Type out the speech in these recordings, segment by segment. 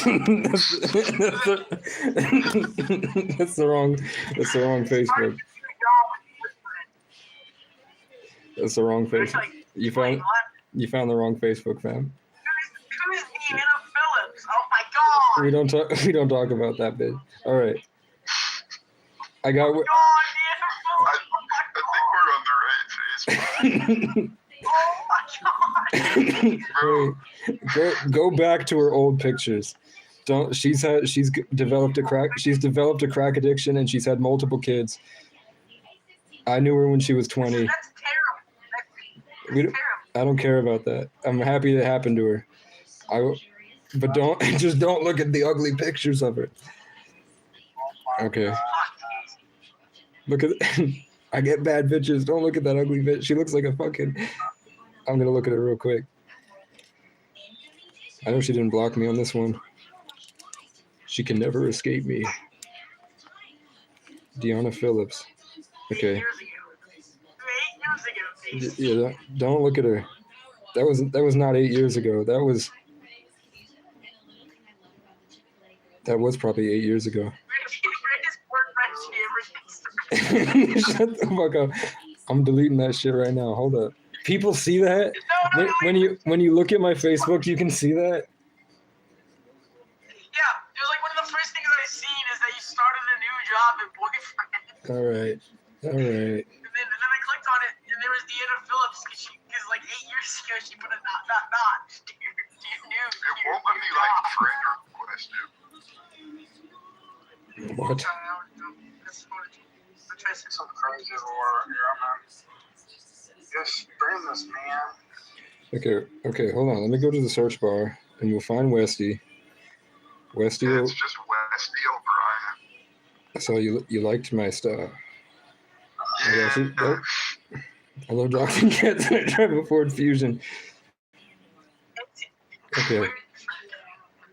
That's the wrong Facebook. That's the wrong Facebook. You found the wrong Facebook, fam. Who's Deanna Phillips? Oh my god! We don't talk about that bitch. All right. I got. God, Deanna Phillips. I think we're on the right Facebook. Oh my god! Go back to her old pictures. She's developed a crack addiction, and she's had multiple kids. I knew her when she was 20. That's terrible. I don't care about that. I'm happy it happened to her. But don't look at the ugly pictures of her. Okay. Look at. I get bad bitches. Don't look at that ugly bitch. She looks like a fucking. I'm gonna look at her real quick. I know she didn't block me on this one. She can never escape me. Deanna Phillips. Okay. 8 years ago. Yeah, don't look at her. That was not 8 years ago. That was probably 8 years ago. Shut the fuck up. I'm deleting that shit right now. Hold up. People see that? No. When you look at my Facebook, you can see that? Yeah, it was like one of the first things I seen is that you started a new job at Boyfriend. All right. And then I clicked on it, and there was Deanna Phillips, because like 8 years ago she put a not. Do you knew? It won't let me like friend request it. What? Some crazy war here, man. Just stream this, man. Okay, hold on. Let me go to the search bar, and we'll find Westy. Westy. Yeah, it's just Westy O'Brien. I saw you liked my stuff. Yeah. I love dogs and cats, and I drive a Ford Fusion. Okay.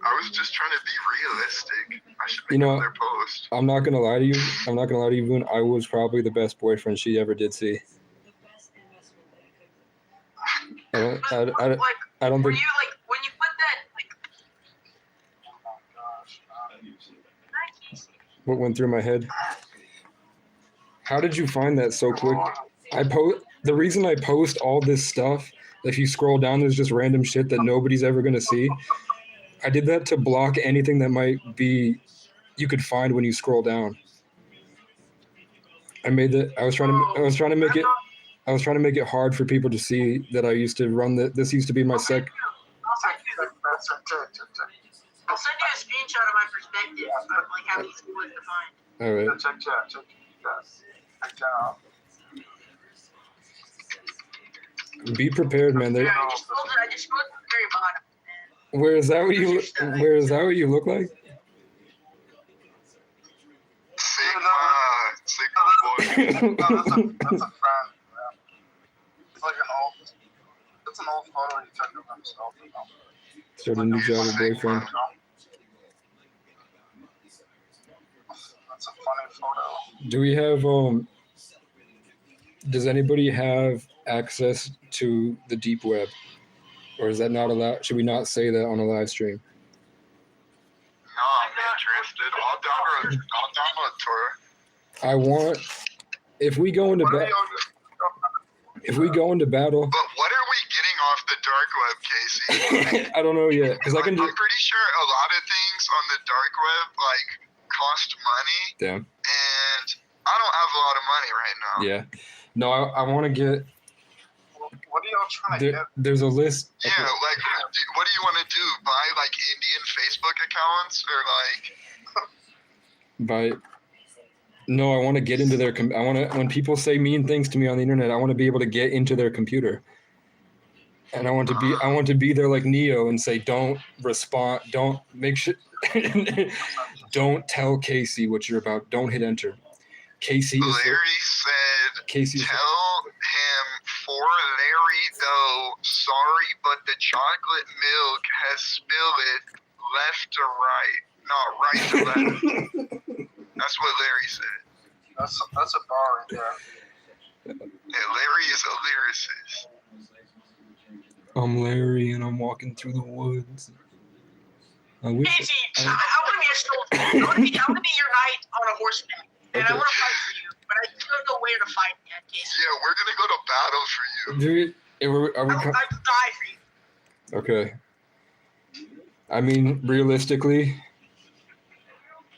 I was just trying to be realistic. I should be You know, on their post. I'm not gonna lie to you, Boone. I was probably the best boyfriend she ever did see. I don't Like, think. were you like when you put that like? Oh my gosh. What went through my head? How did you find that so quick? The reason I post all this stuff, if you scroll down, there's just random shit that nobody's ever gonna see. I did that to block anything that might be you could find when you scroll down. I was trying to make it hard for people to see that I used to run this used to be my sec. I'll send you a screenshot of my perspective of like how easy it was to find. All right. Check out. Be prepared, man. I just scrolled to the very bottom. Where is that what you look like? Sigma boy. No, that's a friend. Yeah. It's like it's an old photo he took of himself. Start a new job with boyfriend. That's a funny photo. Do we have does anybody have access to the deep web? Or is that not allowed? Should we not say that on a live stream? No, I'm interested. I'll download Tor. I want if we go into battle. But what are we getting off the dark web, Casey? I don't know yet because I can. I'm pretty sure a lot of things on the dark web like cost money. Damn. And I don't have a lot of money right now. Yeah. No, I want to get. What are y'all trying to get? There's a list. Yeah, like, what do you want to do? Buy like Indian Facebook accounts or like? No, I want to get into their. I want to. When people say mean things to me on the internet, I want to be able to get into their computer. And I want to be there like Neo and say, don't respond. Don't make sure. Don't tell Casey what you're about. Don't hit enter. Casey. Larry said. Casey. Tell him for Larry though. Sorry, but the chocolate milk has spilled left to right, not right to left. That's what Larry said. That's a bar right there. Yeah, Larry is a lyricist. I'm Larry and I'm walking through the woods. I wish. Casey, I want to be a soldier. I want to be your knight on a horseback, and I Okay. want to fight for you, but I don't know where to fight yet, Casey. Yeah, we're gonna go to battle for you. Are we I'd die for you. okay. I mean, realistically,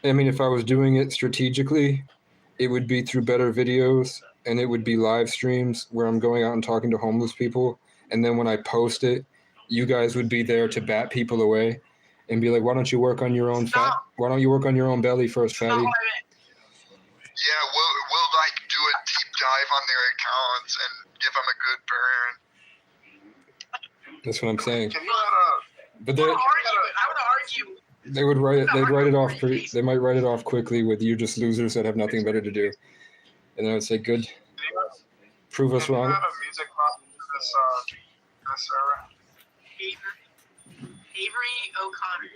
if I was doing it strategically, it would be through better videos and it would be live streams where I'm going out and talking to homeless people. And then when I post it, you guys would be there to bat people away and be like, why don't you work on your own why don't you work on your own belly first, Not fatty? what I meant. Yeah, we'll like do a deep dive on their accounts and give them a good burn. That's what I'm saying. Can you But I would argue. they would they'd write it off they might write it off quickly with "you're just losers that have nothing better to do." And then I would say, good, prove us can you wrong. add a music prompt to this era? Avery O'Connor.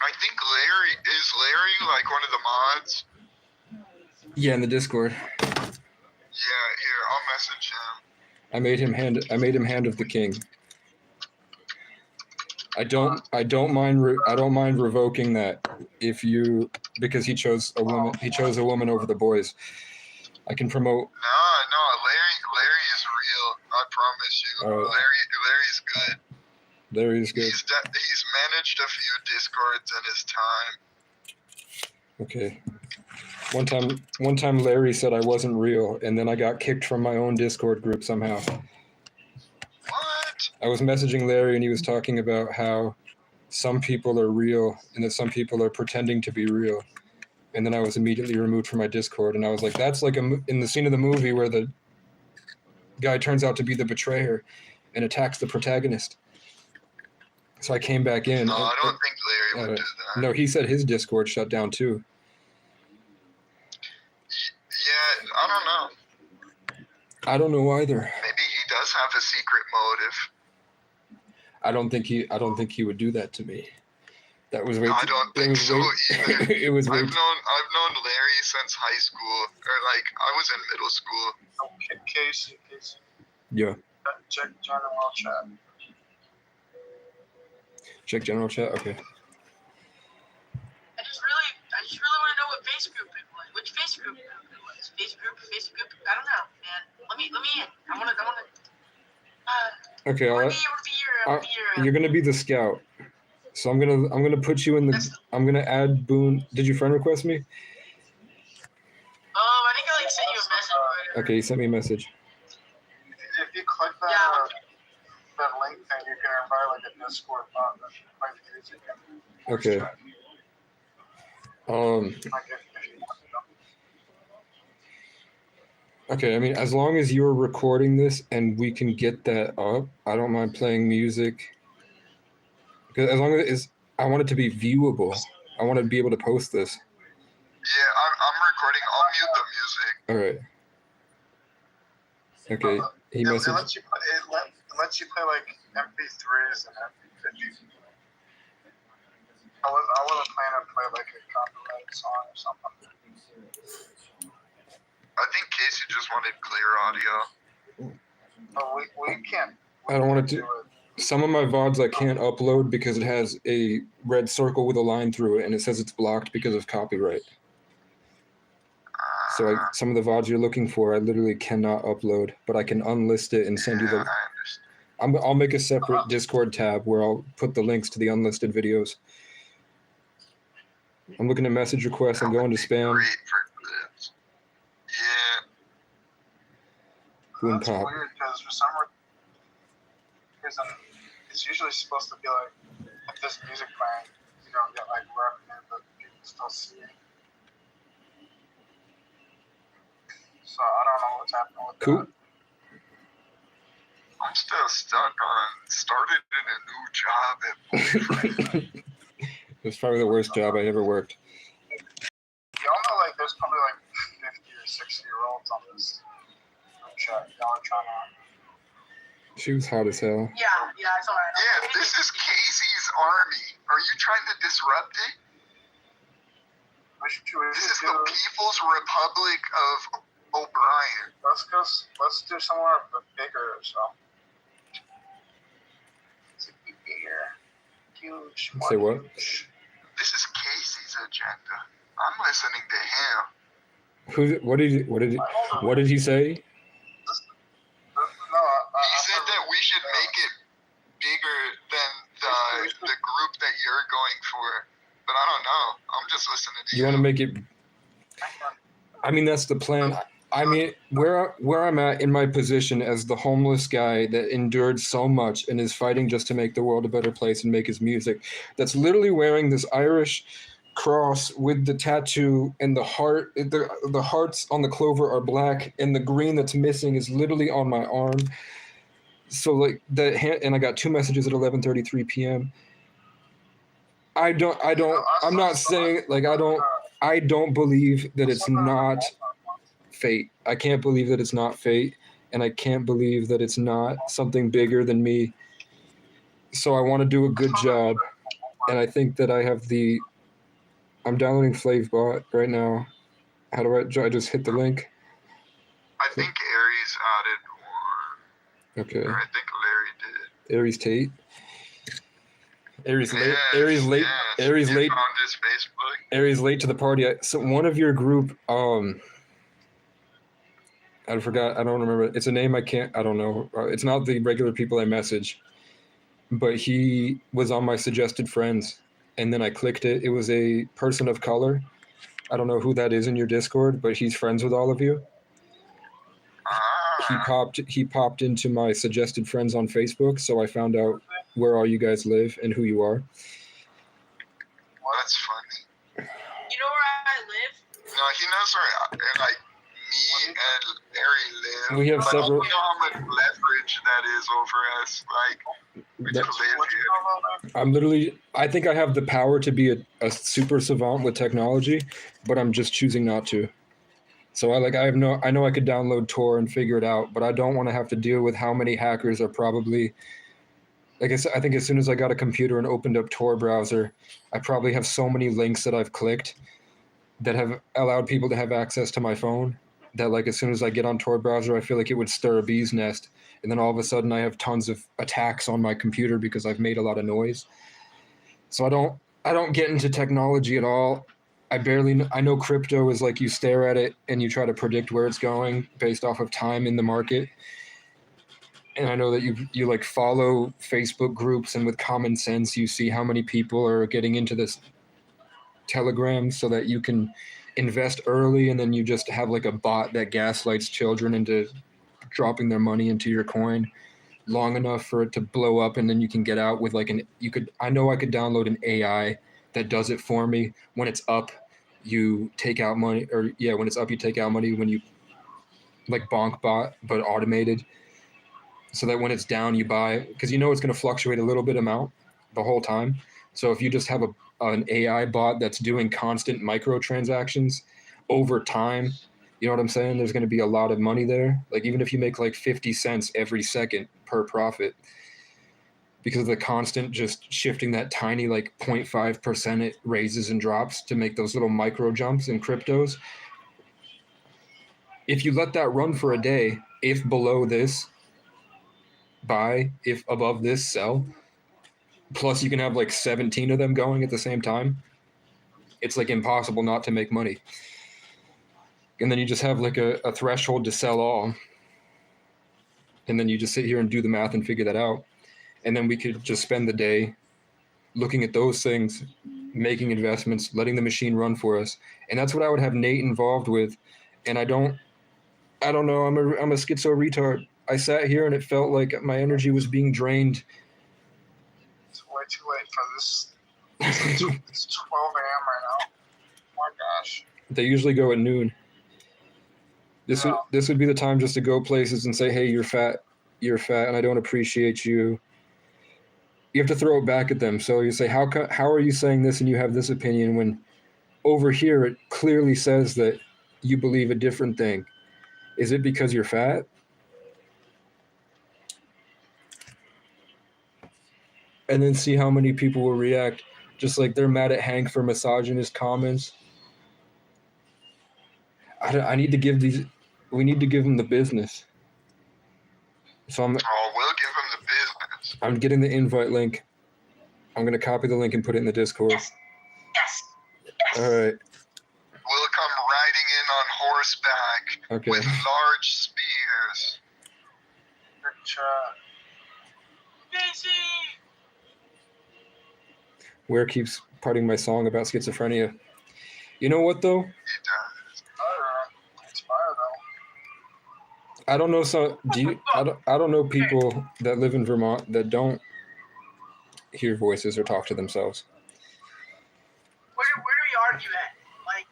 I think Larry like one of the mods? Yeah, in the Discord. Yeah, here, I'll message him. I made him hand of the king. I don't mind revoking that because he chose a woman over the boys. I can promote. No, Larry is real. I promise you. Larry's good. Larry's good. He's managed a few Discords in his time. Okay. One time Larry said I wasn't real, and then I got kicked from my own Discord group somehow. What? I was messaging Larry and he was talking about how some people are real and that some people are pretending to be real. And then I was immediately removed from my Discord, and I was like, that's like in the scene of the movie where the guy turns out to be the betrayer and attacks the protagonist. So I came back in. No, I don't think Larry would do that. No, he said his Discord shut down too. Yeah, I don't know. I don't know either. Maybe he does have a secret motive. I don't think he would do that to me. That was way. I don't think so either. It was way. I've known Larry since high school, or like I was in middle school. Okay, Casey. Yeah. Check general chat. Check general chat. Okay. I just really want to know what face group it was. Which face group it was? Face group. I don't know, man. Let me in. I want to. Okay. I want to be your. You're gonna be the scout. So I'm gonna put you in the. I'm gonna add Boone. Did you friend request me? I think I sent you a message. Okay, you sent me a message. If you click that link, then you can invite like a Discord bot that play music. Okay. Like if you want to. Okay. As long as you're recording this and we can get that up, I don't mind playing music. Because as long as I want it to be viewable. I want to be able to post this. Yeah, I'm recording. I'll mute the music. All right. Okay. He It messaged. lets you play like MP3s and MP50s. I wasn't planning to play like a copyrighted song or something. I think Casey just wanted clear audio. But we can't. I don't want to do. Some of my VODs I can't upload because it has a red circle with a line through it, and it says it's blocked because of copyright. So some of the VODs you're looking for, I literally cannot upload, but I can unlist it and send you the. I understand. I'll make a separate Discord tab where I'll put the links to the unlisted videos. I'm looking at message requests. I'm going to spam. Great for clips. Yeah. Boom That's pop. weird because for some reason it's usually supposed to be like if this music playing, you don't get like revenue, but people still see it. So I don't know what's happening with Cool. that. I'm still stuck on started in a new job at It's probably the worst job I ever worked. Y'all know like there's probably like 50 or 60-year-olds on this chat. Y'all are trying to. She was hot as hell. Yeah, it's alright. Yeah, this is Casey's army. Are you trying to disrupt it? This is the People's Republic of O'Brien. Let's do somewhere a bit bigger or so. It's a bit bigger. huge. Say what? Huge. This is Casey's agenda. I'm listening to him. What did he say? No, He said that we should make it bigger than the group that you're going for. But I don't know. I'm just listening to you. You want to make it? I mean, that's the plan. I mean, where I'm at in my position as the homeless guy that endured so much and is fighting just to make the world a better place and make his music, that's literally wearing this Irish cross with the tattoo and the heart. The hearts on the clover are black and the green that's missing is literally on my arm. So like and I got 2 messages at 11:33 p.m. I'm not saying like I don't believe that it's not fate. I can't believe that it's not fate, and I can't believe that it's not something bigger than me. So I want to do a good job, and I think that I have I'm downloading Flavbot right now. How do I just hit the link? I think Aries added one. Okay. Or I think Larry did. Aries Tate. Aries late. Yes, Aries late. yes. Aries You late. found his Facebook. Aries late to the party. So one of your group, I forgot. I don't remember. It's a name I don't know. It's not the regular people I message, but he was on my suggested friends, and then I clicked it. It was a person of color. I don't know who that is in your Discord, but he's friends with all of you. He popped into my suggested friends on Facebook, so I found out where all you guys live and who you are. That's funny. You know where I live? No, he knows where like me and Larry live. We have but several- You know how much leverage that is over us. Like we That- just live here. I think I have the power to be a super savant with technology, but I'm just choosing not to. So I know I could download Tor and figure it out, but I don't want to have to deal with how many hackers are probably, like I said, I think as soon as I got a computer and opened up Tor browser, I probably have so many links that I've clicked that have allowed people to have access to my phone that like as soon as I get on Tor browser, I feel like it would stir a bee's nest. And then all of a sudden I have tons of attacks on my computer because I've made a lot of noise. So I don't get into technology at all. I know crypto is like you stare at it and you try to predict where it's going based off of time in the market. And I know that you like follow Facebook groups, and with common sense, you see how many people are getting into this Telegram so that you can invest early, and then you just have like a bot that gaslights children into dropping their money into your coin long enough for it to blow up, and then you can get out with like I know I could download an AI that does it for me. When it's up, you take out money, when it's up, you take out money. When you like bonk bot, but automated, so that when it's down, you buy, because you know it's going to fluctuate a little bit amount the whole time. So if you just have an AI bot that's doing constant microtransactions over time, you know what I'm saying? There's going to be a lot of money there. Like even if you make like 50 cents every second per profit, because of the constant just shifting that tiny like 0.5% it raises and drops to make those little micro jumps in cryptos. If you let that run for a day, if below this, buy, if above this, sell. Plus you can have like 17 of them going at the same time. It's like impossible not to make money. And then you just have like a threshold to sell all. And then you just sit here and do the math and figure that out. And then we could just spend the day looking at those things, making investments, letting the machine run for us. And that's what I would have Nate involved with. And I don't know. I'm a schizo retard. I sat here and it felt like my energy was being drained. It's way too late for this. It's 12 a.m. right now. Oh my gosh. They usually go at noon. This would be the time just to go places and say, hey, you're fat, and I don't appreciate you. You have to throw it back at them. So you say, how are you saying this and you have this opinion when over here it clearly says that you believe a different thing? Is it because you're fat? And then see how many people will react. Just like they're mad at Hank for misogynist comments. We need to give them the business. So we'll give him the business. I'm getting the invite link. I'm gonna copy the link and put it in the Discord. Yes. Yes. All right. We'll come riding in on horseback Okay. with large spears. Good chat. Daisy. Where keeps parting my song about schizophrenia. You know what though? He does. It's fire though. I don't know some. Do you? I don't know people that live in Vermont that don't hear voices or talk to themselves. Where do we argue at? Like,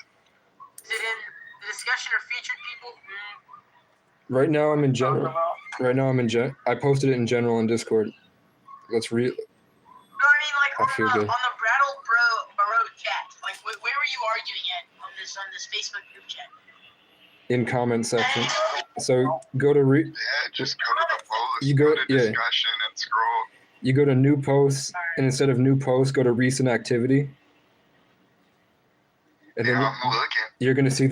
is it in the discussion or featured people? Right now I'm in Talking general. about Right now I'm in I posted it in general in Discord. Let's read. No, I mean like I on feel the good. Brattleboro chat. Like, where were you arguing at on this Facebook group chat? In comment section. So go to Yeah, just go to the post. You go- to yeah. discussion and scroll. you go to new posts, and instead of new posts, go to recent activity. And then Yeah, I'm looking. you're gonna see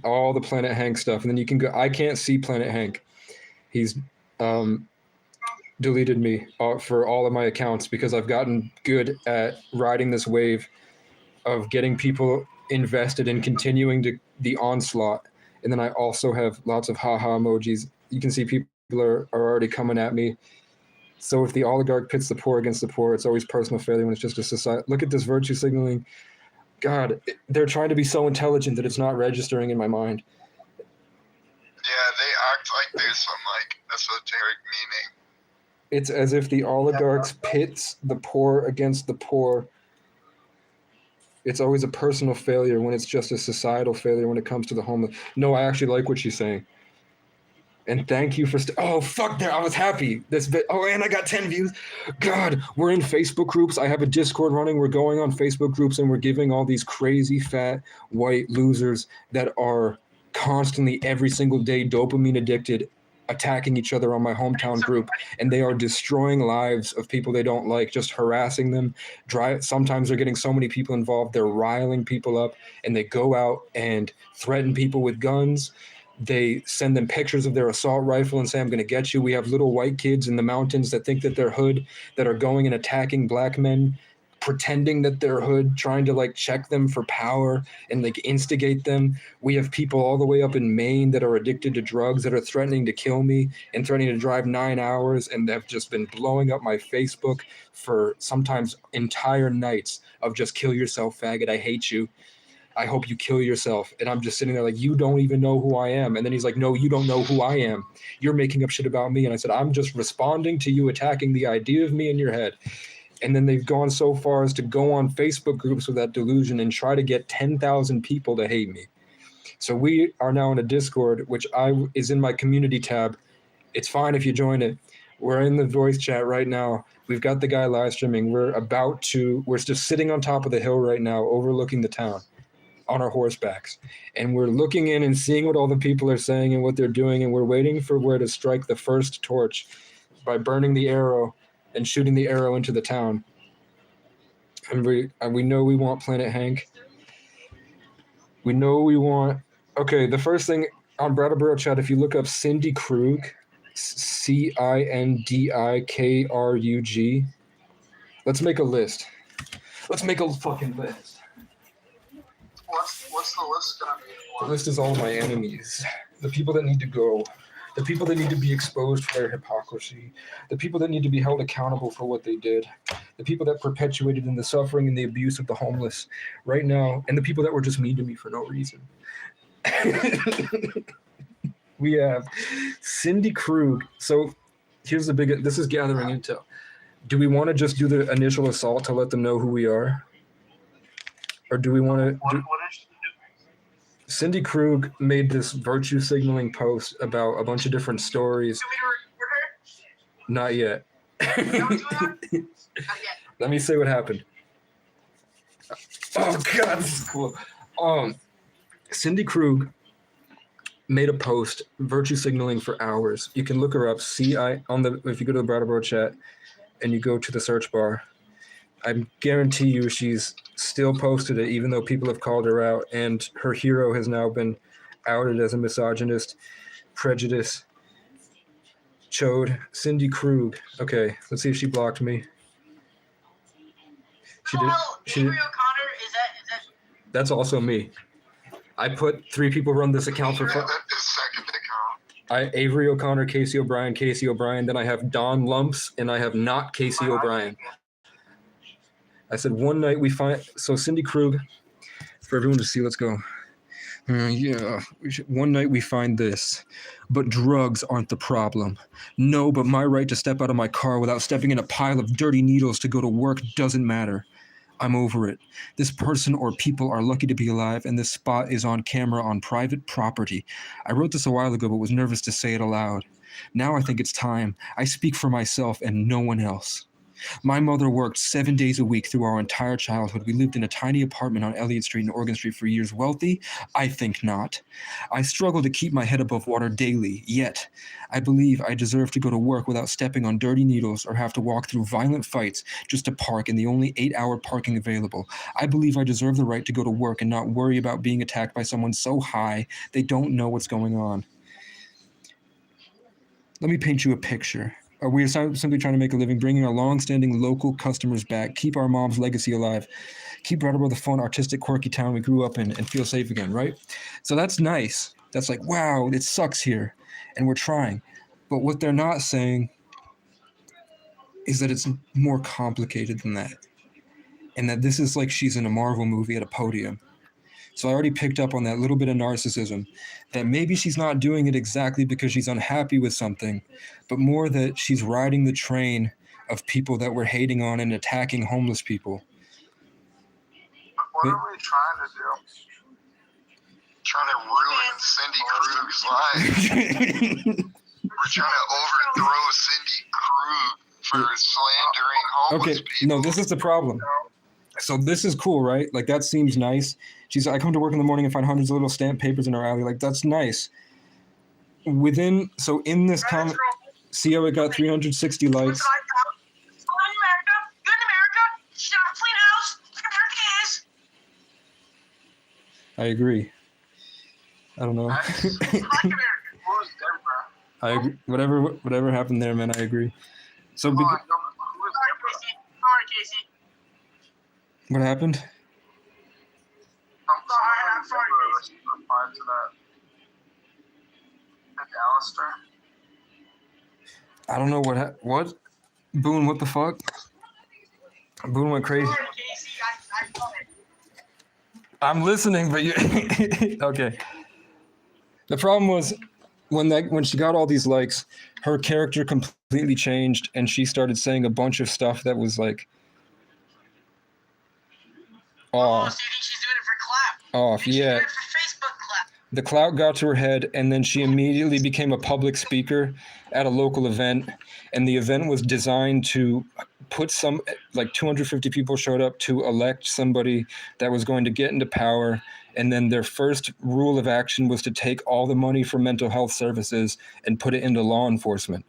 all the Planet Hank stuff, and then you can go. I can't see Planet Hank. He's deleted me for all of my accounts because I've gotten good at riding this wave of getting people invested in continuing the onslaught. And then I also have lots of haha emojis. You can see people are already coming at me. So if the oligarch pits the poor against the poor, it's always personal failure when it's just a society. Look at this virtue signaling. God, they're trying to be so intelligent that it's not registering in my mind. Yeah, they act like there's some like esoteric meaning. It's as if the oligarchs pits the poor against the poor. It's always a personal failure when it's just a societal failure when it comes to the homeless. No, I actually like what she's saying. And thank you for oh, fuck there. I was happy. This bit. Oh, and I got 10 views. God, we're in Facebook groups. I have a Discord running. We're going on Facebook groups and we're giving all these crazy fat white losers that are constantly every single day dopamine addicted attacking each other on my hometown group, and they are destroying lives of people they don't like, just harassing them. Sometimes they're getting so many people involved, they're riling people up, and they go out and threaten people with guns. They send them pictures of their assault rifle and say, I'm going to get you. We have little white kids in the mountains that think that they're hood, that are going and attacking black men, pretending that they're hood, trying to like check them for power and like instigate them. We have people all the way up in Maine that are addicted to drugs that are threatening to kill me and threatening to drive 9 hours, and have just been blowing up my Facebook for sometimes entire nights of just kill yourself, faggot. I hate you. I hope you kill yourself. And I'm just sitting there like, you don't even know who I am. And then he's like, no, you don't know who I am. You're making up shit about me. And I said, I'm just responding to you attacking the idea of me in your head. And then they've gone so far as to go on Facebook groups with that delusion and try to get 10,000 people to hate me. So we are now in a Discord, which is in my community tab. It's fine if you join it. We're in the voice chat right now. We've got the guy live streaming. We're just sitting on top of the hill right now, overlooking the town on our horsebacks. And we're looking in and seeing what all the people are saying and what they're doing. And we're waiting for where to strike the first torch by burning the arrow and shooting the arrow into the town. And we know we want Planet Hank. We know we want... Okay, the first thing on Brattleboro chat, if you look up Cindy Krug, CINDIKRUG, let's make a list. Let's make a fucking list. What's the list gonna be The for? list is all my enemies. The people that need to go. The people that need to be exposed for their hypocrisy. The people that need to be held accountable for what they did. The people that perpetuated in the suffering and the abuse of the homeless right now. And the people that were just mean to me for no reason. We have Cindy Krug. So here's the big, this is gathering intel. Do we want to just do the initial assault to let them know who we are? Or do we want to... What is she doing? Cindy Krug made this virtue signaling post about a bunch of different stories. Do you want me to record her? Not yet. Not yet. Let me say what happened. Oh God, this is cool. Cindy Krug made a post virtue signaling for hours. You can look her up. If you go to the Brattleboro chat and you go to the search bar, I guarantee you she's still posted it, even though people have called her out, and her hero has now been outed as a misogynist, prejudice, chode. Cindy Krug. Okay, let's see if she blocked me. She did. Well, She Avery did. O'Connor, is that That's also me. I put 3 people run this account for fun. That is second account. Avery O'Connor, Casey O'Brien. Then I have Don Lumps, and I have not Casey O'Brien. I said one night we find Cindy Krug, for everyone to see. Let's go. One night we find this, but drugs aren't the problem. No, but my right to step out of my car without stepping in a pile of dirty needles to go to work doesn't matter. I'm over it. This person or people are lucky to be alive, and this spot is on camera on private property. I wrote this a while ago, but was nervous to say it aloud. Now I think it's time. I speak for myself and no one else. My mother worked 7 days a week through our entire childhood. We lived in a tiny apartment on Elliott Street and Oregon Street for years. Wealthy? I think not. I struggle to keep my head above water daily, yet I believe I deserve to go to work without stepping on dirty needles or have to walk through violent fights just to park in the only 8-hour parking available. I believe I deserve the right to go to work and not worry about being attacked by someone so high they don't know what's going on. Let me paint you a picture. We are simply trying to make a living, bringing our long-standing local customers back, keep our mom's legacy alive, keep Brattleboro the fun, artistic, quirky town we grew up in, and feel safe again, right? So that's nice. That's like, wow, it sucks here, and we're trying. But what they're not saying is that it's more complicated than that, and that this is like she's in a Marvel movie at a podium. So I already picked up on that little bit of narcissism, that maybe she's not doing it exactly because she's unhappy with something, but more that she's riding the train of people that we're hating on and attacking homeless people. What are we trying to do? Trying to ruin Cindy Krug's life. We're trying to overthrow Cindy Krug for slandering homeless Okay, people. no, this is the problem. So this is cool, right? Like, that seems nice. She's like, I come to work in the morning and find hundreds of little stamp papers in our alley. Like, that's nice. In this comment, see how it got 360 likes? Good in America. Good in America. She's got a clean house. America is. I agree. I don't know. Black America. Who's Deborah? I agree. Whatever happened there, man, I agree. So, Who is Sorry, Deborah? Casey. Sorry, Casey. what happened? I'm sorry, Let's reply to that. And Alistair. I don't know what? Boone, what the fuck? Boone went crazy. Sorry, Casey. I love it. I'm listening, but you okay. The problem was when she got all these likes, her character completely changed, and she started saying a bunch of stuff that was like, Oh, so you think she's doing it for clap? off, She's yeah. doing it for Facebook clap. The clout got to her head, and then she immediately became a public speaker at a local event, and the event was designed to put 250 people showed up to elect somebody that was going to get into power, and then their first rule of action was to take all the money for mental health services and put it into law enforcement.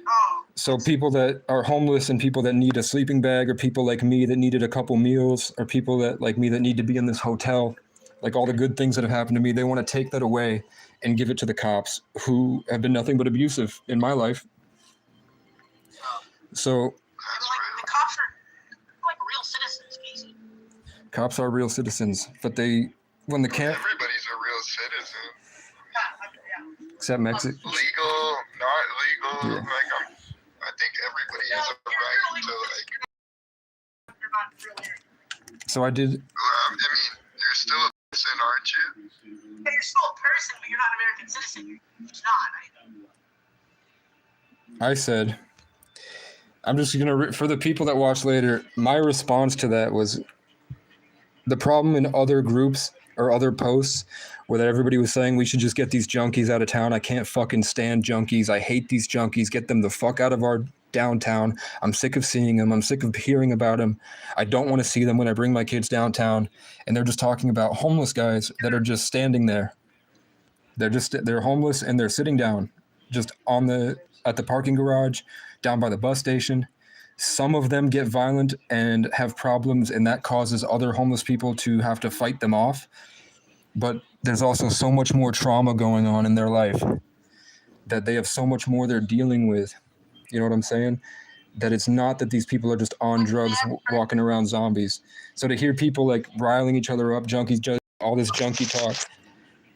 Oh, So people that are homeless and people that need a sleeping bag, or people like me that needed a couple meals, or people that like me that need to be in this hotel, like all the good things that have happened to me, they want to take that away and give it to the cops, who have been nothing but abusive in my life. So like the cops are like real citizens, Casey. cops are real citizens, but when the camp, Everybody's a real citizen. Yeah. except Mexico, Legal, not legal. Yeah. I think everybody has a right to You're not real here. so I did, you're still a citizen, aren't you? Yeah, you're still a person, but you're not an American citizen. You're just not. I said, I'm just gonna, for the people that watch later, my response to that was the problem in other groups or other posts where everybody was saying we should just get these junkies out of town. I can't fucking stand junkies. I hate these junkies. Get them the fuck out of our downtown. I'm sick of seeing them. I'm sick of hearing about them. I don't want to see them when I bring my kids downtown. And they're just talking about homeless guys that are just standing there. They're homeless and they're sitting down just at the parking garage, down by the bus station. Some of them get violent and have problems, and that causes other homeless people to have to fight them off. But there's also so much more trauma going on in their life that they have so much more they're dealing with. You know what I'm saying? that it's not that these people are just on drugs walking around zombies. So to hear people like riling each other up, junkies, all this junkie talk.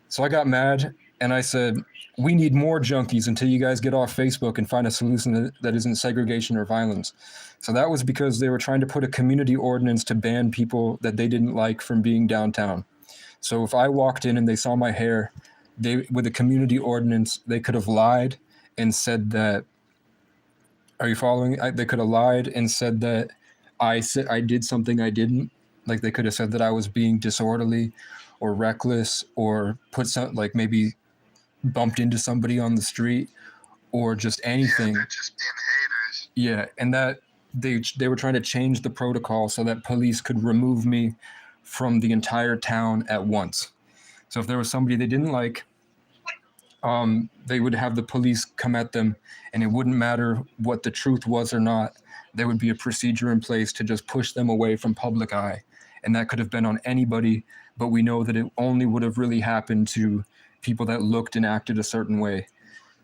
So I got mad and I said, we need more junkies until you guys get off Facebook and find a solution that isn't segregation or violence. So that was because they were trying to put a community ordinance to ban people that they didn't like from being downtown. So if I walked in and they saw my hair, with a community ordinance, they could have lied and said that, are you following? They could have lied and said that I did something I didn't. Like they could have said that I was being disorderly or reckless or put some, like maybe bumped into somebody on the street or just anything. Yeah, they're just being haters. Yeah, and that they were trying to change the protocol so that police could remove me from the entire town at once. So if there was somebody they didn't like, they would have the police come at them, and it wouldn't matter what the truth was or not. There would be a procedure in place to just push them away from public eye. And that could have been on anybody, but we know that it only would have really happened to people that looked and acted a certain way.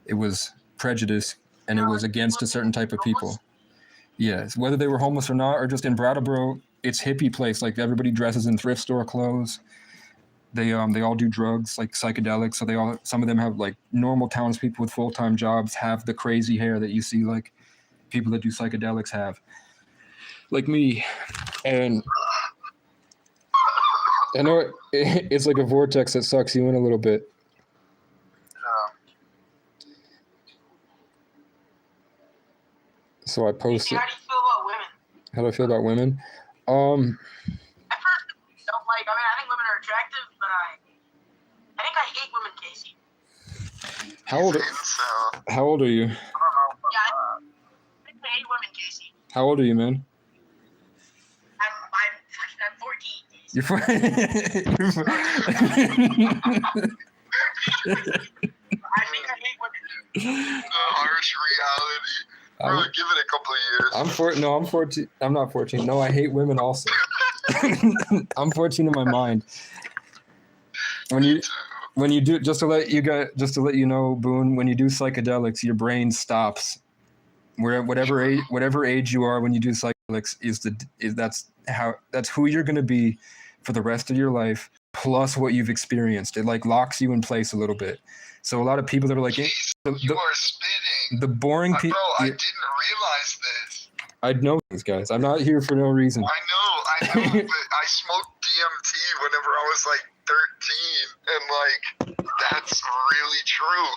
It was prejudice, and it was against a certain type of people. Yes, whether they were homeless or not, or just in Brattleboro, it's hippie place. Like everybody dresses in thrift store clothes. They all do drugs like psychedelics. So some of them have like normal townspeople with full-time jobs have the crazy hair that you see like people that do psychedelics have, like me. And I know it's like a vortex that sucks you in a little bit. So I posted. How do you feel about women? How do I feel about women? I personally don't like. I mean, I think women are attractive, but I think I hate women, Casey. How old are you? Yeah, I think I hate women, Casey. How old are you, man? I'm 14. Casey. You're I think I hate women. The harsh reality. Bro, give it a couple of years. I'm 14. I'm not 14. No, I hate women also. I'm 14 in my mind. When you do, just to let you know, Boone, when you do psychedelics, your brain stops. Whatever age you are when you do psychedelics that's who you're gonna be for the rest of your life, plus what you've experienced. It like locks you in place a little bit. So a lot of people that are like, You are spitting. the boring people. Bro, I didn't realize this. I know things, guys. I'm not here for no reason. I know, but I smoked DMT whenever I was like 13, and like that's really true.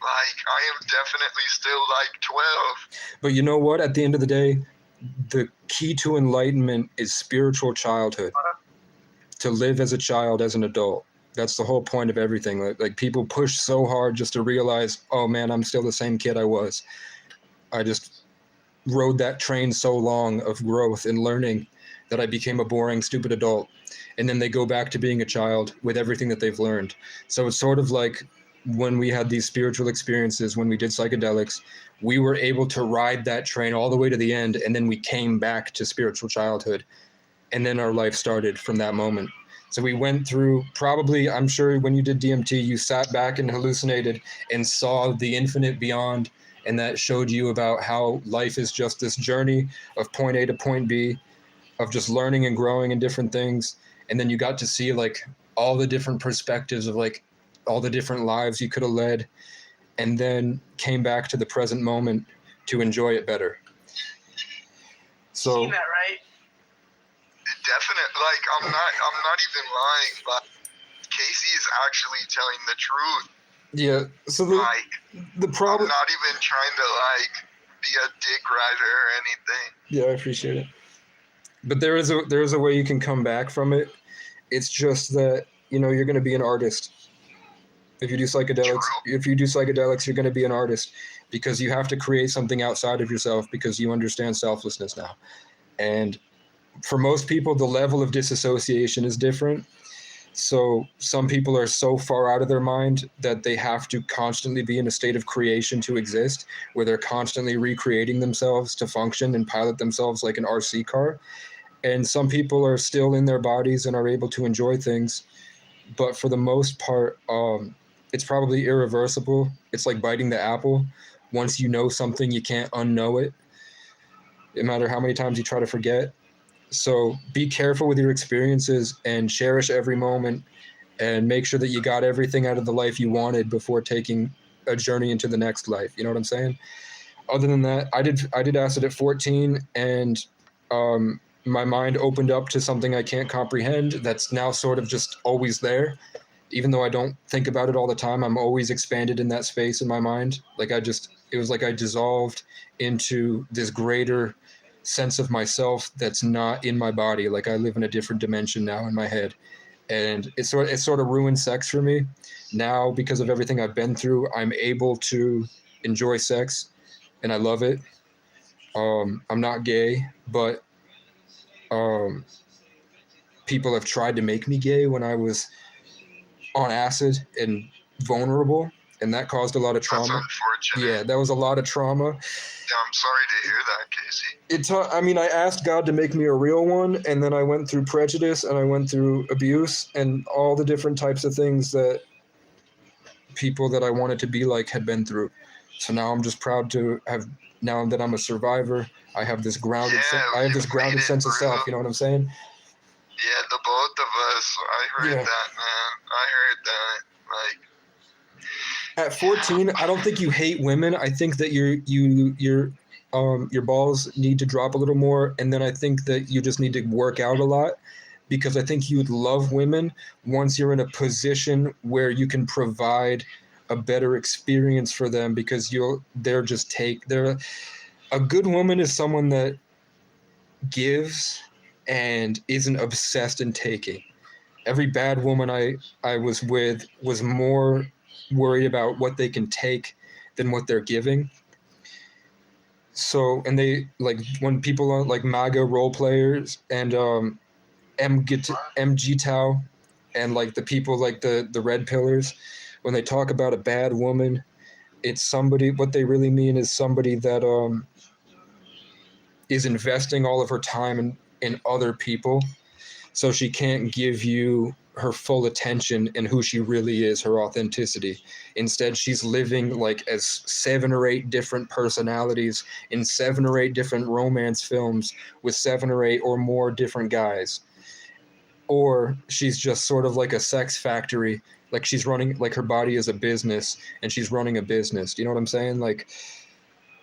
Like I am definitely still like 12. But you know what? At the end of the day, the key to enlightenment is spiritual childhood. To live as a child, as an adult. That's the whole point of everything. Like people push so hard just to realize, oh man, I'm still the same kid I was. I just rode that train so long of growth and learning that I became a boring, stupid adult. And then they go back to being a child with everything that they've learned. So it's sort of like when we had these spiritual experiences, when we did psychedelics, we were able to ride that train all the way to the end. And then we came back to spiritual childhood. And then our life started from that moment. So we went through probably, I'm sure when you did DMT, you sat back and hallucinated and saw the infinite beyond. And that showed you about how life is just this journey of point A to point B, of just learning and growing in different things. And then you got to see like all the different perspectives of like all the different lives you could have led, and then came back to the present moment to enjoy it better. So See that, right? Definitely, like I'm not even lying, but Casey is actually telling the truth. yeah, so the I'm problem. not even trying to like be a dick rider or anything. Yeah, I appreciate it. But there is a way you can come back from it. It's just that, you know, you're going to be an artist. If you do psychedelics, you're going to be an artist because you have to create something outside of yourself because you understand selflessness now. And for most people, the level of disassociation is different. So some people are so far out of their mind that they have to constantly be in a state of creation to exist, where they're constantly recreating themselves to function and pilot themselves like an RC car. And some people are still in their bodies and are able to enjoy things. But for the most part, it's probably irreversible. It's like biting the apple. Once you know something, you can't unknow it. no matter how many times you try to forget. So be careful with your experiences and cherish every moment and make sure that you got everything out of the life you wanted before taking a journey into the next life. You know what I'm saying? Other than that, I did acid at 14, and my mind opened up to something I can't comprehend that's now sort of just always there. Even though I don't think about it all the time, I'm always expanded in that space in my mind. Like it was like I dissolved into this greater sense of myself that's not in my body. Like I live in a different dimension now in my head. And it sort of ruined sex for me. Now, because of everything I've been through, I'm able to enjoy sex, and I love it. I'm not gay, but people have tried to make me gay when I was on acid and vulnerable, and that caused a lot of That's trauma. unfortunate. Yeah, that was a lot of trauma. Yeah, I'm sorry to hear that, Casey. I mean, I asked God to make me a real one, and then I went through prejudice, and I went through abuse, and all the different types of things that people that I wanted to be like had been through. So now I'm just proud to have. Now that I'm a survivor, I have this grounded. Yeah, I have this you grounded made it, sense of bro. self. You know what I'm saying? Yeah, the both of us. I heard Yeah. that, man. I heard that. Like, At 14, I don't think you hate women. I think that your balls need to drop a little more, and then I think that you just need to work out a lot, because I think you'd love women once you're in a position where you can provide a better experience for them, because they're a good woman is someone that gives and isn't obsessed in taking. Every bad woman I was with was more worried about what they can take than what they're giving. So, and they like when people are like MAGA role players and MG Tao and like the people like the red pillars, when they talk about a bad woman, it's somebody, what they really mean is somebody that is investing all of her time in other people, so she can't give you her full attention and who she really is, her authenticity. Instead, she's living like as 7 or 8 different personalities in 7 or 8 different romance films with 7 or 8 or more different guys. Or she's just sort of like a sex factory, like she's running, like her body is a business and she's running a business. Do you know what I'm saying? Like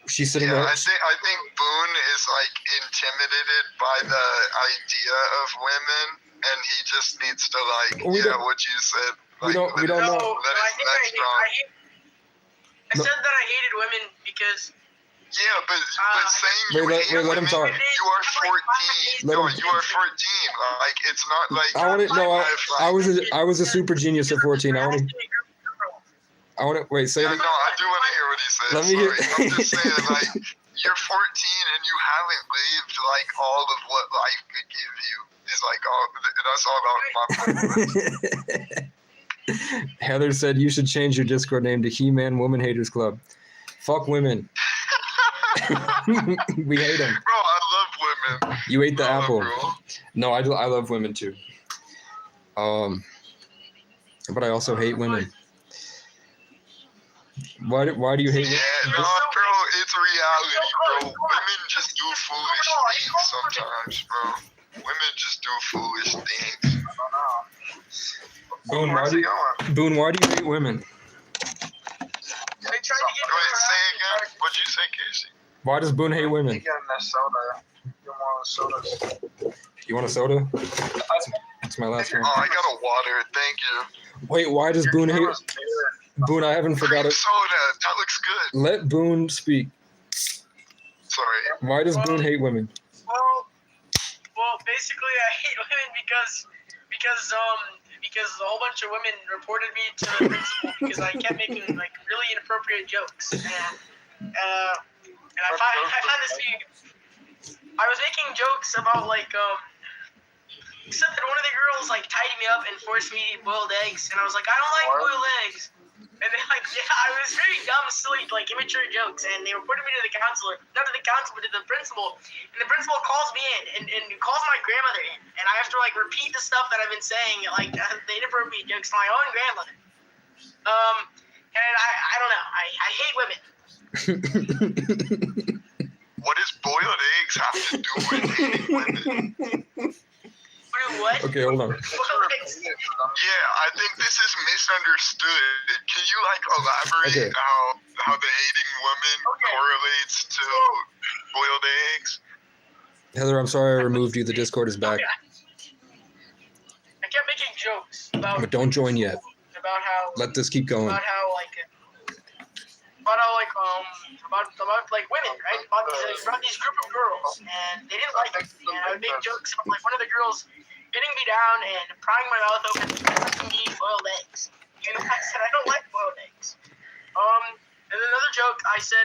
she's sitting yeah, there. I think Boone is like intimidated by the idea of women, and he just needs to like, We don't- what you said. we Like, don't- we let don't it- know. let I it- think let it drop. I No. said that I hated women because Yeah, but saying Wait, you let- hate wait, let him women, talk. you are 14. Let No, him- you are 14. Like, it's not like. I was a super genius at 14. I want to wait. Say Yeah, it. no, I do want to hear what he said. Let me hear- Sorry. I'm just saying, like, you're 14 and you haven't lived like all of what life could give you. Is like all. That's all about my point. Heather said you should change your Discord name to He-Man Woman Haters Club. Fuck women. We hate them. Bro, I love women. You ate the I love apple. girl. No, I love women too. But I also hate women. Why do you hate Yeah, no, bro, it's reality, bro. Women just do foolish things sometimes, bro. Women just do foolish things. I don't know. Boone? Why Where's do it you, going? Boone? Why do you hate women? They tried to get Wait, say again. What'd you say, Casey? Why does Boone hate You women? get a soda. You want sodas? You want a soda? That's my last one. Oh, I got a water. Thank you. Wait, why does Boone hate? Boone, I haven't forgot Cream it. soda. That looks good. Let Boone speak. Sorry. Why does Boone hate women? Well, basically, I hate women because a whole bunch of women reported me to the principal because I kept making like really inappropriate jokes, and I find this being. I was making jokes about like except that one of the girls like tied me up and forced me to eat boiled eggs, and I was like, I don't like What? boiled eggs. And then like I was very dumb, silly, like immature jokes, and they reported me to the counselor, not to the counselor, but to the principal. And the principal calls me in and calls my grandmother in, and I have to like repeat the stuff that I've been saying, like the inappropriate jokes to my own grandmother. And I don't know, I hate women. What does boiled eggs legs have to do with hating women? What? Okay, hold on. Well, it's- Yeah, I think this is misunderstood. Can you like elaborate Okay. how the hating woman Okay. correlates to boiled eggs? Heather, I'm sorry I removed you. The Discord is back, Okay. I kept making jokes about but don't join yet. about how Let this keep going. about how like about like women, right? About these group of girls, and they didn't like it. And I would make jokes about like one of the girls getting me down and prying my mouth open and me boiled eggs. You know, I said I don't like boiled eggs. And another joke, I said,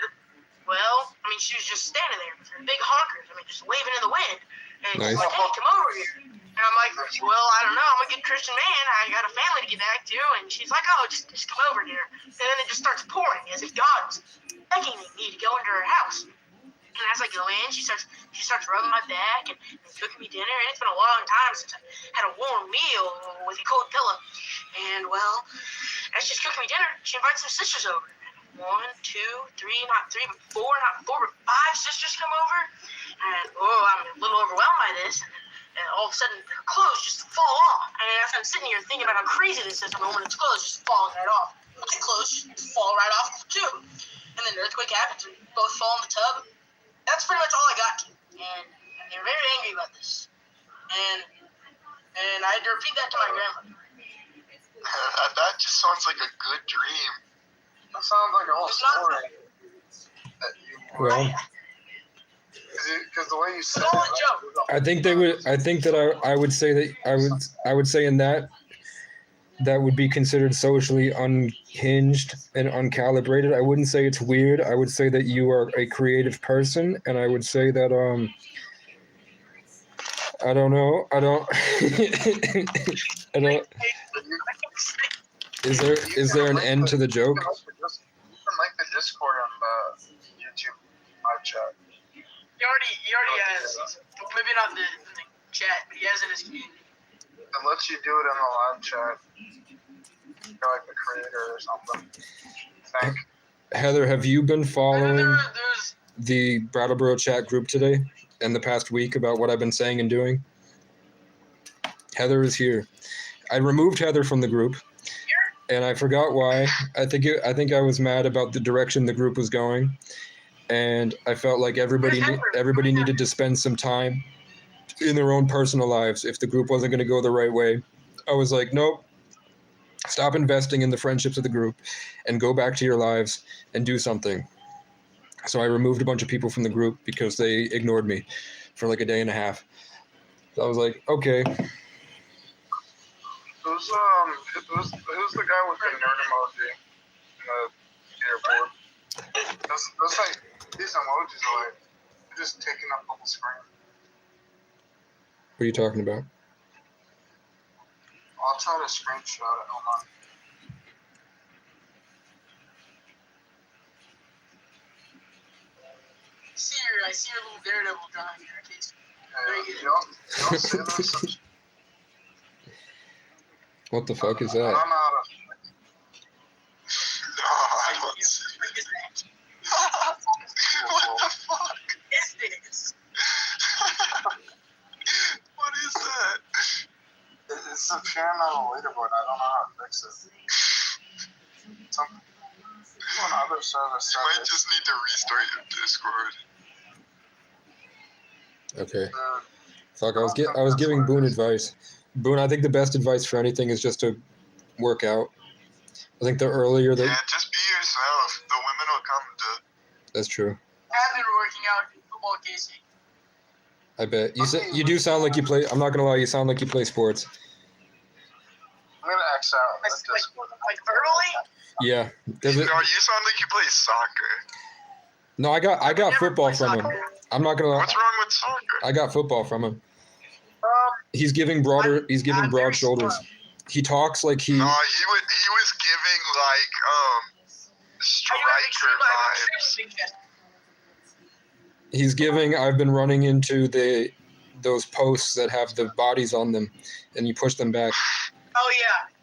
well, I mean, she was just standing there with her big honkers, I mean, just waving in the wind, and she's Nice. like, hey, come over here. And I'm like, well, I don't know, I'm a good Christian man, I got a family to get back to, and she's like, oh, just come over here. And then it just starts pouring, as if God was begging me to go into her house. And as I go in, she starts rubbing my back and cooking me dinner, and it's been a long time since I had a warm meal with a cold pillow. And, well, as she's cooking me dinner, she invites some sisters over. 1, 2, 3, not 3, but 4, not 4, but 5 sisters come over. And, I'm a little overwhelmed by this. And all of a sudden, her clothes just fall off. And as I'm sitting here thinking about how crazy this is, a woman's clothes just falling right off. My clothes just fall right off, too. And then an earthquake happens, and both fall in the tub. That's pretty much all I got to. And they were very angry about this. And I had to repeat that to my grandmother. That just sounds like a good dream. That sounds like a whole It's not- story. That you, Well, because the way you said It's all a it, joke. like, I think they would. I think that I would say that I would say in that would be considered socially unhinged and uncalibrated. I wouldn't say it's weird. I would say that you are a creative person, and I would say that I don't know. I don't. I don't. Is there an end to the joke? You can like the Discord on the YouTube live chat. He already has, maybe not the chat, but he has in his community. It lets you do it in the live chat. You're like the creator or something. I think. Heather, have you been And then following there's the Brattleboro chat group today and the past week about what I've been saying and doing? Heather is here. I removed Heather from the group, and I forgot why. I think I was mad about the direction the group was going, and I felt like everybody needed to spend some time in their own personal lives if the group wasn't going to go the right way. I was like, nope. Stop investing in the friendships of the group and go back to your lives and do something. So I removed a bunch of people from the group because they ignored me for like a day and a half. So I was like, okay. Who's the guy with the nerd emoji in the airport? Those like these emojis are like they're just taking up the whole screen. What are you talking about? I'll try to screenshot it. Hold on. I see your little daredevil drawing here. In case. Yeah, you don't see this. What the fuck is I that? don't know how to. No, I don't see it. What the fuck? Is this? What is that? It's appearing on the leaderboard. I don't know how to fix it. Some other service. You might just need to restart your Discord. Okay. Fuck, I was giving Boone advice. Boone, I think the best advice for anything is just to work out. I think the earlier Yeah, that just be yourself. The women will come to. that's true. I've been working out in football, Casey. I bet you do sound like you play. I'm not gonna lie, you sound like you play sports. I'm gonna X out the Discord. Like verbally? Yeah. No, you sound like you play soccer. No, I got Never football played from him. soccer. I'm not gonna lie. What's wrong with soccer? I got football from him. Um, He's giving I'm broad very shoulders. smart. He talks like he No, he was giving like striker vibes. he's giving. I've been running into those posts that have the bodies on them, and you push them back. Oh yeah,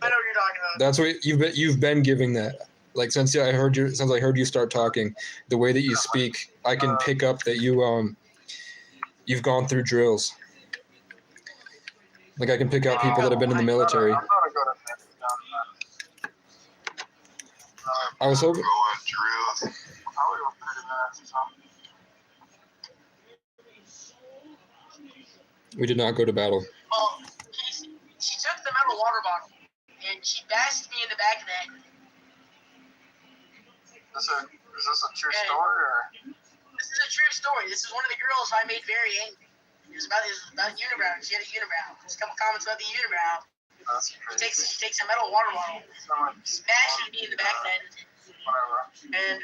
I know what you're talking about. That's what you've been giving that. Like since I heard you start talking, the way that you speak, I can pick up that you've gone through drills. Like I can pick out people that have been in the military. I'm not a good at that. I was hoping. Go on drills. Probably over 30 minutes or something. We did not go to battle. Well, she took the metal water bottle and she bashed me in the back of the head. Is this a true story or? This is a true story. This is one of the girls I made very angry. It was about unibrow. She had a unibrow. There's a couple comments about the unibrow. That's crazy. She takes a metal water bottle, smashes me in the back of the head, Whatever. and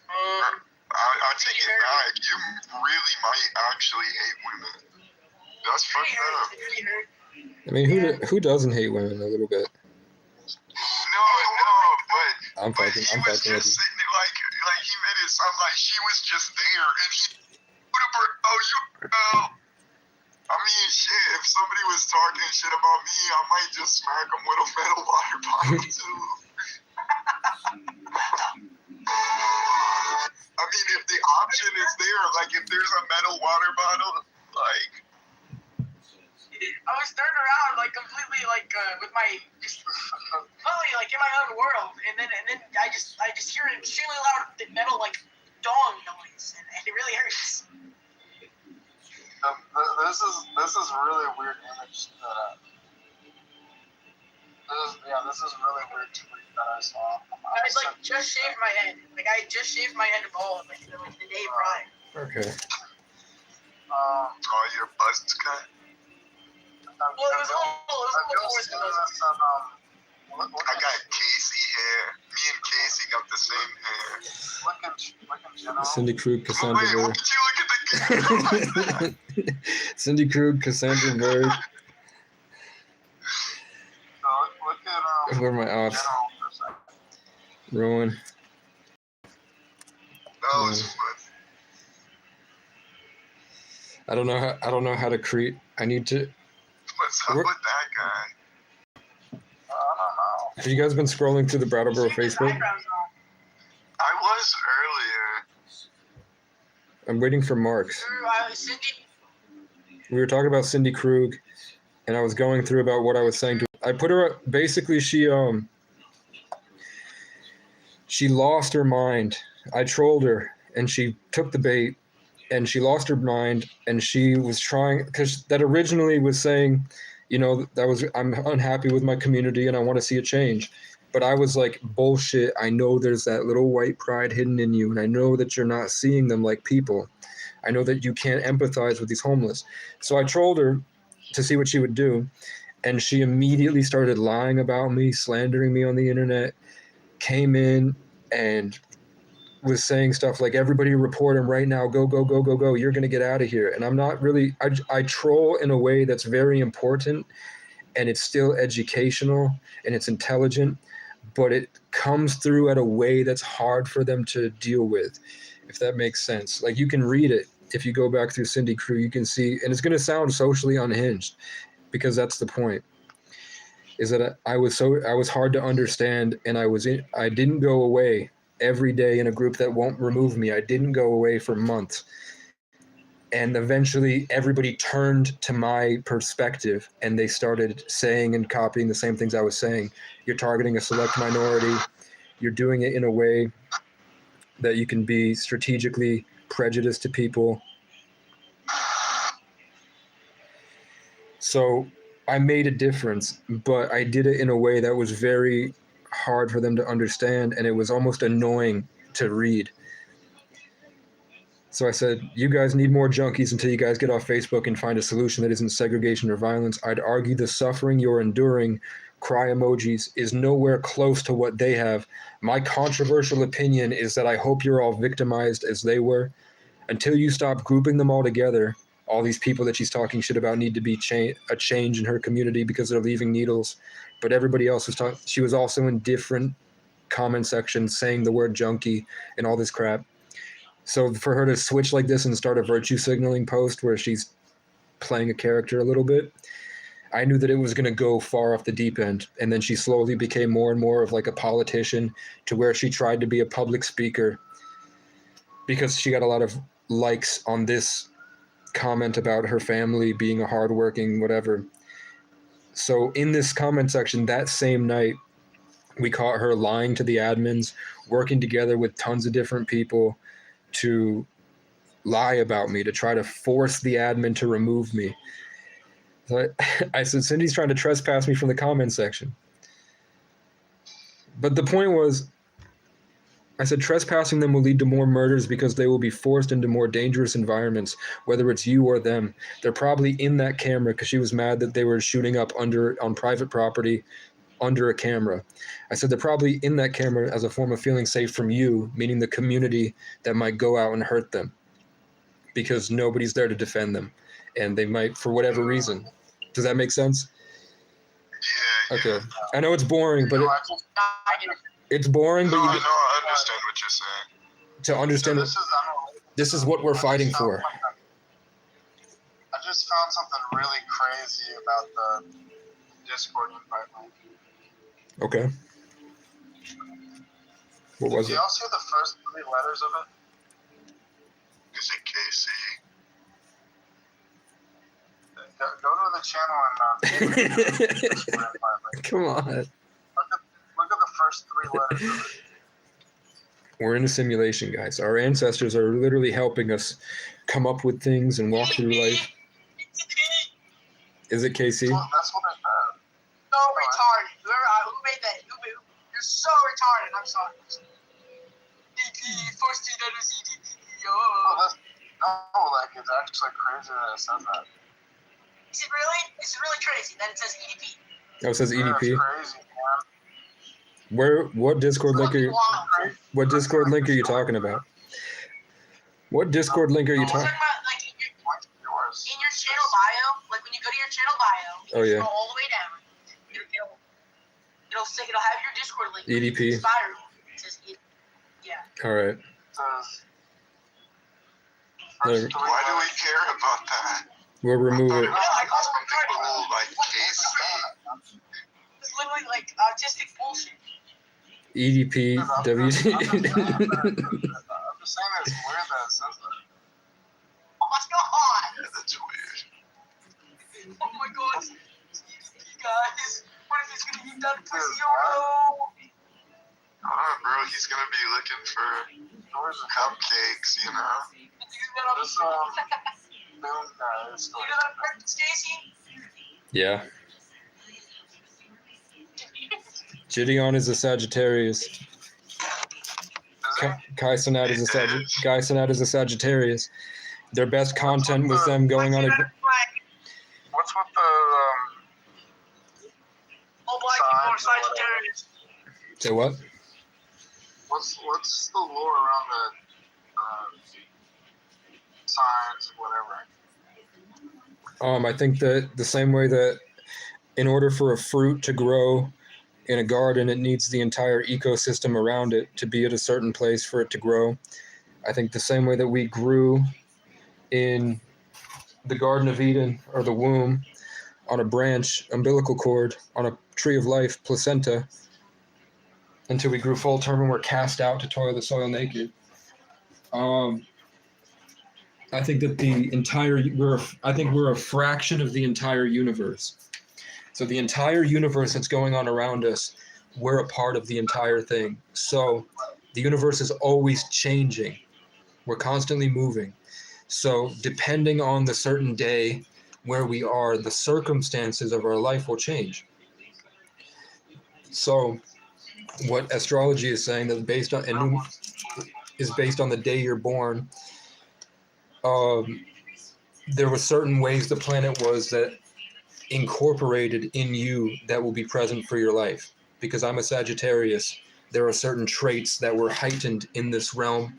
I'll take it back. You really might actually hate women. That's fucked up. it really hurt. I mean, who doesn't hate women a little bit? No, but I'm but fucking he was with you. just sitting there, like he made it sound like she was just there, and he put up her. Oh, you. I mean, shit. If somebody was talking shit about me, I might just smack them with a metal water bottle too. I mean, if the option is there, like if there's a metal water bottle, like. I was turned around like completely like with my just completely like in my own world, and then I just hear an extremely loud metal like dong noise, and it really hurts. This is really a weird image that. This is really weird tweet that I saw. I like just shaved my head. Like I just shaved my head bald like the day prior. Okay. Oh, your bust's cut? Well, it was a little forced. I got Casey hair. Me and Casey got the same hair. Look in general. Cindy Krug, Cassandra Wait, why Bird. did you look at the Cindy Krug, Cassandra Bird. Look at Where are my offs? general for a second. Rowan. That was fun. I don't know how to create. I need to. What's up with that guy? I don't know. Have you guys been scrolling through the Brattleboro Facebook? I was earlier. I'm waiting for Mark's. Cindy. We were talking about Cindy Krug, and I was going through about what I was saying to. I put her basically. She lost her mind. I trolled her, and she took the bait, and she lost her mind, and she was trying because that originally was saying, you know, I'm unhappy with my community and I want to see a change. But I was like, bullshit. I know there's that little white pride hidden in you, and I know that you're not seeing them like people. I know that you can't empathize with these homeless. So I trolled her to see what she would do, and she immediately started lying about me, slandering me on the internet, came in and was saying stuff like, everybody report him right now, go, go, go, go, go, you're going to get out of here. And I'm not really, I troll in a way that's very important, and it's still educational and it's intelligent, but it comes through at a way that's hard for them to deal with, if that makes sense. Like, you can read it. If you go back through Cindy Krug, you can see, and it's going to sound socially unhinged, because that's the point, is that I was hard to understand, and I didn't go away every day in a group that won't remove me. I didn't go away for months. And eventually everybody turned to my perspective, and they started saying and copying the same things I was saying. You're targeting a select minority. You're doing it in a way that you can be strategically prejudiced to people. So I made a difference, but I did it in a way that was very hard for them to understand, and it was almost annoying to read. So I said, you guys need more junkies until you guys get off Facebook and find a solution that isn't segregation or violence. I'd argue the suffering you're enduring, cry emojis, is nowhere close to what they have. My controversial opinion is that I hope you're all victimized as they were. Until you stop grouping them all together, all these people that she's talking shit about need to be a change in her community because they're leaving needles. But everybody else was talking. She was also in different comment sections saying the word junkie and all this crap. So for her to switch like this and start a virtue signaling post where she's playing a character a little bit, I knew that it was going to go far off the deep end. And then she slowly became more and more of like a politician, to where she tried to be a public speaker because she got a lot of likes on this comment about her family being a hardworking whatever. So in this comment section that same night, we caught her lying to the admins, working together with tons of different people to lie about me, to try to force the admin to remove me. So I said, Cindy's trying to trespass me from the comment section. But the point was, I said, trespassing them will lead to more murders because they will be forced into more dangerous environments, whether it's you or them. They're probably in that camera because she was mad that they were shooting up on private property under a camera. I said, they're probably in that camera as a form of feeling safe from you, meaning the community that might go out and hurt them because nobody's there to defend them. And they might, for whatever reason. Does that make sense? Yeah. Okay. I know it's boring, but I get it. it's boring, but No, you I know. I understand what you're saying. to understand this is what we're fighting for. I just found something really crazy about the Discord invite link. Okay. What was Did it? y'all see the first 3 letters of it? Is it KC? Go to the channel and Discord invite link. Come on. Look at the first 3 letters of it. We're in a simulation, guys. Our ancestors are literally helping us come up with things and walk through life. Is it KC? Well, that's what it said. So retarded. Who made that? You're so retarded. I'm sorry. First 3 letters EDP. Oh, that's, no, like, it's actually crazy that it says that. Is it really? It's really crazy that it says EDP. Oh, it says Yeah, EDP. it's crazy, man. What Discord link are you? Crazy. What Discord link are you talking about? What Discord link are you I'm talking talking? about like What's yours? in your channel bio, like when you go to your channel bio, Oh, you yeah. scroll all the way down. It'll have your Discord link. EDP. Inspired. It says EDP. Yeah. All right. It says There- first 3 Why do we letters. care about that? We'll remove it. Yeah, I call it Something retarded. cool like KC. It's literally like autistic bullshit. EDP I'm W. just saying it's weird that it says that. Oh my god! Yeah, that's weird. Oh my god! EDP, guys. What if it's gonna be done for Dude, zero? Bro, he's gonna be looking for Yours is cupcakes, you know? This Boom guy is You know that part, Stacy? Yeah. Gideon is a Sagittarius. Is Kai Cenat is a Guy Cenat is a Sagittarius. Their best content was them going on a. What's with the All black people are Signs or whatever. Sagittarius. Say what? what's the lore around the signs and whatever? I think that the same way that in order for a fruit to grow in a garden, it needs the entire ecosystem around it to be at a certain place for it to grow. I think the same way that we grew in the Garden of Eden or the womb on a branch, umbilical cord, on a tree of life, placenta, until we grew full term and were cast out to toil the soil naked. I think that we're a fraction of the entire universe. So the entire universe that's going on around us, we're a part of the entire thing. So the universe is always changing. We're constantly moving. So depending on the certain day where we are, the circumstances of our life will change. So what astrology is saying that based on the day you're born. There were certain ways the planet was that incorporated in you that will be present for your life. Because I'm a Sagittarius, there are certain traits that were heightened in this realm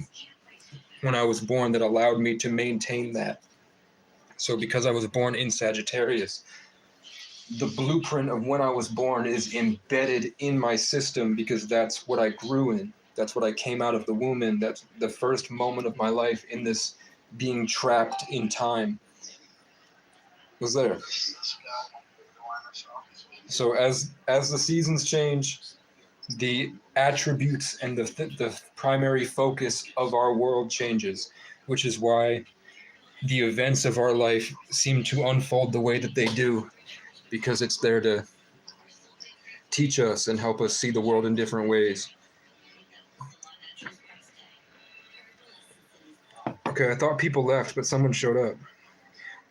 when I was born that allowed me to maintain that. So because I was born in Sagittarius, the blueprint of when I was born is embedded in my system because that's what I grew in. That's what I came out of the womb in. That's the first moment of my life in this being trapped in time was there. So as the seasons change, the attributes and the primary focus of our world changes, which is why the events of our life seem to unfold the way that they do because it's there to teach us and help us see the world in different ways. Okay, I thought people left, but someone showed up.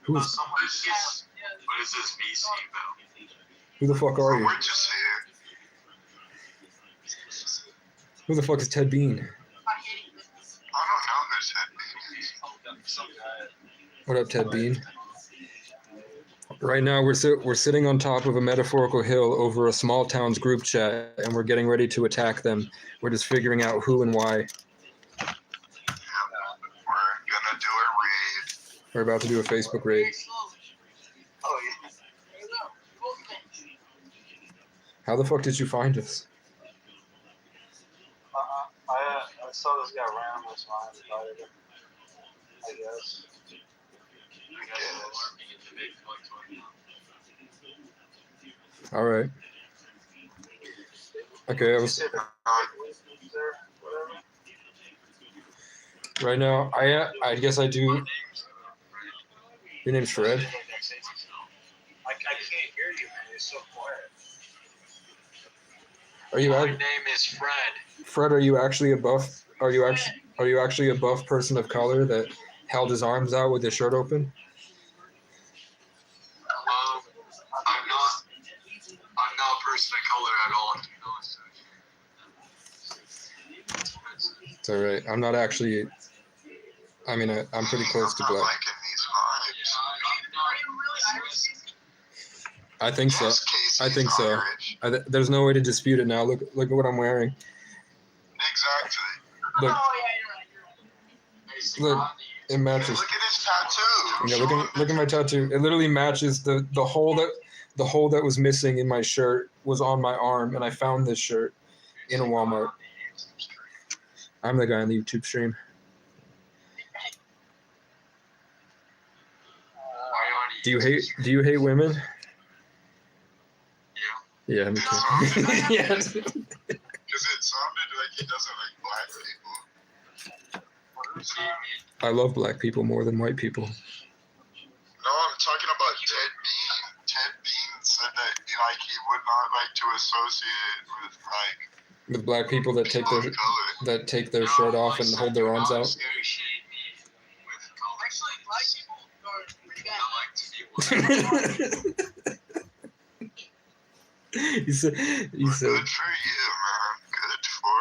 What Who's is this VC about? who the fuck are you? We're just here. Who the fuck is Ted Bean? I don't know who's Some guy. What up, Ted Bean? Right now, we're sitting on top of a metaphorical hill over a small town's group chat, and we're getting ready to attack them. We're just figuring out who and why. We're gonna do a raid. We're about to do a Facebook raid. Oh yeah. How the fuck did you find us? I saw this guy randomly, so I invited him. I guess. All right. Okay, right now, I guess I do. Your name's Fred? I can't hear you, man. It's so quiet. Are you My name is Fred. Fred, are you actually a buff? Are you actually a buff person of color that held his arms out with his shirt open? I'm not a person of color at all. It's all right. I'm not actually. I mean, I'm pretty close to I'm not black. liking these vibes. I think so. Yes, Casey's I think so. Irish. There's no way to dispute it now. Look at what I'm wearing. Exactly. Look, Oh, yeah, you're right. look, it matches. Look at his tattoo. Yeah, look at my tattoo. It literally matches the hole that was missing in my shirt was on my arm, and I found this shirt in a Walmart. I'm the guy on the YouTube stream. Do you hate women? Yeah, me too. Yeah. Because it sounded like he doesn't like black people. I love black people more than white people. No, I'm talking about Ted Bean. Ted Bean said that he would not like to associate with With black people that take people their of color. shirt off and hold their arms out. Actually, black people are pretty bad. He said. Good for you, man. Good for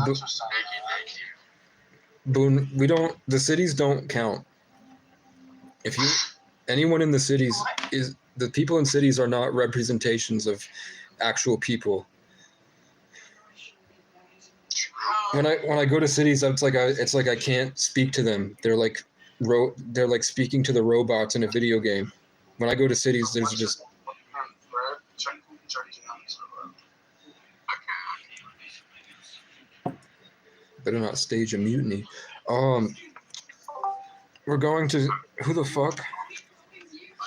you. Bo- Boone, the cities don't count. If anyone in the cities the people in cities are not representations of actual people. When I go to cities, it's like I can't speak to them. They're like speaking to the robots in a video game. When I go to cities, there's just better not stage a mutiny. We're going to who the fuck? Did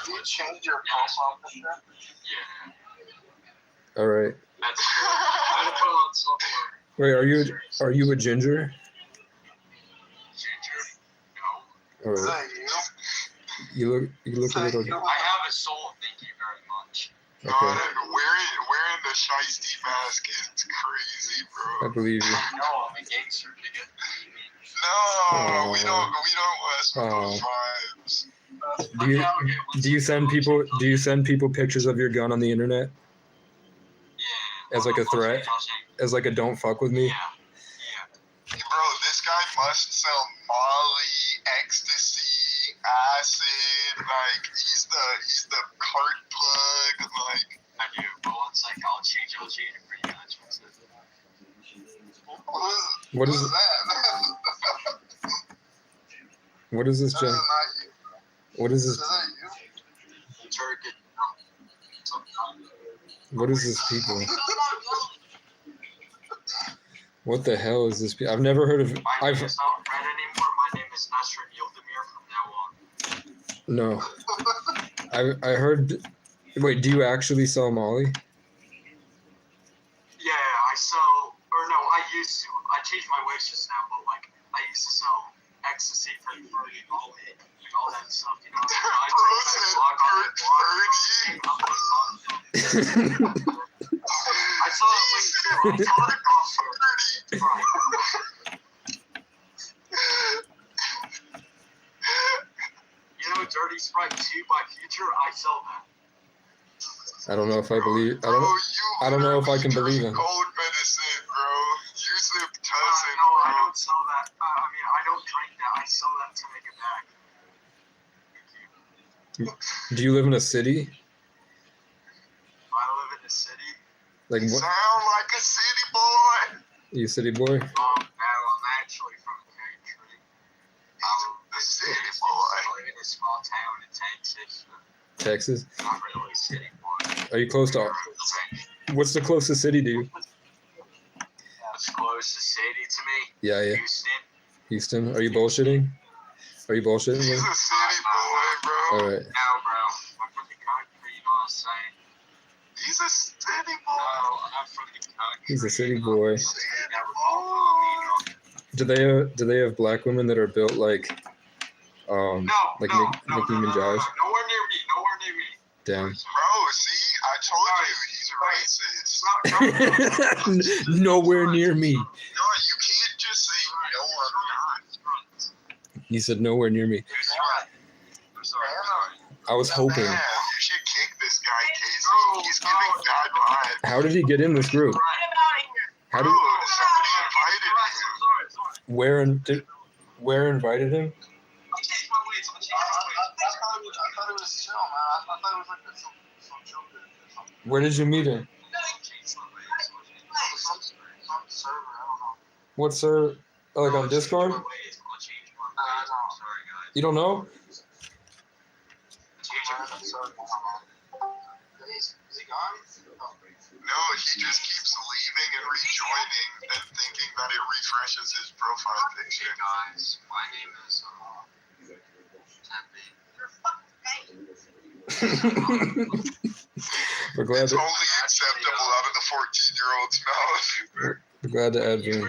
you change your profile picture? All right. I had to put on somewhere. Wait, are you a ginger? All Is right. that you? You look a little. I have a soul, thank you very much. Okay, Wearing the shiesty mask is crazy, I bro. believe you. No, I'm a gangster, nigga. No, we Aw. don't mess with those vibes. Do you send people pictures of your gun on the internet Yeah. as like a threat? As like a don't fuck with me? Yeah. Bro, this guy must sell Molly, ecstasy, acid. Like he's the cart plug. Like I do, but it's like I'll change it for you guys. What is that? what is this, This Jen? is not you. What is Is this? that you? Turkey. What is this people? What the hell is this? I've never heard of. My name is not Red anymore. My name is Nasrin Yildemir from now on. No. I heard. Wait, do you actually sell Molly? Yeah, I sell, or no, I used to. I changed my ways just now, but like I used to sell ecstasy for free and all that stuff, you know. Bro said I saw it link too. I saw it off You know, Dirty Sprite 2 by Future, I sell that. I don't know if I believe. Bro, I don't know if I can literally believe him. drink cold medicine, bro. You sip Tussin, No, I bro. don't sell that. I mean, I don't drink that. I sell that to make it back. Do you live in a city? I live in the city. Like You what? sound like a city boy. You a city boy? No, I'm actually from the country. The city I boy. live in a small town in Texas. Texas? Not really a city boy. Are you close to? What's the closest city to you? What's closest city to me? Yeah, yeah. Houston. Houston. Are you bullshitting? Are you bullshitting? He's bro? a city boy, bro. All right. No, bro. I'm from the country, you know what I'm saying? He's a city No, boy. I'm not from the country. He's a city boy. City Never boy. Do they have black women that are built like No, like no, Nicki no, Minaj? nowhere near me. Nowhere near me. Damn. Bro, see, I told you he's racist. Nowhere near me. No, you can't just say no, I'm not. He said nowhere near me. I'm sorry. I was hoping. Man, you should kick this guy, Casey. He's giving bad vibes. How did he get in this group? Get him out of here. How Bro, did somebody invited him. where invited him? I thought it was chill, man. I thought it was like some chill dude or something. Where did you meet him? Some server, I don't know. What's her like on Discord? You don't know? Is he gone? No, he just keeps leaving and rejoining and thinking that it refreshes his profile picture. Guys, my name is We're glad It's to, only acceptable out of the 14-year-old's mouth. we're glad to add you.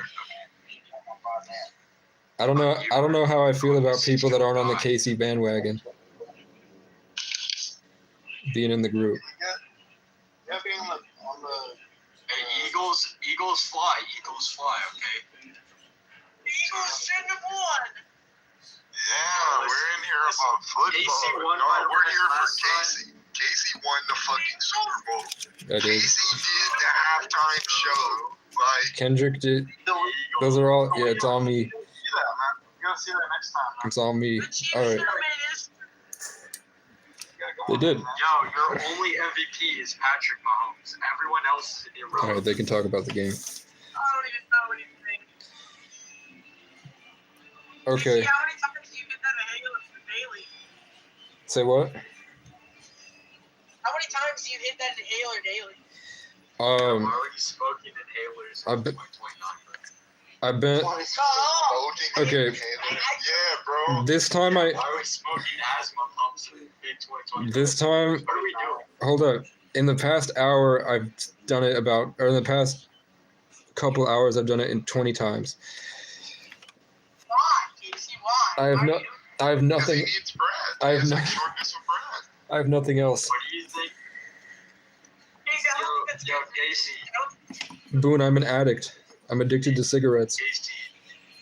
I don't know how I feel about people that aren't on the KC bandwagon. Being in the group. Yeah, being on the Hey, Eagles fly, okay? Eagles shouldn't have won. Yeah, we're in here about football. Casey won No, by the we're here for last time. Casey. Casey won the fucking Super Bowl. I did. Casey did the halftime show. Like, Kendrick did. The Eagles. Those are all. Yeah, it's all me. see that, man. You gotta see that next time, man. It's all me. The Chiefs All right. should have made his. You gotta go They on, did. man. Yo, your only MVP is Patrick Mahomes. Everyone else is All right, irrelevant. they can talk about the game. I don't even know anything. Okay. See how many times you get that in Halo daily? Say what? How many times do you hit that in Halo daily? I'm already smoking inhalers I've in been- 2029. I've been. smoking Okay. inhaler. Yeah, bro. This time Why are we smoking asthma pumps in big 2029? This time. What are we doing? Hold up. In the past hour, I've done it or in the past couple hours, I've done it in 20 times. Why, Casey? Why? I have Why no- are you- I have Because nothing. he needs bread. I have He has no- a shortness of bread. I have nothing else. What do you think? Casey, I don't think that's Yo, good. Casey. Boone, I'm an addict. I'm addicted to cigarettes. Casey.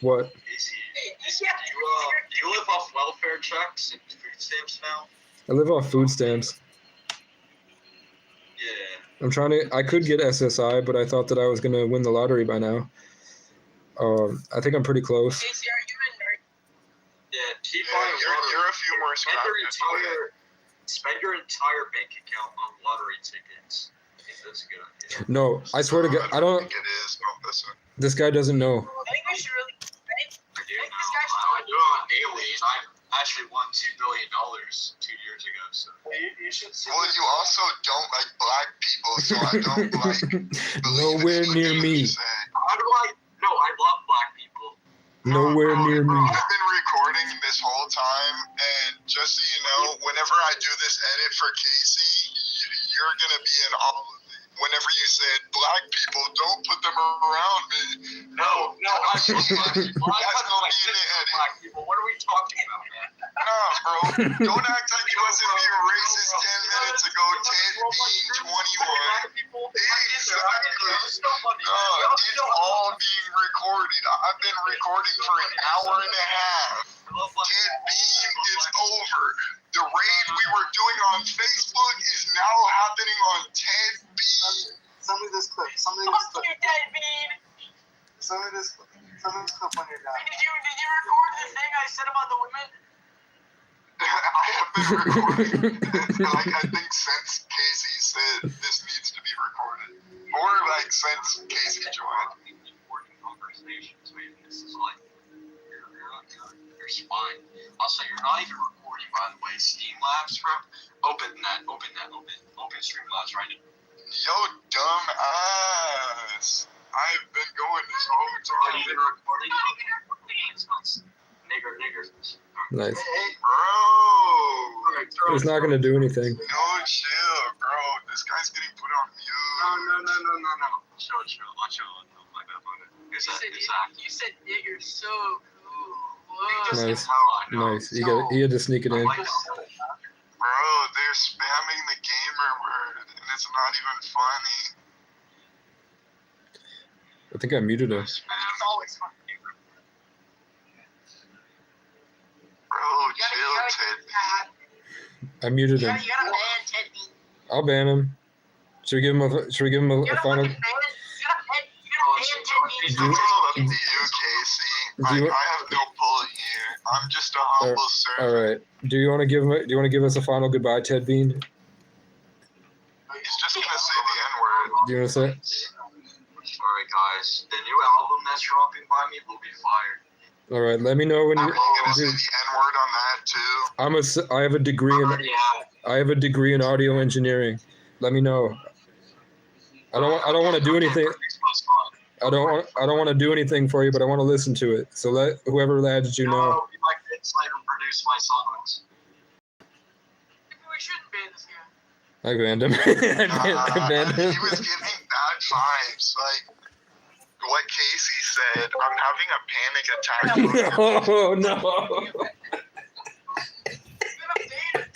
What? Casey. Hey, Casey, have to Do you live off welfare checks and food stamps now? I live off food stamps. Yeah. I'm trying to. I could get SSI, but I thought that I was gonna win the lottery by now. I think I'm pretty close. Casey, are you in? Yeah, keep Yeah, buying lottery. you're a few more Spend your scratches away. entire bank account on lottery tickets. If that's a good idea. No, I swear to God, I don't. think it is. No, listen. This guy doesn't know. I think we should really. I do now. I do it on daily, and I actually won $2 billion 2 years ago. So You should see Well, you also don't like black people, so I don't like. believe Nowhere it's what near you me. say. how do I? No, I love black people. Nowhere near me. I've been recording this whole time, and just so you know, whenever I do this edit for Casey, you're gonna be in all of it. whenever you said black people, don't put them around me. No, I put black people. I That's put gonna my be in the sister edit. black people. What are we talking about, man? Nah, bro. Don't act like you wasn't being racist 10 minutes ago. Ted being 21. Exactly. It's no funny. It's all being recorded. I've been recording for an hour and a half. Ted Beam is over. The raid we were doing on Facebook is now happening on Ted Beam. Send me this clip. Send me this Fuck clip. you, Ted Bean. Send me this clip. Send me this clip when you're done. Did you record the thing I said about the women? I have been recording. Like, I think since Casey said this needs to be recorded. Or like since Casey joined. Important conversations, man. This is like you're fine. Also, you're not even recording, by the way. Streamlabs, bro. Open Streamlabs right now. Yo, dumb ass. I've been going this whole Not time. even recording. Niggers. Nice. Bro. It's not gonna do anything. No, chill, bro. This guy's getting put on mute. No. Chill. My bad. You said nigger so cool. Nice. No, Nice. He had to sneak it in. Bro, they're spamming the gamer word, and it's not even funny. I think I muted him. It's always fun. Bro, chill, Ted. I muted You him. gotta ban Ted Bean. I'll ban him. Should we give him a You gotta final? fucking ban Ted Bean. Do you- Up to you, Casey. Do you- I have no pull here. I'm just a humble All servant. right. Do you want to give us a final goodbye, Ted Bean? He's just gonna say the N-word. Do you want to say? Alright, guys. The new album that's dropping by me will be fire. All right. Let me know when I'm you. gonna say Dude, the N-word on that too. I have a degree in. I have a degree in audio engineering. Let me know. I don't want to do anything. I don't want to do anything for you, but I want to listen to it. So let whoever adds you know. No, you like to insight and produce my songs. We shouldn't ban this guy. I banned him. I banned him. He was giving bad vibes. Like what Casey said, I'm having a panic attack. Oh no. You're gonna ban him.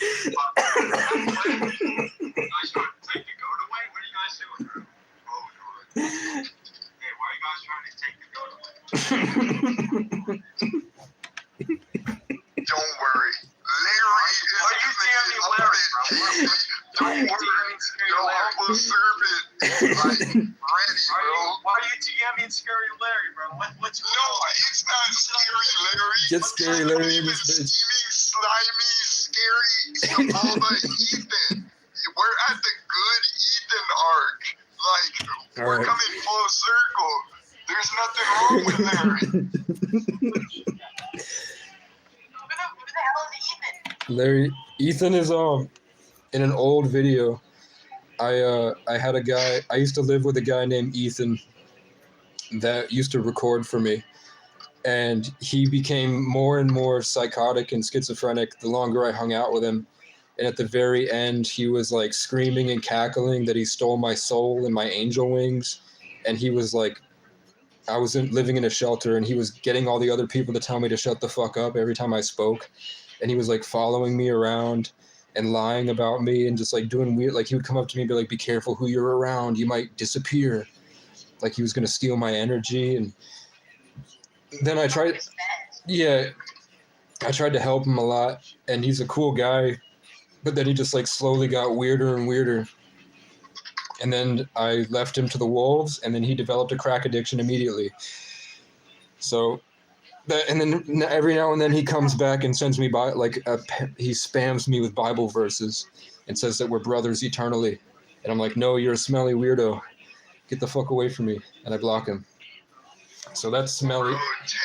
You guys trying to take the goat away? What are you guys doing, bro? Oh, God. Hey, why are you guys trying to take the goat away? Don't worry. Larry is Why you DMing Larry, bro? Don't worry. The humble servant is like ready, bro. Why are you DMing Scary Larry, bro? What's going No, on? it's not scary, Larry. Get Scary Larry in Even this bitch. steaming, slimy, scary Saboba Ethan. We're at the good Ethan arc. Like, we're Alright. coming full circle. There's nothing wrong with Larry. Who the hell is Ethan? Larry, Ethan is in an old video. I had a guy. I used to live with a guy named Ethan that used to record for me, and he became more and more psychotic and schizophrenic the longer I hung out with him. And at the very end, he was like screaming and cackling that he stole my soul and my angel wings. And he was like, I was living in a shelter, and he was getting all the other people to tell me to shut the fuck up every time I spoke. And he was like following me around and lying about me and just like doing weird, like he would come up to me and be like, be careful who you're around, you might disappear. Like he was gonna steal my energy. And then I tried to help him a lot, and he's a cool guy, but then he just like slowly got weirder and weirder. And then I left him to the wolves, and then he developed a crack addiction immediately. So and then every now and then he comes back and sends me he spams me with Bible verses and says that we're brothers eternally. And I'm like, no, you're a smelly weirdo. Get the fuck away from me. And I block him. So that's smelly. Bro, Ted,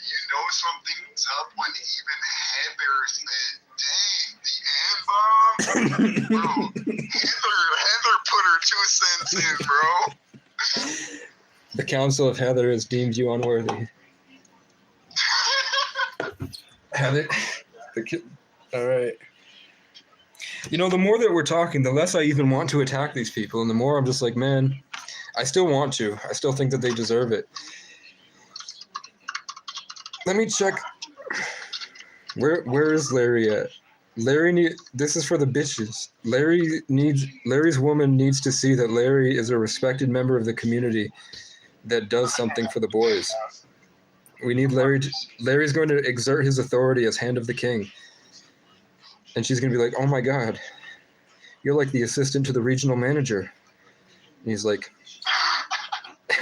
you know something's up when even Heather said, dang, the N-bomb? Bro, Heather put her 2 cents in, bro. The Council of Heather has deemed you unworthy. Heather. All right. You know, the more that we're talking, the less I even want to attack these people, and the more I'm just like, man, I still want to. I still think that they deserve it. Let me check. Where is Larry at? This is for the bitches. Larry's woman needs to see that Larry is a respected member of the community that does something for the boys. We need Larry's going to exert his authority as hand of the king. And she's going to be like, "Oh my God, you're like the assistant to the regional manager." And he's like,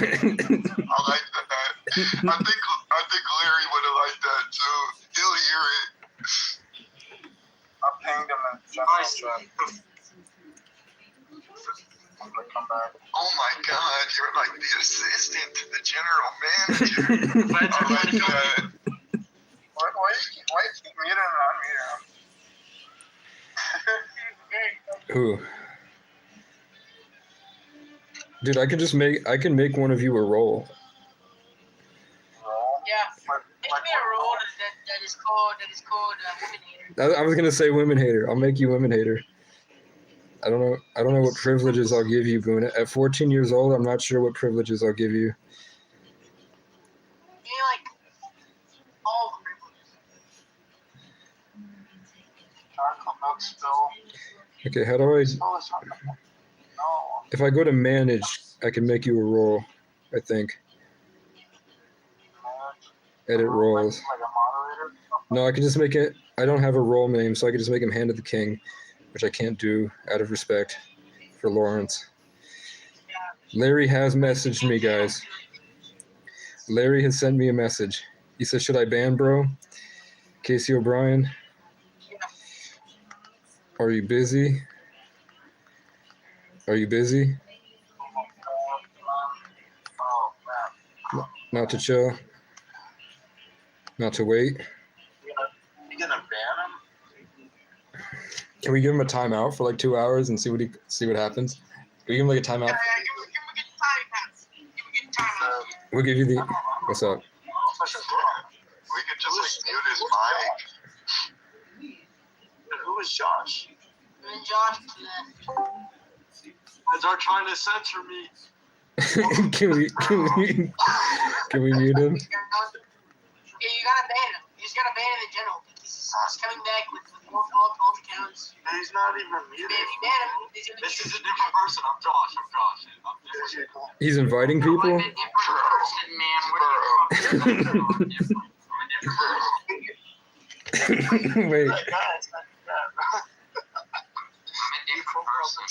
I like that. I think Larry would have liked that too. He'll hear it. I pinged him in general chat. I'm gonna come back. Oh my God, you're like the assistant to the general manager. I like that. Why you keep muting and unmuting him? "Who? Dude, I can make one of you a role." Roll? Yeah. Make me a role that is called women hater. I was gonna say women hater. I'll make you women hater. I don't know what privileges I'll give you, Boone. At 14 years old, I'm not sure what privileges I'll give you. You like all the privileges. Chocolate milk spill. Okay, how do I? Spill is not- No. If I go to manage, I can make you a role. I think. Edit roles. Like a moderator? No, I can just make it. I don't have a role name, so I can just make him Hand of the King, which I can't do out of respect for Lawrence. Larry has messaged me, guys. Larry has sent me a message. He says, "Should I ban bro? Casey O'Brien? Are you busy? Are you busy? Oh, man. Not to chill? Not to wait? You gonna ban him? Can we give him a timeout for like 2 hours and see what happens? Can we give him like a timeout? Give him a good time pass. Give him a good time out. We'll give you the. What's up? We could just like mute his mic. Who is Josh? Me and Josh They're trying to censor me. can we mute him? Yeah, you gotta ban him. You just gotta ban him in general. He's coming back with all the counts. He's not even If muted. you ban him, he's gonna This is a different person. I'm Josh. I'm different. He's inviting I'm people? a different person, man. What are you talking about? I'm different. I'm a different person. Wait. That guy is not that. I'm a different person.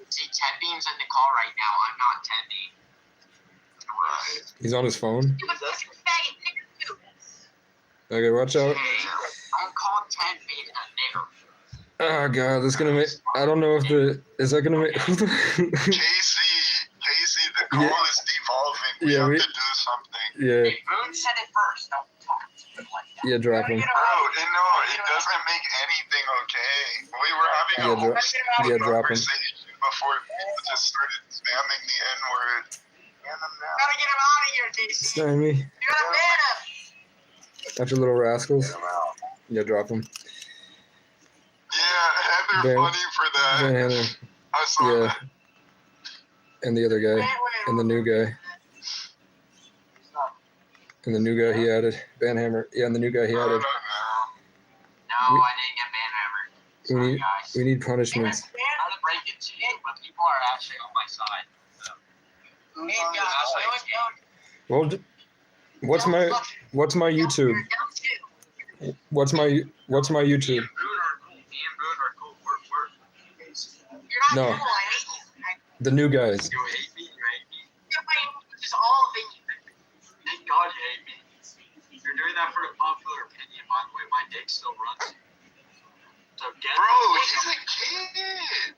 See, Ted Beam's in the call right now. I'm not Ted Beam. Right. He's on his phone? You a fucking faggot nigger too. Okay, watch out. Hey, don't call Ted Beam a nigger. Oh god, that's gonna make. I don't know if the. Is that gonna make. Casey, the call Yeah. is devolving. We Yeah, have we- to do something. Yeah, If Boone said it first, don't talk to him like that. yeah, drop him. Bro, it doesn't make anything okay. We were having a Yeah, whole yeah, drop him. conversation before people just started spamming the N-word. Ban him now. Gotta get him out of here, JC. Stymie. You gotta ban him. After little rascals. Get him out. Yeah, drop him. Yeah, Heather Ban- funny for that. Van Hammer. I saw Yeah. that. And the other guy. And the new guy. And the new guy he added. Van Hammer. Yeah, and the new guy he I don't added. know. No, We- I didn't get banhammered. We Sorry, need, guys. we need punishments. Not to break it to you, but people are actually on my side. Me and Josh. I always Well, what's my YouTube? What's my YouTube? Me and Boone are cool. You're not No. cool. I hate you. The new guys. You hate me? You hate me? You're just all of you. Thank God you hate me. You're doing that for the popular opinion, by the way. My dick still runs. So get Bro, he's a kid.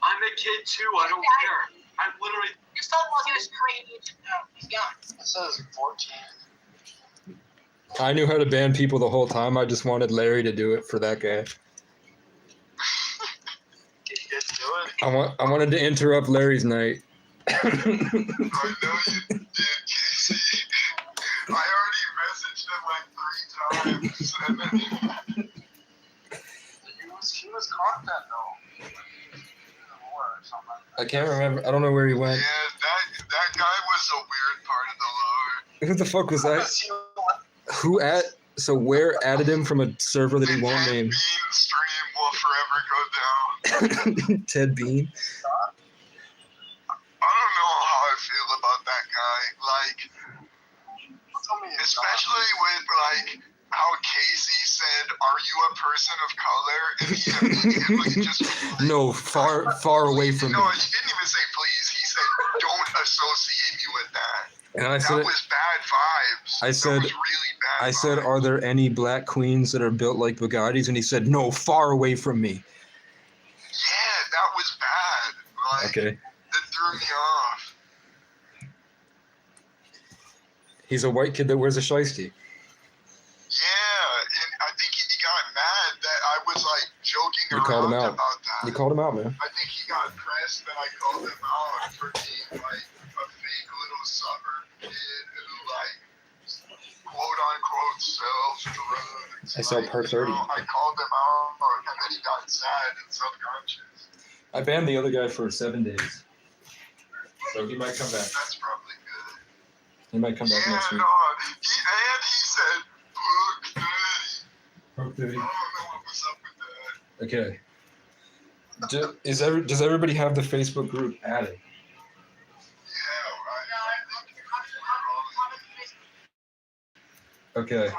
I'm a kid too. I don't care. I'm literally. Your son was gonna scream you. No, he's gone. It says 14. I knew how to ban people the whole time. I just wanted Larry to do it for that guy. Just do it. I wanted to interrupt Larry's night. I know you did, Casey. I already messaged him like 3 times. And then He was content though. I can't remember. I don't know where he Yeah, went. that guy was a weird part of the lore. Who the fuck was that? Where added him from a server that he The won't Ted name? Bean stream will forever go down. Ted Bean. I don't know how I feel about that guy. Like, especially with like how Casey said, "Are you a person of color?" And he immediately just like, No, far away from No, me. he didn't even say please. He said, "Don't associate me with that." And I That said, was bad vibes. I said- that was really bad. I said, vibes. are there any black queens that are built like Bugattis? And he said, no, far away from me. Yeah, that was bad. Like, Okay. That threw me off. He's a white kid that wears a shiesty. Yeah, and I think he got mad that I was like joking You called him around out. about that. You called him out, man. I think he got pressed that I called him out for being like a fake little suburb kid who like quote unquote sells drugs. I sell Like, per 30. I called him out and then he got sad and self-conscious. I banned the other guy for 7 days. So he might come back. That's probably good. He might come back Yeah, next week. no, he said, "Look, I don't know what was up with that." Okay. Does everybody have the Facebook group added? Yeah, Okay.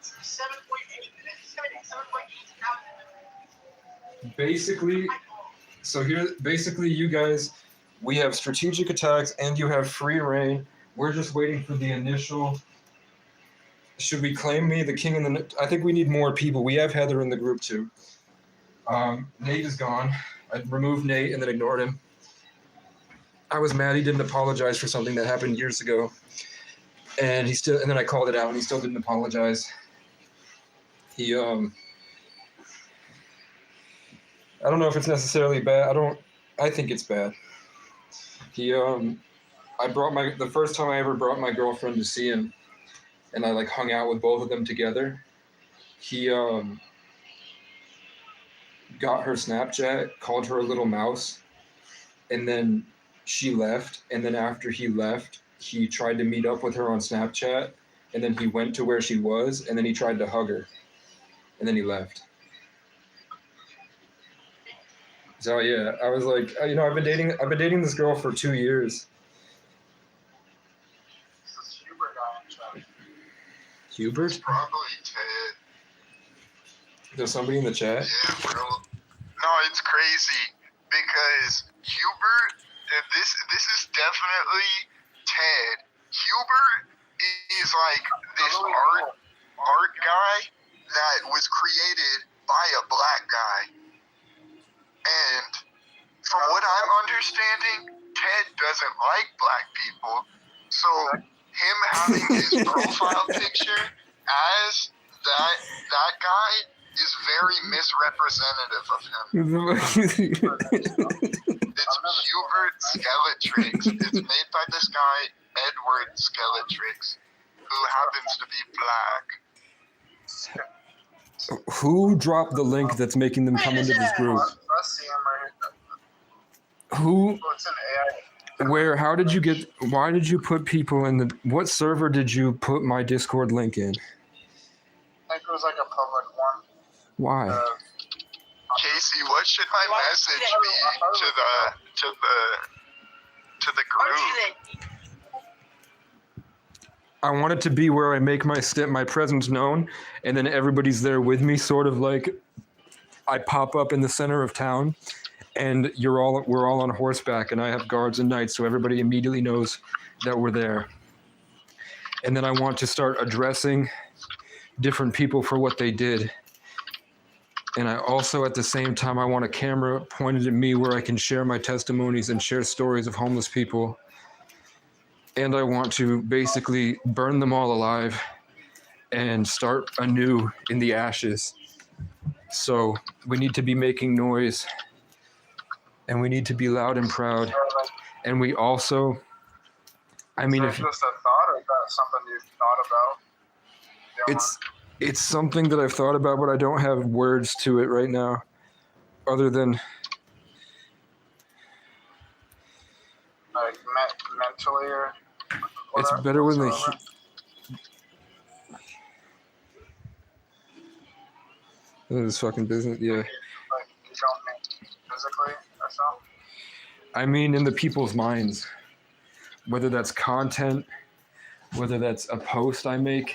7.8 minutes. 7.8. Basically, you guys, we have strategic attacks and you have free reign. We're just waiting for the initial. Should we claim me the king in the? I think we need more people. We have Heather in the group too. Nate is gone. I removed Nate and then ignored him. I was mad he didn't apologize for something that happened years ago, and then I called it out and he still didn't apologize. He I don't know if it's necessarily bad. I think it's bad. He the first time I ever brought my girlfriend to see him, and I like hung out with both of them together. He got her Snapchat, called her a little mouse, and then she left. And then after he left, he tried to meet up with her on Snapchat, and then he went to where she was, and then he tried to hug her, and then he left. So yeah, I was like, I've been dating this girl for 2 years. This Hubert guy in chat. Hubert? probably Ted. There's somebody in the chat. Yeah, bro. No, it's crazy because Hubert. This is definitely Ted. Hubert is like this art guy that was created by a black guy. And from what I'm understanding, Ted doesn't like black people. So him having his profile picture as that guy is very misrepresentative of him. It's Hubert Skeletrix. It's made by this guy, Edward Skeletrix, who happens to be black. Who dropped the link that's making them come into this group? I see him right here. Who? Oh, it's an AI. Where? Why did you put people in what server did you put my Discord link in? I think it was like a public one. Why? Casey, what should my message be to the group? I want it to be where I make my presence known, and then everybody's there with me, sort of like I pop up in the center of town, and we're all on horseback, and I have guards and knights, so everybody immediately knows that we're there. And then I want to start addressing different people for what they did. And I also, at the same time, I want a camera pointed at me where I can share my testimonies and share stories of homeless people. And I want to basically burn them all alive and start anew in the ashes. So we need to be making noise, and we need to be loud and proud. And we also, I mean, Is that just a thought, or is that something you've thought about? it's something that I've thought about, but I don't have words to it right now, other than mentally or It's whatever, better when they. whatsoever. This fucking business, yeah. Like you don't mean physically or something. I mean, in the people's minds, whether that's content, whether that's a post I make.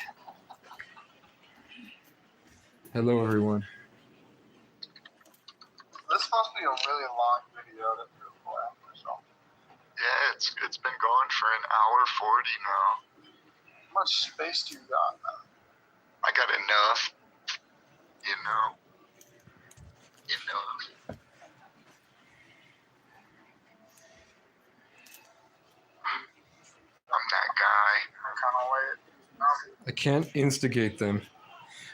Hello, everyone. This is supposed to be a really long video that you're playing or something. Yeah, it's been going for an hour 40 now. How much space do you got, man? I got enough. Enough. I'm that guy. I'm kind of late. No. I can't instigate them.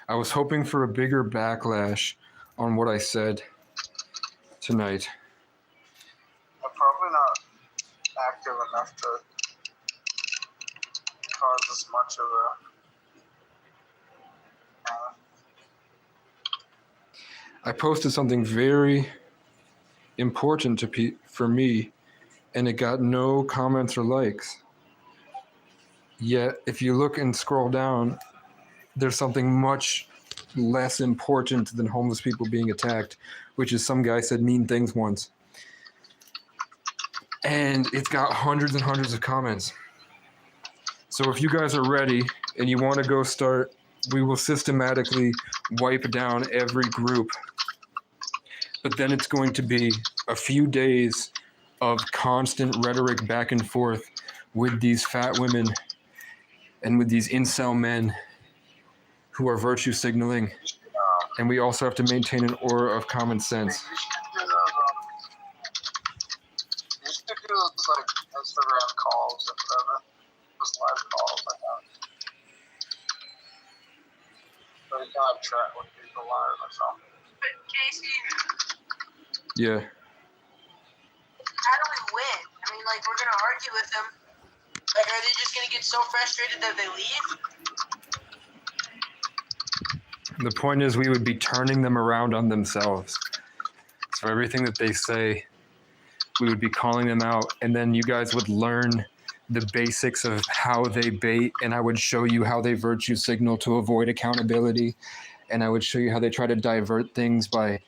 I was hoping for a bigger backlash on what I said tonight. I'm probably not active enough to cause as much of a. I posted something very important for me, and it got no comments or likes. Yet, if you look and scroll down, there's something much less important than homeless people being attacked, which is some guy said mean things once. And it's got hundreds and hundreds of comments. So if you guys are ready and you want to go start, we will systematically wipe down every group. But then it's going to be a few days of constant rhetoric back and forth with these fat women and with these incel men who are virtue signaling. And we also have to maintain an aura of common sense. You should do those like Instagram calls or whatever. Those live calls like that. So you can have chat with people live or something. But Casey, Yeah. how do we win? I mean, like, we're gonna argue with them. Like, are they just gonna get so frustrated that they leave? The point is we would be turning them around on themselves. So everything that they say, we would be calling them out, and then you guys would learn the basics of how they bait, and I would show you how they virtue signal to avoid accountability, and I would show you how they try to divert things by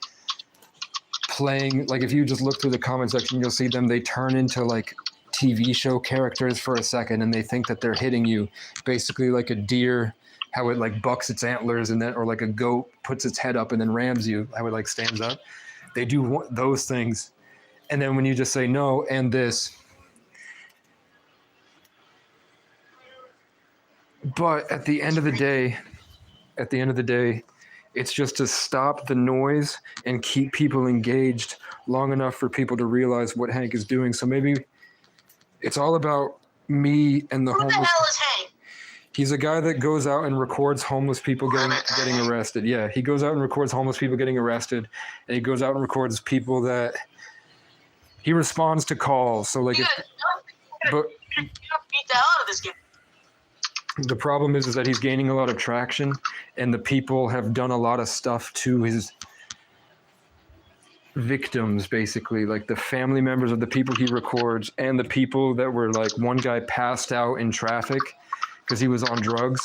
playing, like if you just look through the comment section, you'll see them, they turn into like TV show characters for a second, and they think that they're hitting you, basically like a deer, how it like bucks its antlers, and then, or like a goat puts its head up and then rams you, how it like stands up. They do those things. And then when you just say no and this. But at the end of the day, it's just to stop the noise and keep people engaged long enough for people to realize what Hank is doing. So maybe it's all about me and the Who the homeless. hell is Hank? He's a guy that goes out and records homeless people getting arrested. Yeah, he goes out and records homeless people getting arrested, and he goes out and records people that he responds to calls. So like, You if, guys, but you don't beat the hell out of this game. the problem is that he's gaining a lot of traction, and the people have done a lot of stuff to his victims, basically, like the family members of the people he records, and the people that were like, one guy passed out in traffic because he was on drugs.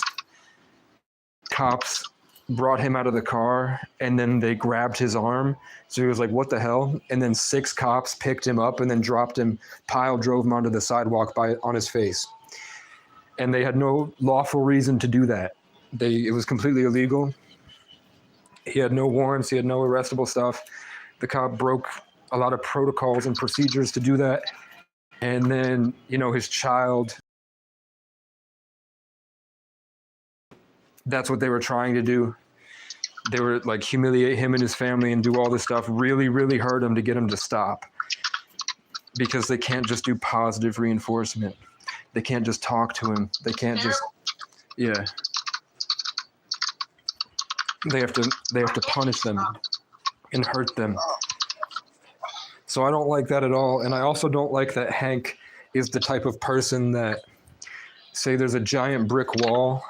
Cops brought him out of the car, and then they grabbed his arm. So he was like, what the hell? And then 6 cops picked him up and then dropped him, drove him onto the sidewalk on his face. And they had no lawful reason to do that. It was completely illegal. He had no warrants. He had no arrestable stuff. The cop broke a lot of protocols and procedures to do that. And then, his child, that's what they were trying to do. They were like humiliate him and his family and do all this stuff, really, really hurt him to get him to stop. Because they can't just do positive reinforcement. They can't just talk to him. They can't just, yeah. They have to punish them and hurt them. So I don't like that at all. And I also don't like that Hank is the type of person that, say there's a giant brick wall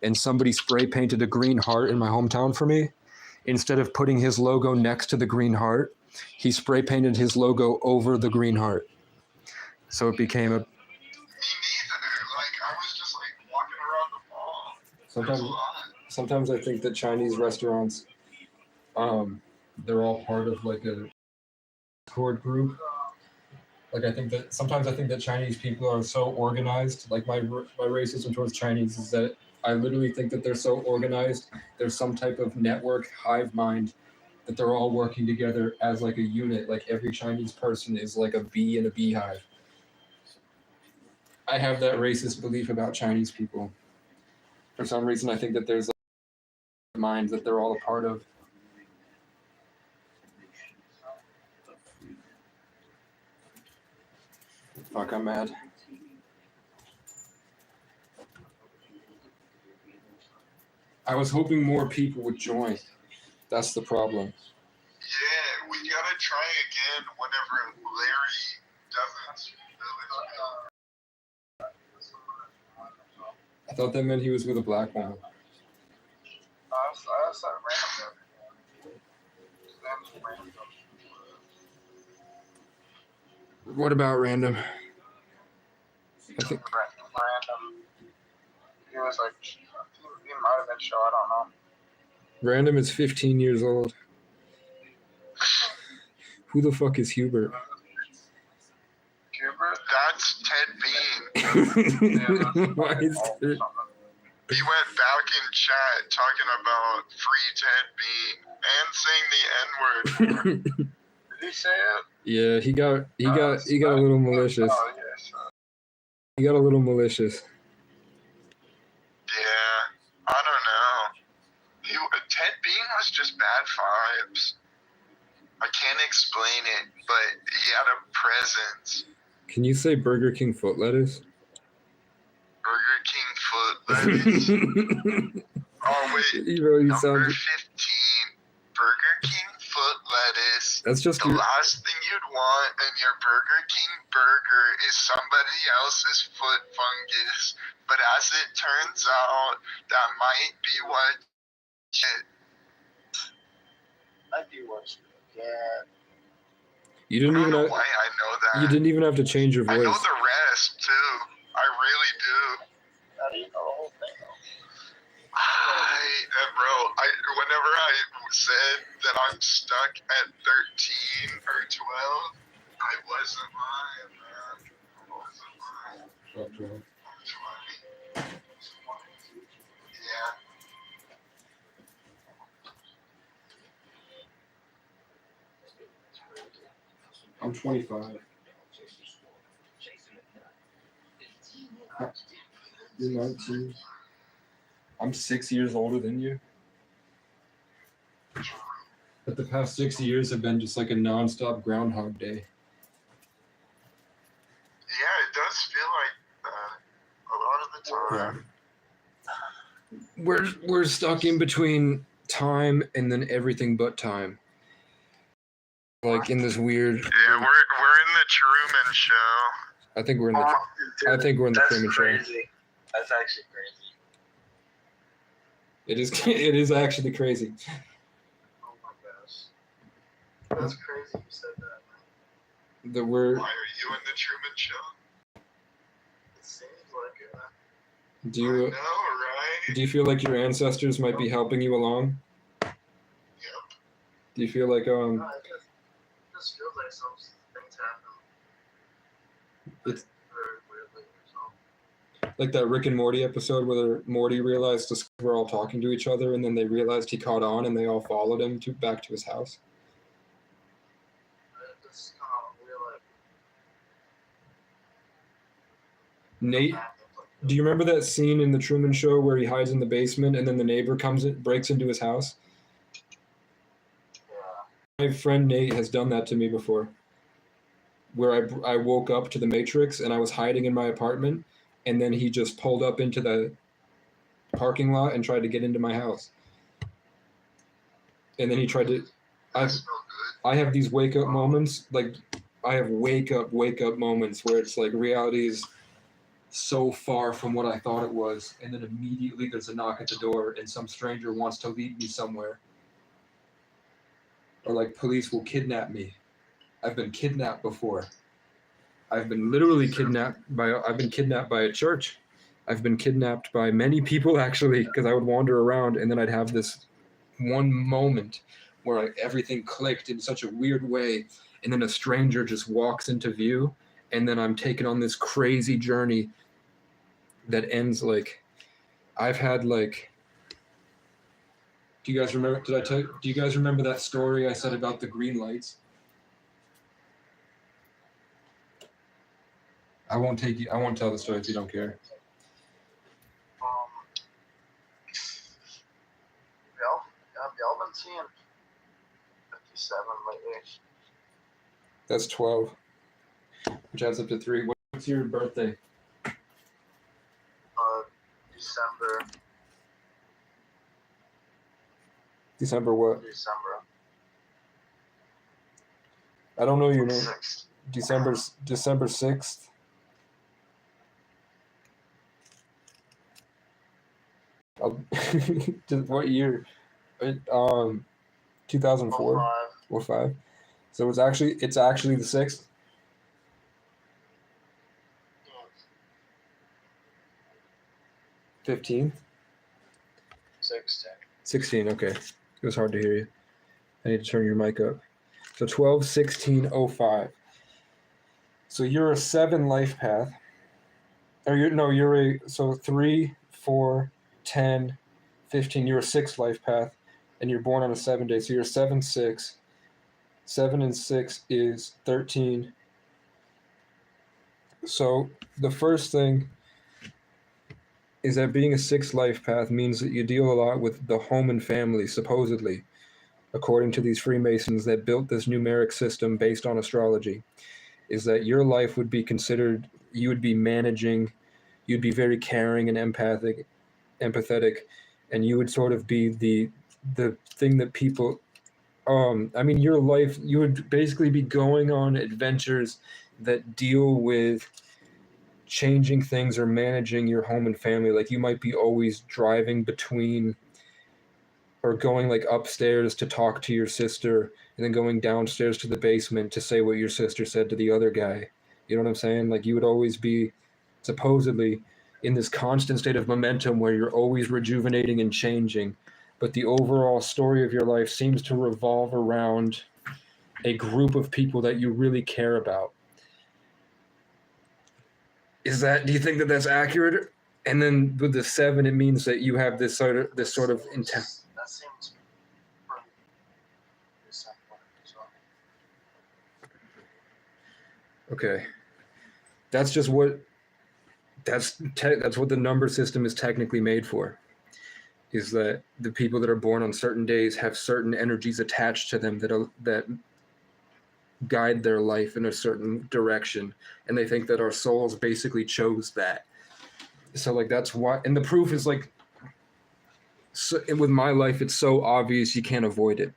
and somebody spray painted a green heart in my hometown for me. Instead of putting his logo next to the green heart, he spray painted his logo over the green heart. So it became Sometimes I think that Chinese restaurants, they're all part of like a Discord group. Like I think that Chinese people are so organized. Like my racism towards Chinese is that I literally think that they're so organized. There's some type of network hive mind that they're all working together as like a unit. Like every Chinese person is like a bee in a beehive. I have that racist belief about Chinese people. For some reason, I think that there's like minds that they're all a part of. Fuck, I'm mad. I was hoping more people would join. That's the problem. Yeah, we gotta try again whenever Larry doesn't. I thought that meant he was with a black woman. I said random. What about random? I think Random. He was like, he might have been show. I don't know. random is 15 years old. Who the fuck is Hubert? Hubert? That's Ted Bean. Why is there... He went back in chat talking about free Ted Bean and saying the N-word. Did he say it? Yeah, he got a little malicious. Oh, yeah, sure. He got a little malicious. Yeah, I don't know. Ted Bean was just bad vibes. I can't explain it, but he had a presence. Can you say Burger King foot lettuce? Burger King foot lettuce. Oh wait, You number sound. 15. Burger King foot lettuce. That's just The your. last thing you'd want in your Burger King burger is somebody else's foot fungus. But as it turns out, that might be what. I do watch it. Yeah. You I didn't don't even know have. why I know that. You didn't even have to change your I know voice. the rest too. I really do. How do you know the whole thing, though? Whenever I said that I'm stuck at 13 or 12, I wasn't lying, man. I wasn't lying. I'm 20. Yeah. I'm 25. You're 19. I'm 6 years older than you. But the past 6 years have been just like a nonstop Groundhog Day. Yeah, it does feel like a lot of the time. We're stuck in between time and then everything but time. Like in this weird. Yeah, we're in the Truman Show. I think we're in the. I think we're in the Truman Show. That's actually crazy. It is. It is actually crazy. Oh my gosh. That's crazy you said that. That we're. Why are you in the Truman Show? It seems like it. Do I know, you right? do you feel like your ancestors might be helping you along? Yep. Do you feel like No, it just feels like some things happen. It's- very weirdly. So. like that Rick and Morty episode where Morty realized the squid were all talking to each other, and then they realized he caught on, and they all followed him back to his house? Just kind of weird, Nate, like. do you remember that scene in the Truman Show where he hides in the basement, and then the neighbor breaks into his house? Yeah. My friend Nate has done that to me before, where I woke up to the Matrix and I was hiding in my apartment, and then he just pulled up into the parking lot and tried to get into my house. And then he tried to. That's no good. I have these wake up moments, like I have wake up moments where it's like reality is so far from what I thought it was, and then immediately there's a knock at the door and some stranger wants to lead me somewhere. Or like police will kidnap me. I've been kidnapped before. I've been literally kidnapped by a church. I've been kidnapped by many people actually, because I would wander around and then I'd have this one moment where like everything clicked in such a weird way, and then a stranger just walks into view, and then I'm taken on this crazy journey that ends like I've had like. Do you guys remember? Did I tell? Do you guys remember that story I said about the green lights? I won't tell the story if you don't care. Y'all been seeing 57 lately. That's 12, which adds up to 3. What's your birthday? December. December what? December. I don't know your name. 6th. December 6th. What year? 2004 or 5. So it's actually the 6th. 15th. 16. Okay, it was hard to hear you. I need to turn your mic up. So 12/16/05. So you're a 7 life path. Or you're a 3, 4, 10, 15. You're a 6 life path, and you're born on a 7 day. So you're 7/6. 7 and 6 is 13. So the first thing is that being a 6 life path means that you deal a lot with the home and family, supposedly, according to these Freemasons that built this numeric system based on astrology, is that your life would be considered, you would be managing, you'd be very caring and empathetic, and you would sort of be the thing that people, your life, you would basically be going on adventures that deal with changing things or managing your home and family. Like you might be always driving between or going like upstairs to talk to your sister and then going downstairs to the basement to say what your sister said to the other guy. You know what I'm saying? Like you would always be supposedly in this constant state of momentum where you're always rejuvenating and changing, but the overall story of your life seems to revolve around a group of people that you really care about. Do you think that that's accurate? And then with the 7, it means that you have this sort of intent. That seems pretty simple. So. Okay, that's just what that's what the number system is technically made for. Is that the people that are born on certain days have certain energies attached to them that guide their life in a certain direction, and they think that our souls basically chose that. So like that's why, and the proof is like, so, and with my life it's so obvious you can't avoid it.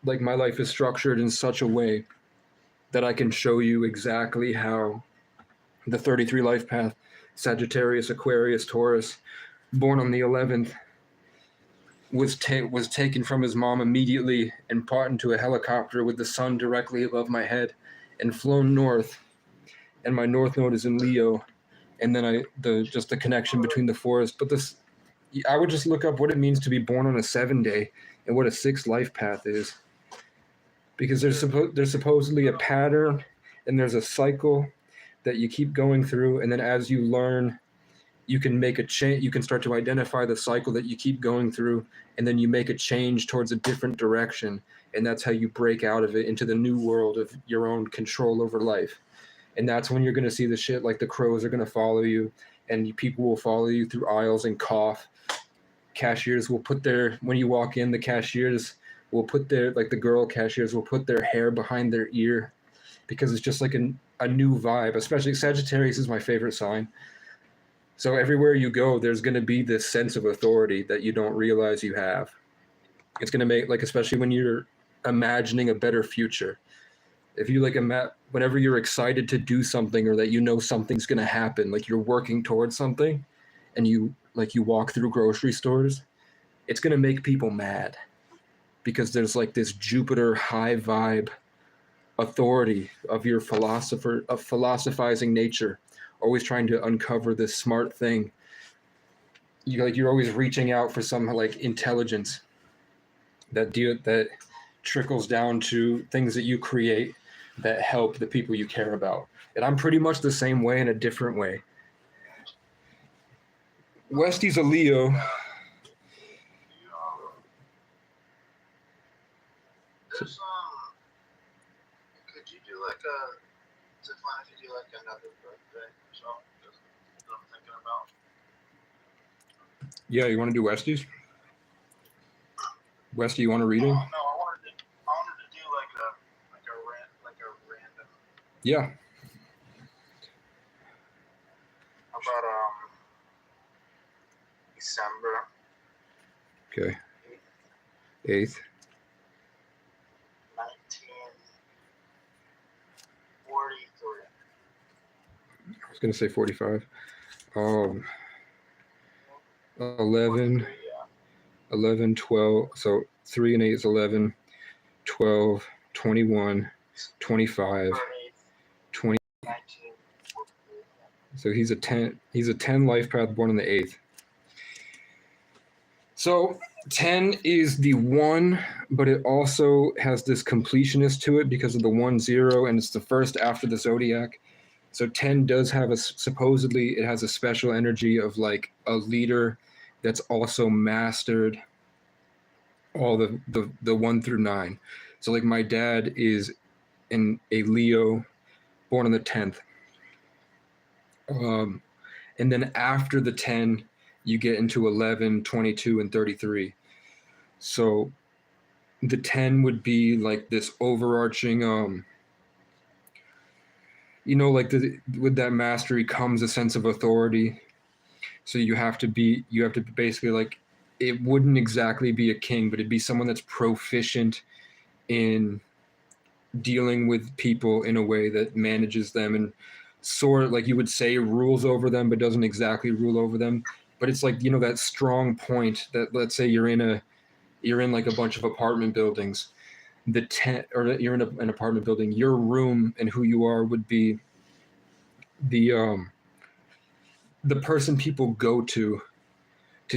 Like my life is structured in such a way that I can show you exactly how the 33 life path, Sagittarius, Aquarius, Taurus, born on the 11th, was taken from his mom immediately and brought into a helicopter with the sun directly above my head and flown north. And my north node is in Leo. And then just the connection between the forest. But I would just look up what it means to be born on a 7 day and what a 6 life path is. Because there's supposedly a pattern and there's a cycle that you keep going through. And then as you learn, you can make a change. You can start to identify the cycle that you keep going through, and then you make a change towards a different direction. And that's how you break out of it into the new world of your own control over life. And that's when you're going to see the shit like the crows are going to follow you, and people will follow you through aisles and cough. Cashiers will when you walk in, the cashiers will put the girl cashiers will put their hair behind their ear, because it's just like a new vibe. Especially Sagittarius is my favorite sign. So everywhere you go, there's going to be this sense of authority that you don't realize you have. It's going to make, like, especially when you're imagining a better future. If you whenever you're excited to do something or that you know something's going to happen, like you're working towards something, and you walk through grocery stores, it's going to make people mad, because there's like this Jupiter high vibe authority of your philosophizing nature always trying to uncover this smart thing. You're always reaching out for some like intelligence that trickles down to things that you create that help the people you care about. And I'm pretty much the same way in a different way. Westy's a Leo. There's could you do like is it fine if you do like another birthday or something? That's what I'm thinking about. Yeah, you want to do Westy's? Westy, you want a reading? No, I wanted to do like a random. Yeah. How about December Okay. 8th. 1943. I was gonna say 45. 11, Yeah. 11, 12. So 3 and 8 is 11, 12, 21, 25, 20. 1943. So he's a 10. He's a 10 life path born on the 8th. So 10 is the 1, but it also has this completionist to it because of the 1-0, and it's the first after the zodiac. So 10 does have supposedly it has a special energy of like a leader that's also mastered all the 1 through 9. So like my dad is a Leo born on the 10th. And then after the 10, you get into 11, 22, and 33. So the 10 would be like this overarching, like with that mastery comes a sense of authority. So you have to basically like, it wouldn't exactly be a king, but it'd be someone that's proficient in dealing with people in a way that manages them and sort of like you would say rules over them, but doesn't exactly rule over them. But it's like, that strong point that, let's say you're in like a bunch of apartment buildings, or you're in an apartment building, your room and who you are would be the person people go to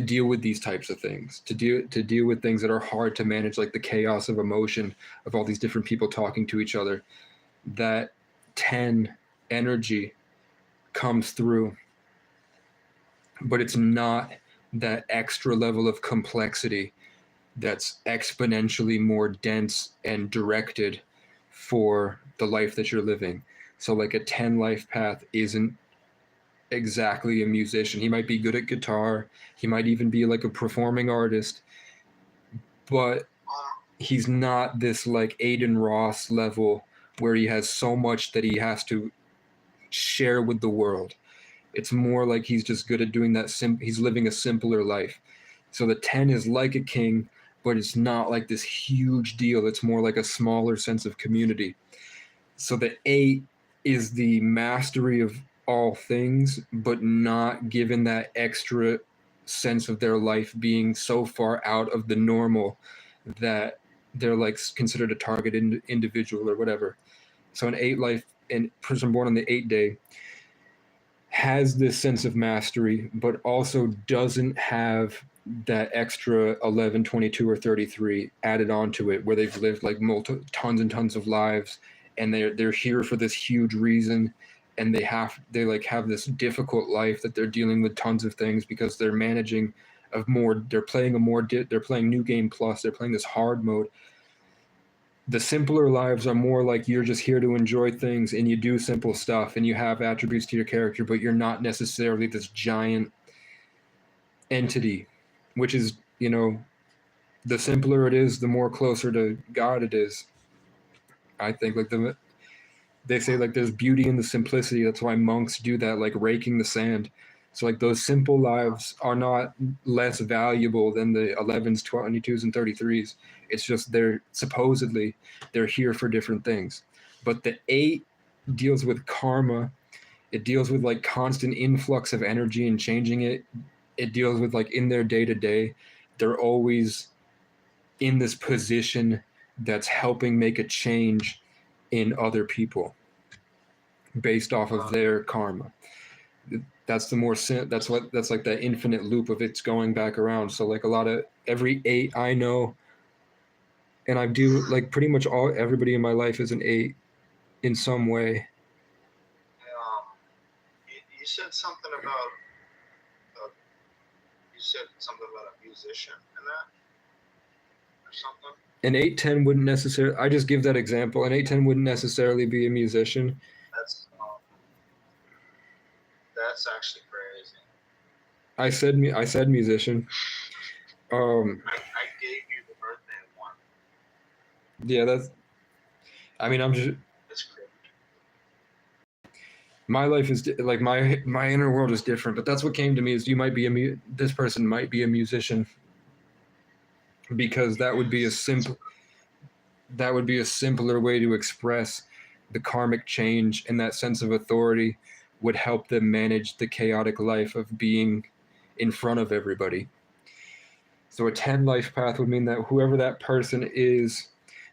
deal with these types of things, to deal with things that are hard to manage, like the chaos of emotion of all these different people talking to each other. That 10 energy comes through, but it's not that extra level of complexity that's exponentially more dense and directed for the life that you're living. So like a 10 life path isn't exactly a musician. He might be good at guitar. He might even be like a performing artist, but he's not this like Aiden Ross level where he has so much that he has to share with the world. It's more like he's just good at doing that. He's living a simpler life. So the 10 is like a king, but it's not like this huge deal. It's more like a smaller sense of community. So the 8 is the mastery of all things, but not given that extra sense of their life being so far out of the normal that they're like considered a target individual or whatever. So an 8 life and person born on the 8th day has this sense of mastery, but also doesn't have that extra 11, 22, or 33 added onto it, where they've lived like tons and tons of lives, and they're here for this huge reason, and they have this difficult life that they're dealing with tons of things because they're managing they're playing New Game Plus, they're playing this hard mode. The simpler lives are more like you're just here to enjoy things, and you do simple stuff, and you have attributes to your character, but you're not necessarily this giant entity, which is, the simpler it is, the more closer to God it is. I think they say like there's beauty in the simplicity. That's why monks do that, like raking the sand. So like those simple lives are not less valuable than the 11s, 22s, and 33s. It's just they're here for different things. But the 8 deals with karma. It deals with like constant influx of energy and changing it. It deals with like in their day-to-day, they're always in this position that's helping make a change in other people based off of their karma. that's that's like that infinite loop of it's going back around. So like every 8 I know, and I do like pretty much everybody in my life is an 8 in some way. You said something about a musician and that or something. An 8-10 wouldn't necessarily. I just give that example. An 8-10 wouldn't necessarily be a musician. That's actually crazy. I said musician. I gave you the birthday one. Yeah, that's. I mean, I'm just. That's crazy. My life is like my inner world is different, but that's what came to me is this person might be a musician, because that would be a simpler way to express the karmic change, and that sense of authority would help them manage the chaotic life of being in front of everybody. So a 10 life path would mean that whoever that person is,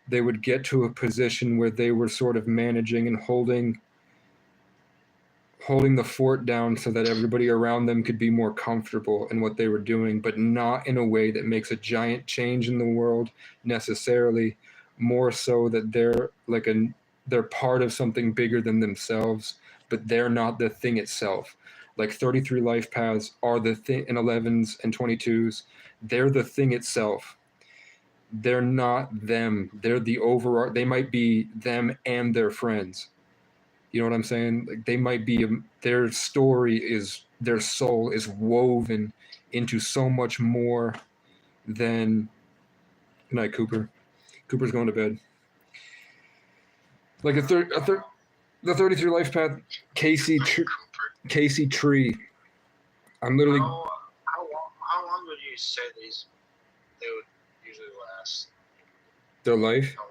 they would get to a position where they were sort of managing and holding the fort down so that everybody around them could be more comfortable in what they were doing, but not in a way that makes a giant change in the world necessarily, more so that they're part of something bigger than themselves, but they're not the thing itself. Like 33 life paths are the thing, and 11s and 22s, they're the thing itself. They're not them. They're the overall. They might be them and their friends. You know what I'm saying? Like they might be their story is their soul is woven into so much more than. Good night, Cooper. Cooper's going to bed. Like the 33 life path, Casey Tree. I'm literally. How long would you say they would usually last? Their life. How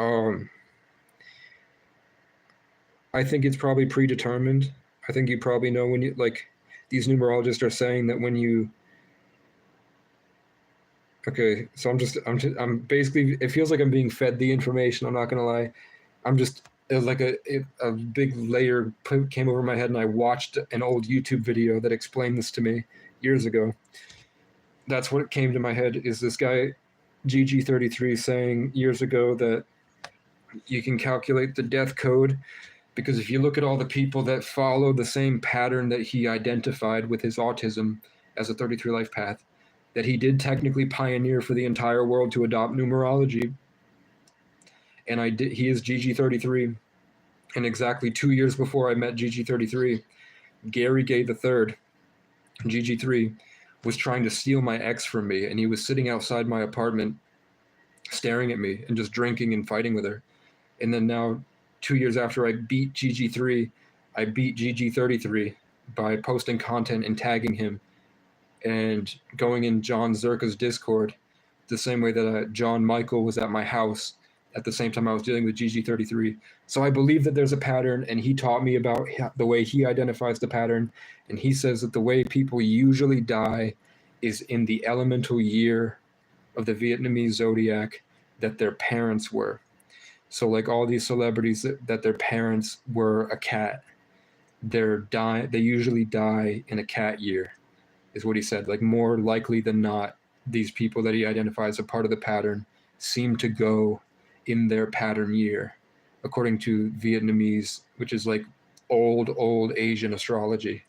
long they would? I think it's probably predetermined. I think you probably know when you like. These numerologists are saying that when you. Okay, so I'm basically. It feels like I'm being fed the information. I'm not gonna lie. It was like a big layer came over my head, and I watched an old YouTube video that explained this to me years ago. That's what came to my head. Is this guy, GG33, saying years ago that you can calculate the death code, because if you look at all the people that follow the same pattern that he identified with his autism as a 33 life path, that he did technically pioneer for the entire world to adopt numerology. And he is GG33. And exactly 2 years before I met GG33, Gary Gay III, GG3, was trying to steal my ex from me. And he was sitting outside my apartment staring at me and just drinking and fighting with her. And then now, 2 years after I beat GG3, I beat GG33 by posting content and tagging him and going in John Zerka's Discord the same way that John Michael was at my house at the same time I was dealing with GG33. So I believe that there's a pattern, and he taught me about the way he identifies the pattern. And he says that the way people usually die is in the elemental year of the Vietnamese zodiac that their parents were. So like all these celebrities that their parents were a cat, they usually die in a cat year, is what he said. Like more likely than not, these people that he identifies as a part of the pattern seem to go in their pattern year, according to Vietnamese, which is like old Asian astrology.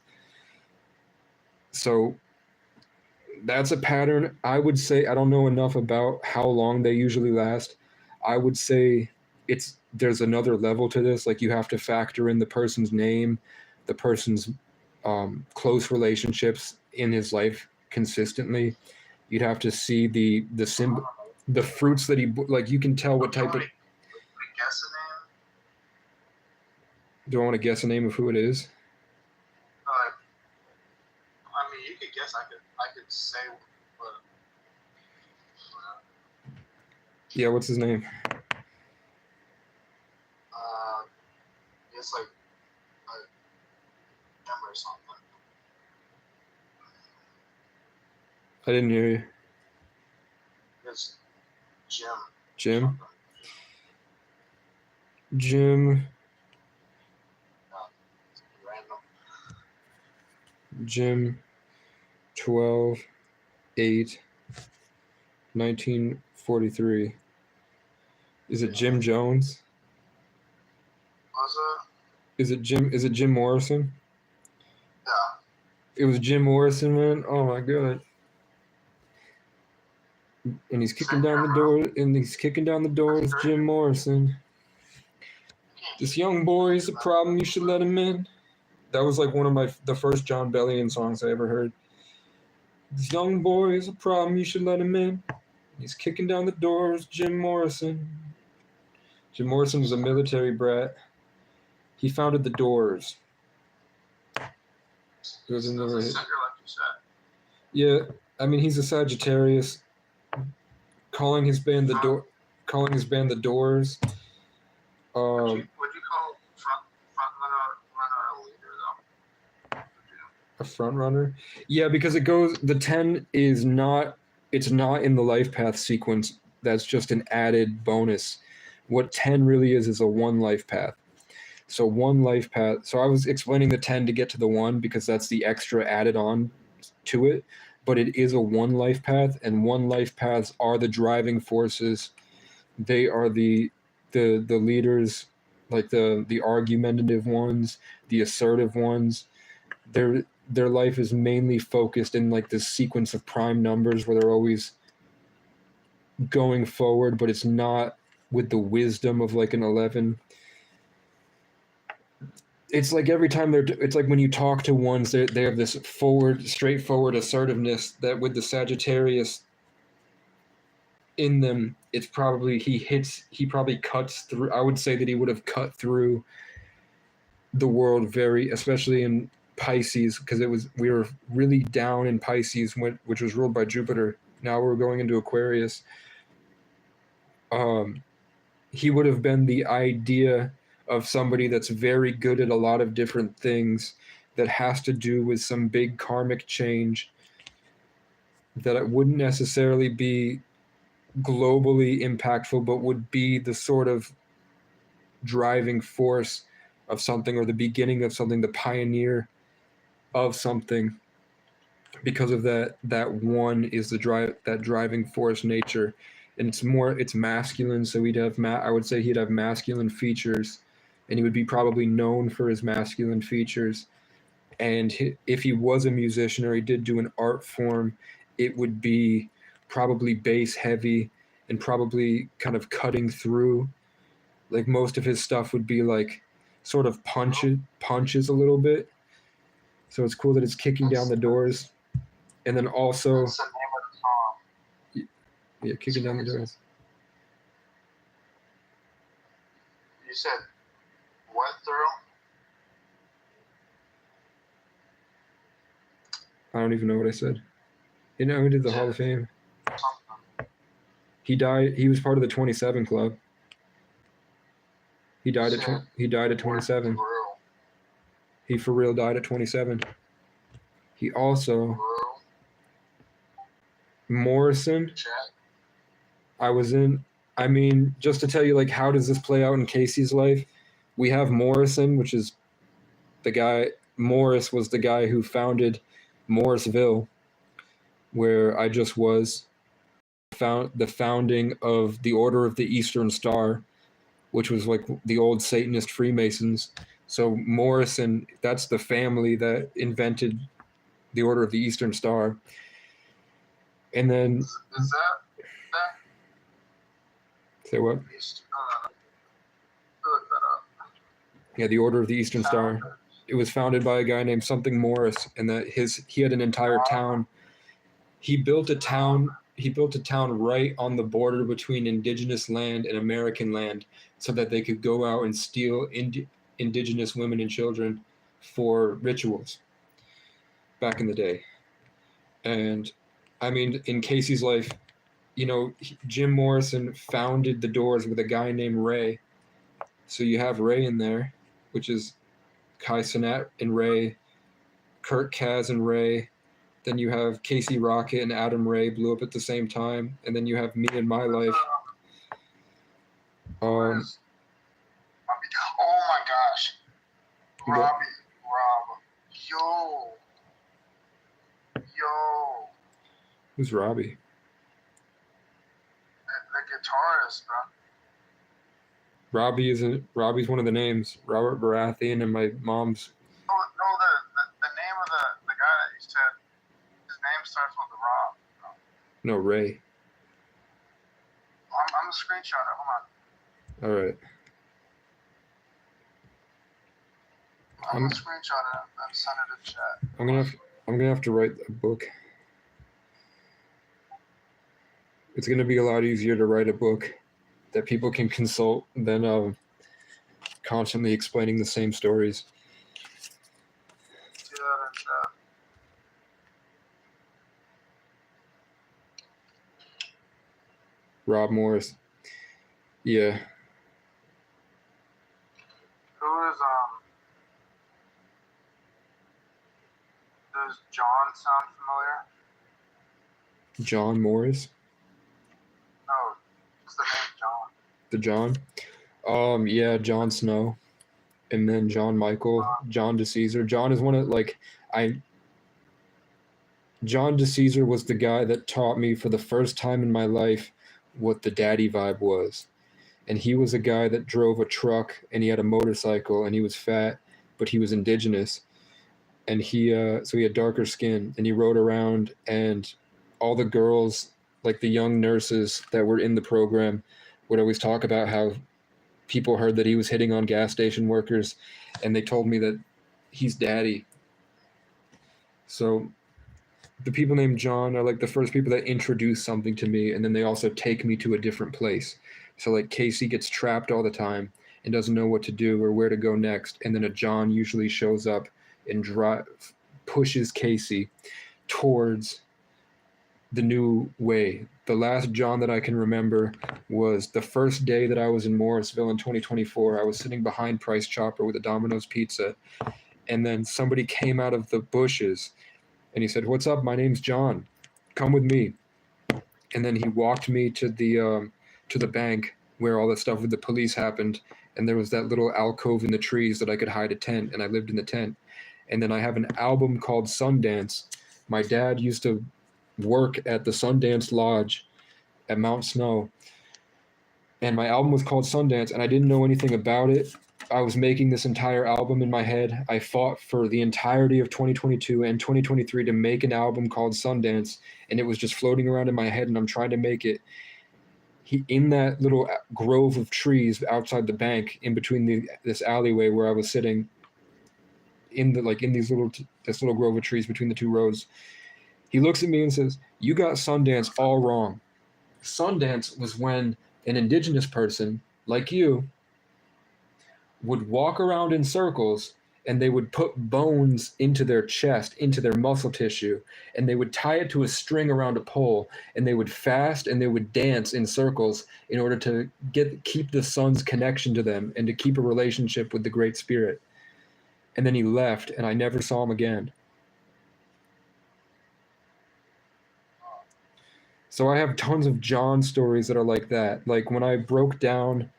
So that's a pattern. I would say, I don't know enough about how long they usually last. I would say there's another level to this. Like you have to factor in the person's name, the person's close relationships in his life consistently. You'd have to see the fruits that he, like you can tell what type of. Guess a name? Do I want to guess a name of who it is? I mean, you could guess. I could say, but. Yeah, what's his name? It's like Jim or something. I didn't hear you. It's Jim. Jim? Jim. Jim 12/8/1943. Is it Jim Jones? Was Is it Jim Morrison? Yeah. It was Jim Morrison, man. Oh my god. And he's kicking down the door. It's Jim Morrison. This young boy is a problem. You should let him in. That was like one of the first John Bellion songs I ever heard. This young boy is a problem. You should let him in. He's kicking down the doors. Jim Morrison. Jim Morrison was a military brat. He founded the Doors. It was another hit. Center, like you said. Yeah, I mean he's a Sagittarius. Calling his band the Doors. Would you call front runner a leader though? A front runner. Yeah, because the 10 is not. It's not in the life path sequence. That's just an added bonus. What 10 really is a one life path. So one life path. So I was explaining the 10 to get to the 1 because that's the extra added on to it. But it is a one life path, and one life paths are the driving forces. They are the leaders, like the argumentative ones, the assertive ones. Their life is mainly focused in like this sequence of prime numbers where they're always going forward, but it's not with the wisdom of like an 11. It's like every time it's like when you talk to ones, they have this straightforward assertiveness that with the Sagittarius in them, it's probably he probably cuts through. I would say that he would have cut through the world especially in Pisces, because we were really down in Pisces, which was ruled by Jupiter. Now we're going into Aquarius. He would have been the idea of somebody that's very good at a lot of different things that has to do with some big karmic change, that it wouldn't necessarily be globally impactful, but would be the sort of driving force of something, or the beginning of something, the pioneer of something, because of that one is that driving force nature. And it's masculine, so I would say he'd have masculine features, and he would be probably known for his masculine features. And if he was a musician or he did do an art form, it would be probably bass heavy and probably kind of cutting through. Like most of his stuff would be like sort of punches a little bit. So it's cool that it's kicking down the doors. And then also, That's the name of the song. yeah, kicking down the doors. You said what through? I don't even know what I said. You know who did the Hall of Fame? Something. He died. He was part of the 27 Club. He died at 27. Through. He for real died at 27. He also Through. Morrison. Chat. I mean, just to tell you, like, how does this play out in Casey's life? We have Morrison, which is the guy. Morris was the guy who founded Morrisville, where I just was. The founding of the Order of the Eastern Star, which was like the old Satanist Freemasons. So Morrison, that's the family that invented the Order of the Eastern Star. And then Is that? say what? Look that up. Yeah, the Order of the Eastern Star. It was founded by a guy named something Morris, and he had an entire town. He built a town right on the border between indigenous land and American land, so that they could go out and steal indigenous women and children for rituals back in the day. And I mean, in Casey's life, you know, Jim Morrison founded the Doors with a guy named Ray. So you have Ray in there, which is Kai Cenat and Ray, Kurt Kaz and Ray. Then you have Casey Rocket and Adam Ray blew up at the same time. And then you have me and my life. Oh my gosh. Rob. Yo. Who's Robbie? The guitarist, bro. Robbie's one of the names. Robert Baratheon and my mom's. No, the name of the guy that you said, his name starts with the Rob. No, Ray. I'm gonna screenshot it. Hold on. All right. I'm gonna screenshot it and send it to chat. I'm gonna have to write a book. It's gonna be a lot easier to write a book that people can consult than constantly explaining the same stories. See that in chat. Rob Morris. Yeah. Who is does John sound familiar? John Morris. No, it's the name John. The John. Yeah, Jon Snow. And then John Michael, John DeCaesar. John is one of John DeCaesar was the guy that taught me for the first time in my life what the daddy vibe was. And he was a guy that drove a truck and he had a motorcycle and he was fat, but he was indigenous. And so he had darker skin and he rode around, and all the girls, like the young nurses that were in the program, would always talk about how people heard that he was hitting on gas station workers, and they told me that he's daddy. So the people named John are like the first people that introduce something to me, and then they also take me to a different place. So like Casey gets trapped all the time and doesn't know what to do or where to go next, and then a John usually shows up and pushes Casey towards the new way. The last John that I can remember was the first day that I was in Morrisville in 2024. I was sitting behind Price Chopper with a Domino's pizza, and then somebody came out of the bushes and he said, "What's up? My name's John. Come with me." And then he walked me to the bank where all the stuff with the police happened, and there was that little alcove in the trees that I could hide a tent, and I lived in the tent. And then I have an album called Sundance. My dad used to work at the Sundance Lodge at Mount Snow, and my album was called Sundance, and I didn't know anything about it. I was making this entire album in my head. I fought for the entirety of 2022 and 2023 to make an album called Sundance, and it was just floating around in my head, and I'm trying to make it. In that little grove of trees outside the bank, in between this alleyway where I was sitting, this little grove of trees between the two rows, he looks at me and says, "You got Sundance all wrong. Sundance was when an indigenous person like you would walk around in circles, and they would put bones into their chest, into their muscle tissue, and they would tie it to a string around a pole, and they would fast and they would dance in circles in order to keep the sun's connection to them and to keep a relationship with the Great Spirit." And then he left, and I never saw him again. So I have tons of John stories that are like that. Like when I broke down,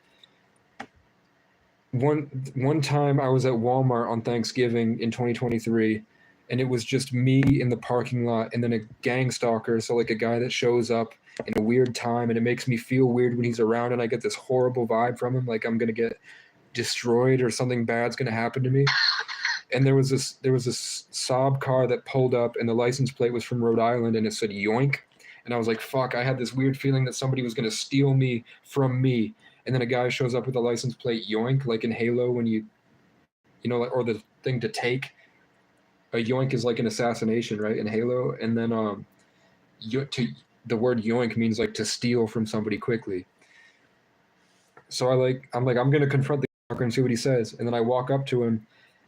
one time I was at Walmart on Thanksgiving in 2023, and it was just me in the parking lot, and then a gang stalker, so like a guy that shows up in a weird time, and it makes me feel weird when he's around, and I get this horrible vibe from him, like I'm gonna get destroyed or something bad's gonna happen to me. And there was this Saab car that pulled up, and the license plate was from Rhode Island, and it said Yoink. And I was like, fuck, I had this weird feeling that somebody was going to steal me from me. And then a guy shows up with a license plate Yoink, like in Halo when you know, like, or the thing to take. A Yoink is like an assassination, right, in Halo. And then the word Yoink means like to steal from somebody quickly. So I'm going to confront the fucker and see what he says. And then I walk up to him,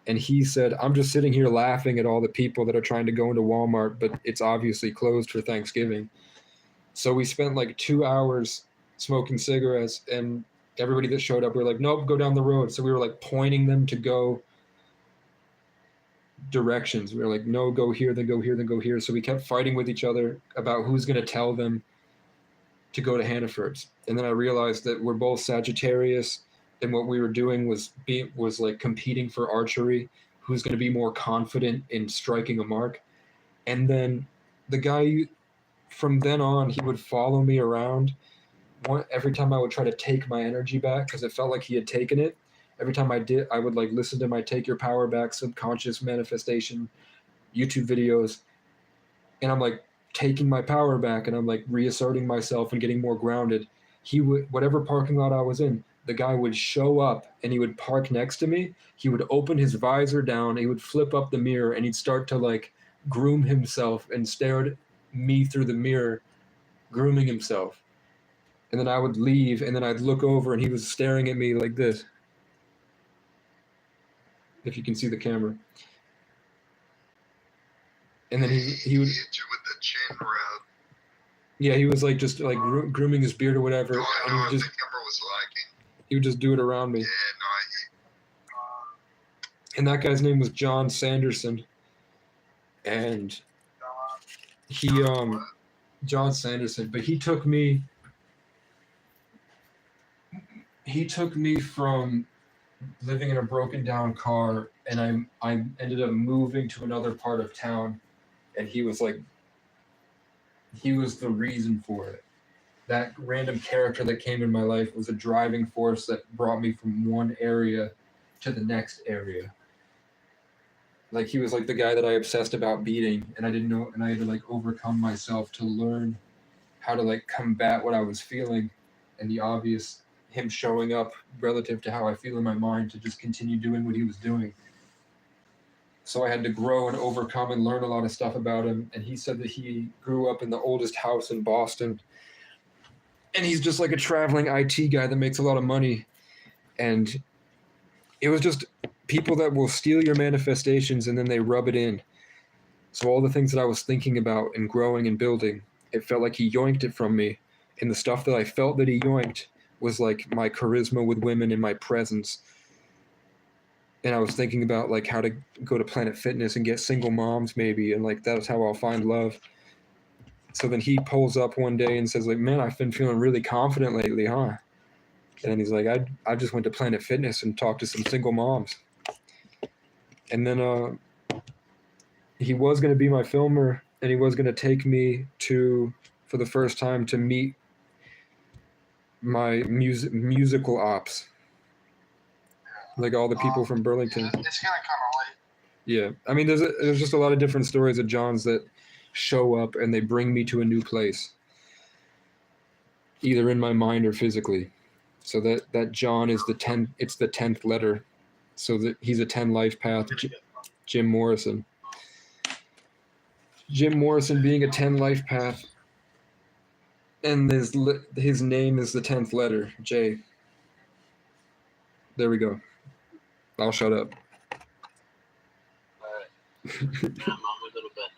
and he said, "I'm just sitting here laughing at all the people that are trying to go into Walmart, but it's obviously closed for Thanksgiving." So we spent like 2 hours smoking cigarettes, and everybody that showed up, we were like, "Nope, go down the road." So we were like pointing them to go directions. We were like, "No, go here, then go here, then go here." So we kept fighting with each other about who's going to tell them to go to Hannaford's. And then I realized that we're both Sagittarius, and what we were doing was like competing for archery, who's going to be more confident in striking a mark. And then the guy from then on, he would follow me around. Every time I would try to take my energy back, because it felt like he had taken it. Every time I did, I would like listen to my "Take Your Power Back" subconscious manifestation YouTube videos, and I'm like taking my power back, and I'm like reasserting myself and getting more grounded. He would, whatever parking lot I was in, the guy would show up and he would park next to me. He would open his visor down, he would flip up the mirror, and he'd start to like groom himself and stare at me through the mirror, grooming himself. And then I would leave, and then I'd look over, and he was staring at me like this. If you can see the camera. And then he would, hit you with the chin rub. yeah, he was like just like grooming his beard or whatever, Oh, and he no, would just the camera was lagging. he would just do it around me. Yeah, no, And that guy's name was John Sanderson, and he John Sanderson, but he took me from living in a broken down car, and I ended up moving to another part of town, and he was the reason for it. That random character that came in my life was a driving force that brought me from one area to the next area. Like he was like the guy that I obsessed about beating, and I didn't know, and I had to like overcome myself to learn how to like combat what I was feeling, and the obvious him showing up relative to how I feel in my mind to just continue doing what he was doing. So I had to grow and overcome and learn a lot of stuff about him. And he said that he grew up in the oldest house in Boston. And he's just like a traveling IT guy that makes a lot of money. And it was just people that will steal your manifestations and then they rub it in. So all the things that I was thinking about and growing and building, it felt like he yoinked it from me. And the stuff that I felt that he yoinked was like my charisma with women and my presence. And I was thinking about like how to go to Planet Fitness and get single moms maybe, and like that's how I'll find love. So then he pulls up one day and says like, man, I've been feeling really confident lately, huh? And then he's like, I just went to Planet Fitness and talked to some single moms. And then he was going to be my filmer, and he was going to take me for the first time to meet my musical ops, like all the people from Burlington. It's getting kind of late. Yeah, I mean, there's just a lot of different stories of Johns that show up and they bring me to a new place, either in my mind or physically. So that John is the 10th. It's the 10th letter, so that he's a 10 life path. Jim Morrison. Jim Morrison being a 10 life path. And his name is the 10th letter, J. There we go. I'll shut up. I'm a little bit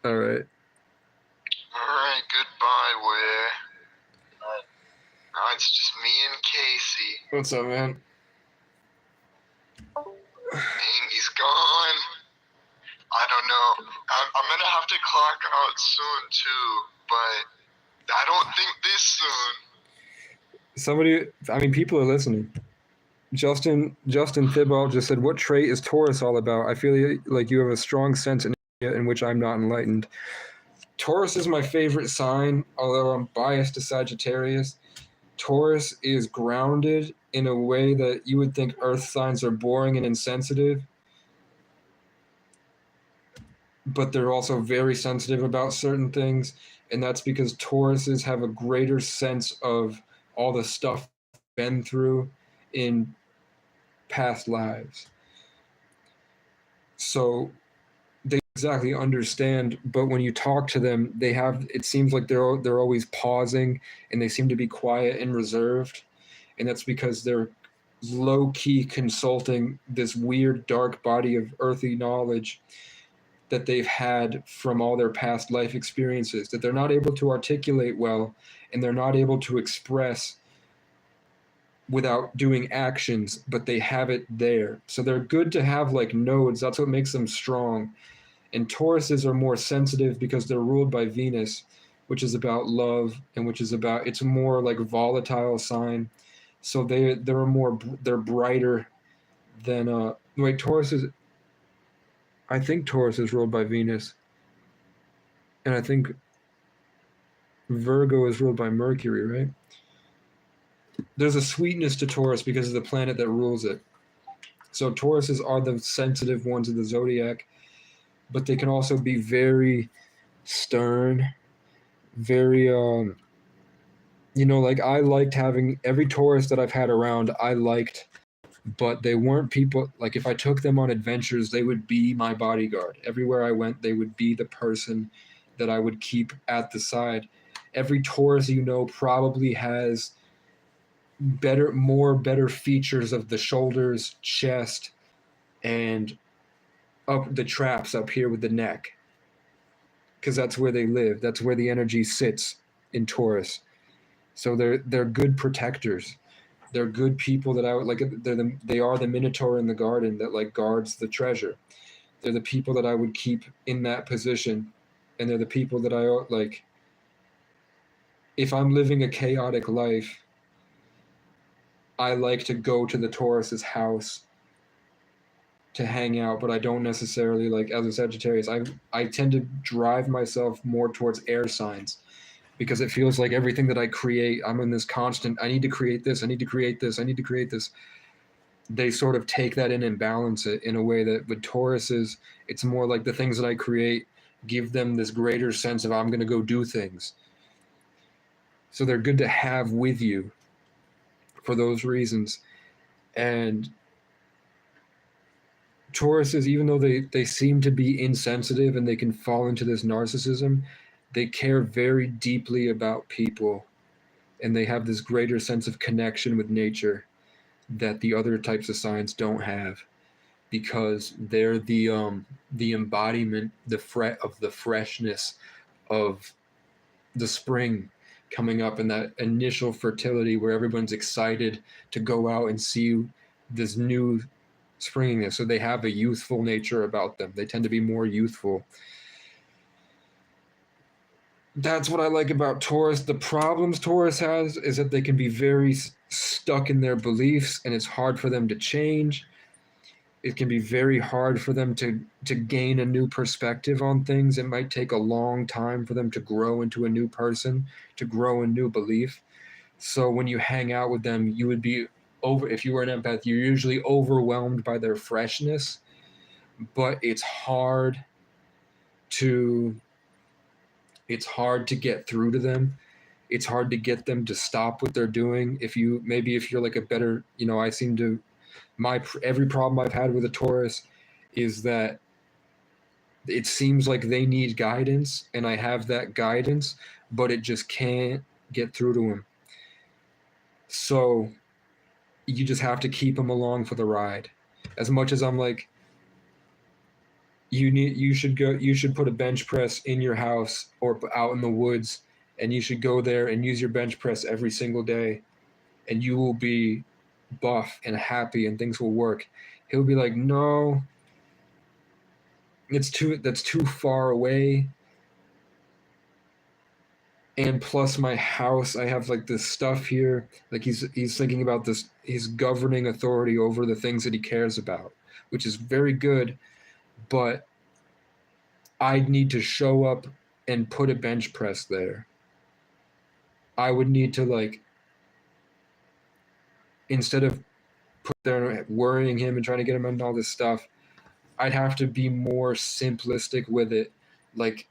now. All right. Alright, goodbye, Ware. Now it's just me and Casey. What's up, man? Amy's gone. I don't know. I'm gonna have to clock out soon too, but I don't think this soon. People are listening. Justin Thibault just said, what trait is Taurus all about? I feel like you have a strong sense in which I'm not enlightened. Taurus is my favorite sign, although I'm biased to Sagittarius. Taurus is grounded in a way that you would think earth signs are boring and insensitive, but they're also very sensitive about certain things, and that's because Tauruses have a greater sense of all the stuff been through in past lives. So they exactly understand, but when you talk to them, it seems like they're always pausing, and they seem to be quiet and reserved, and that's because they're low-key consulting this weird dark body of earthy knowledge that they've had from all their past life experiences that they're not able to articulate well, and they're not able to express without doing actions, but they have it there. So they're good to have like nodes. That's what makes them strong. And Tauruses are more sensitive because they're ruled by Venus, which is about love, and it's a more like volatile sign. So they're brighter than I think Taurus is ruled by Venus. And I think Virgo is ruled by Mercury, right? There's a sweetness to Taurus because of the planet that rules it. So Tauruses are the sensitive ones of the zodiac, but they can also be very stern, very like I liked having every Taurus that I've had around, I liked, but they weren't people like if I took them on adventures, they would be my bodyguard. Everywhere I went, they would be the person that I would keep at the side. Every Taurus probably has better features of the shoulders, chest, and up the traps up here with the neck, because that's where they live. That's where the energy sits in Taurus. So they're good protectors. They're good people that I would like. They are the Minotaur in the garden that like guards the treasure. They're the people that I would keep in that position, and they're the people that I like. If I'm living a chaotic life, I like to go to the Taurus's house to hang out, but I don't necessarily like as a Sagittarius. I tend to drive myself more towards air signs because it feels like everything that I create, I'm in this constant, I need to create this, I need to create this, I need to create this. They sort of take that in and balance it in a way that with Tauruses, it's more like the things that I create give them this greater sense of I'm going to go do things. So they're good to have with you for those reasons. And Tauruses, even though they seem to be insensitive and they can fall into this narcissism, they care very deeply about people, and they have this greater sense of connection with nature that the other types of signs don't have, because they're the embodiment, the freshness of the spring coming up and that initial fertility where everyone's excited to go out and see this new springiness. So they have a youthful nature about them. They tend to be more youthful. That's what I like about Taurus. The problems Taurus has is that they can be very stuck in their beliefs, and it's hard for them to change. It can be very hard for them to gain a new perspective on things. It might take a long time for them to grow into a new person, to grow a new belief. So when you hang out with them, you would be if you were an empath, you're usually overwhelmed by their freshness, but it's hard to get through to them. It's hard to get them to stop what they're doing. If you're like a better, I seem to, every problem I've had with a Taurus is that it seems like they need guidance, and I have that guidance, but it just can't get through to them. So you just have to keep them along for the ride. As much as I'm like, you should put a bench press in your house or out in the woods, and you should go there and use your bench press every single day, and you will be buff and happy and things will work. He'll be like, no, that's too far away. And plus my house, I have like this stuff here. Like he's thinking about this, he's governing authority over the things that he cares about, which is very good, but I need to show up and put a bench press there. I would need to, like, instead of put there worrying him and trying to get him into all this stuff, I'd have to be more simplistic with it. Like,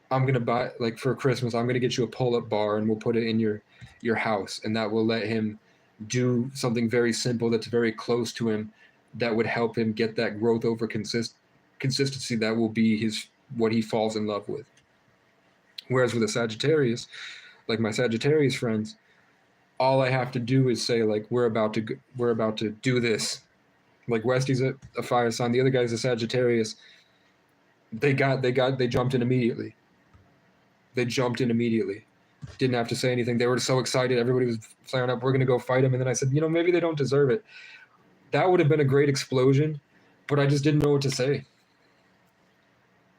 I'm going to buy, like, for Christmas, I'm going to get you a pull-up bar and we'll put it in your house, and that will let him do something very simple that's very close to him that would help him get that growth over consistency that will be what he falls in love with. Whereas with a Sagittarius, like my Sagittarius friends, all I have to do is say, like, we're about to do this. Like Westy's a fire sign, the other guy's a Sagittarius. They jumped in immediately. Didn't have to say anything. They were so excited. Everybody was flaring up. We're going to go fight him. And then I said, maybe they don't deserve it. That would have been a great explosion, but I just didn't know what to say.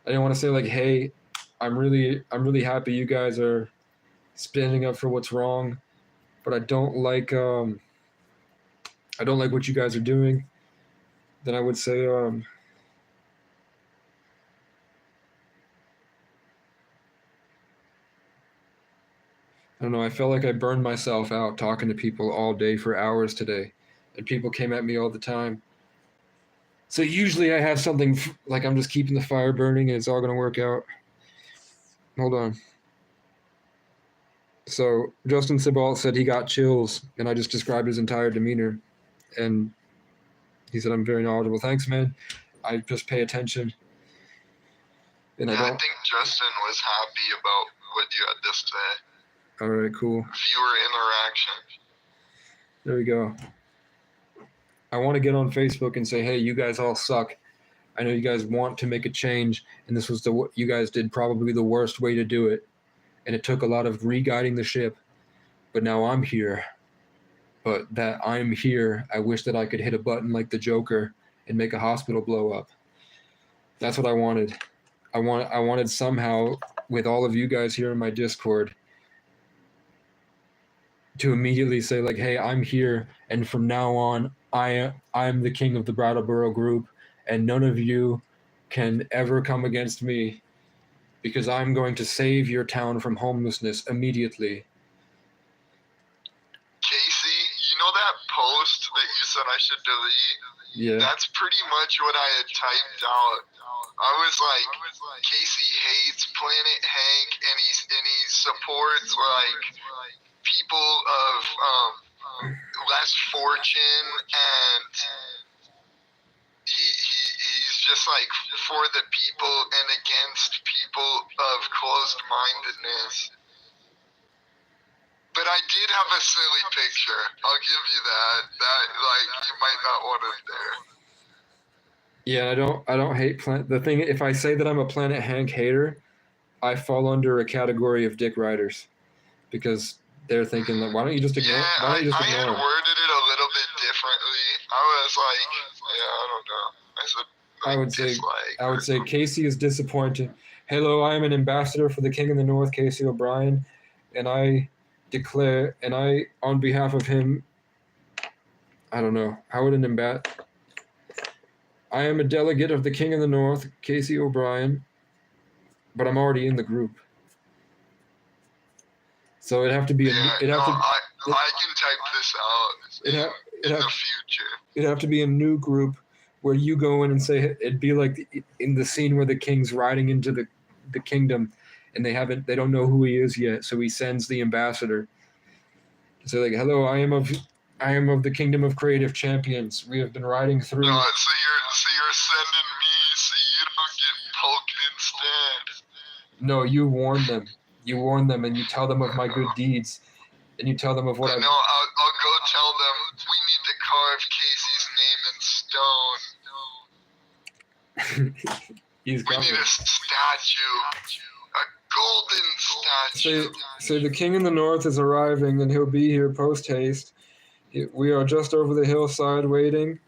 I didn't want to say, like, hey, I'm really happy you guys are standing up for what's wrong, but I don't like what you guys are doing. Then I would say, I don't know. I felt like I burned myself out talking to people all day for hours today, and people came at me all the time. So usually I have something like I'm just keeping the fire burning and it's all going to work out. Hold on. So Justin Sebald said he got chills, and I just described his entire demeanor, and he said I'm very knowledgeable. Thanks, man. I just pay attention, and Yeah, I I don't. think Justin was happy about what you had to say. All right, cool. Viewer interaction. There we go. I want to get on Facebook and say, hey, you guys all suck. I know you guys want to make a change, and this was you guys did probably the worst way to do it, and it took a lot of re-guiding the ship, but now I'm here. But that I'm here, I wish that I could hit a button like the Joker and make a hospital blow up. That's what I wanted. I wanted somehow, with all of you guys here in my Discord, to immediately say like, hey, I'm here, and from now on, I'm the king of the Brattleboro group, and none of you can ever come against me, because I'm going to save your town from homelessness immediately. Casey, you know that post that you said I should delete? Yeah. That's pretty much what I had typed out. I was like, Casey hates Planet Hank, and he supports like people of less fortune, and he's just like for the people and against people of closed-mindedness. But I did have a silly picture. I'll give you that. That like you might not want it there. Yeah, I don't hate the thing. If I say that I'm a Planet Hank hater, I fall under a category of dick riders, because they're thinking that why don't you just ignore? Yeah, Why don't you just I had ignore? 'em? worded it a little bit differently. I was like, yeah, I don't know. I said, I would say- I would say Casey is disappointed. Hello, I am an ambassador for the King of the North, Casey O'Brien, and I declare, and I, on behalf of him, I don't know, how would an I am a delegate of the King of the North, Casey O'Brien, but I'm already in the group. So it'd have to be yeah, I can type this out It'd in have the future. It'd have to be a new group where you go in and say, it'd be like in the scene where the king's riding into the kingdom, and they don't know who he is yet, so he sends the ambassador to say like, hello, I am of the kingdom of creative champions. We have been riding through. No, so you're sending me so you don't get poked instead. No, you warn them. You warn them, and you tell them of my good deeds, and you tell them of what I know. I'll go tell them we need to carve Casey's name in stone. He's We coming. need a statue, a golden statue. Say the king in the north is arriving, and he'll be here post haste. We are just over the hillside waiting.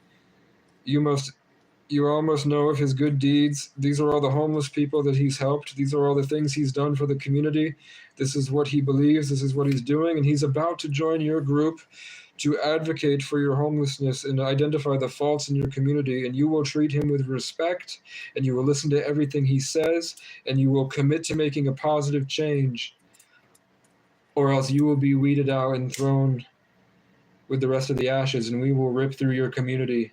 You almost know of his good deeds. These are all the homeless people that he's helped. These are all the things he's done for the community. This is what he believes. This is what he's doing. And he's about to join your group to advocate for your homelessness and identify the faults in your community. And you will treat him with respect, and you will listen to everything he says, and you will commit to making a positive change, or else you will be weeded out and thrown with the rest of the ashes, and we will rip through your community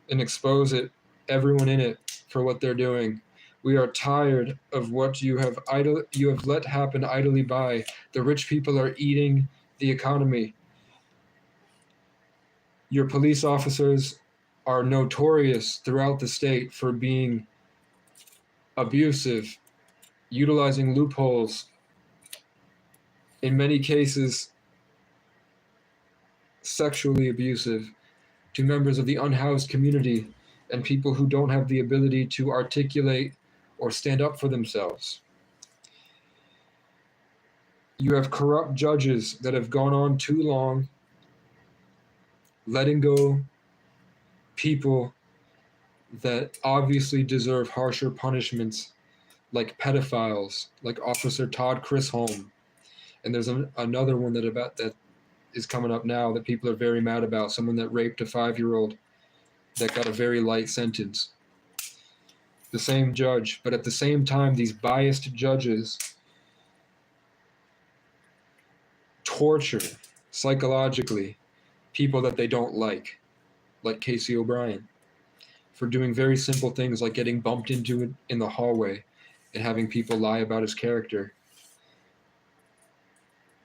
and expose everyone in it for what they're doing. We are tired of what you have let happen idly by. The rich people are eating the economy. Your police officers are notorious throughout the state for being abusive, utilizing loopholes, in many cases sexually abusive to members of the unhoused community and people who don't have the ability to articulate or stand up for themselves. You have corrupt judges that have gone on too long, letting go people that obviously deserve harsher punishments, like pedophiles, like Officer Todd Chisholm. And there's another one that is coming up now that people are very mad about, someone that raped a 5-year-old that got a very light sentence. The same judge, but at the same time, these biased judges torture psychologically people that they don't like Casey O'Brien, for doing very simple things like getting bumped into it in the hallway and having people lie about his character,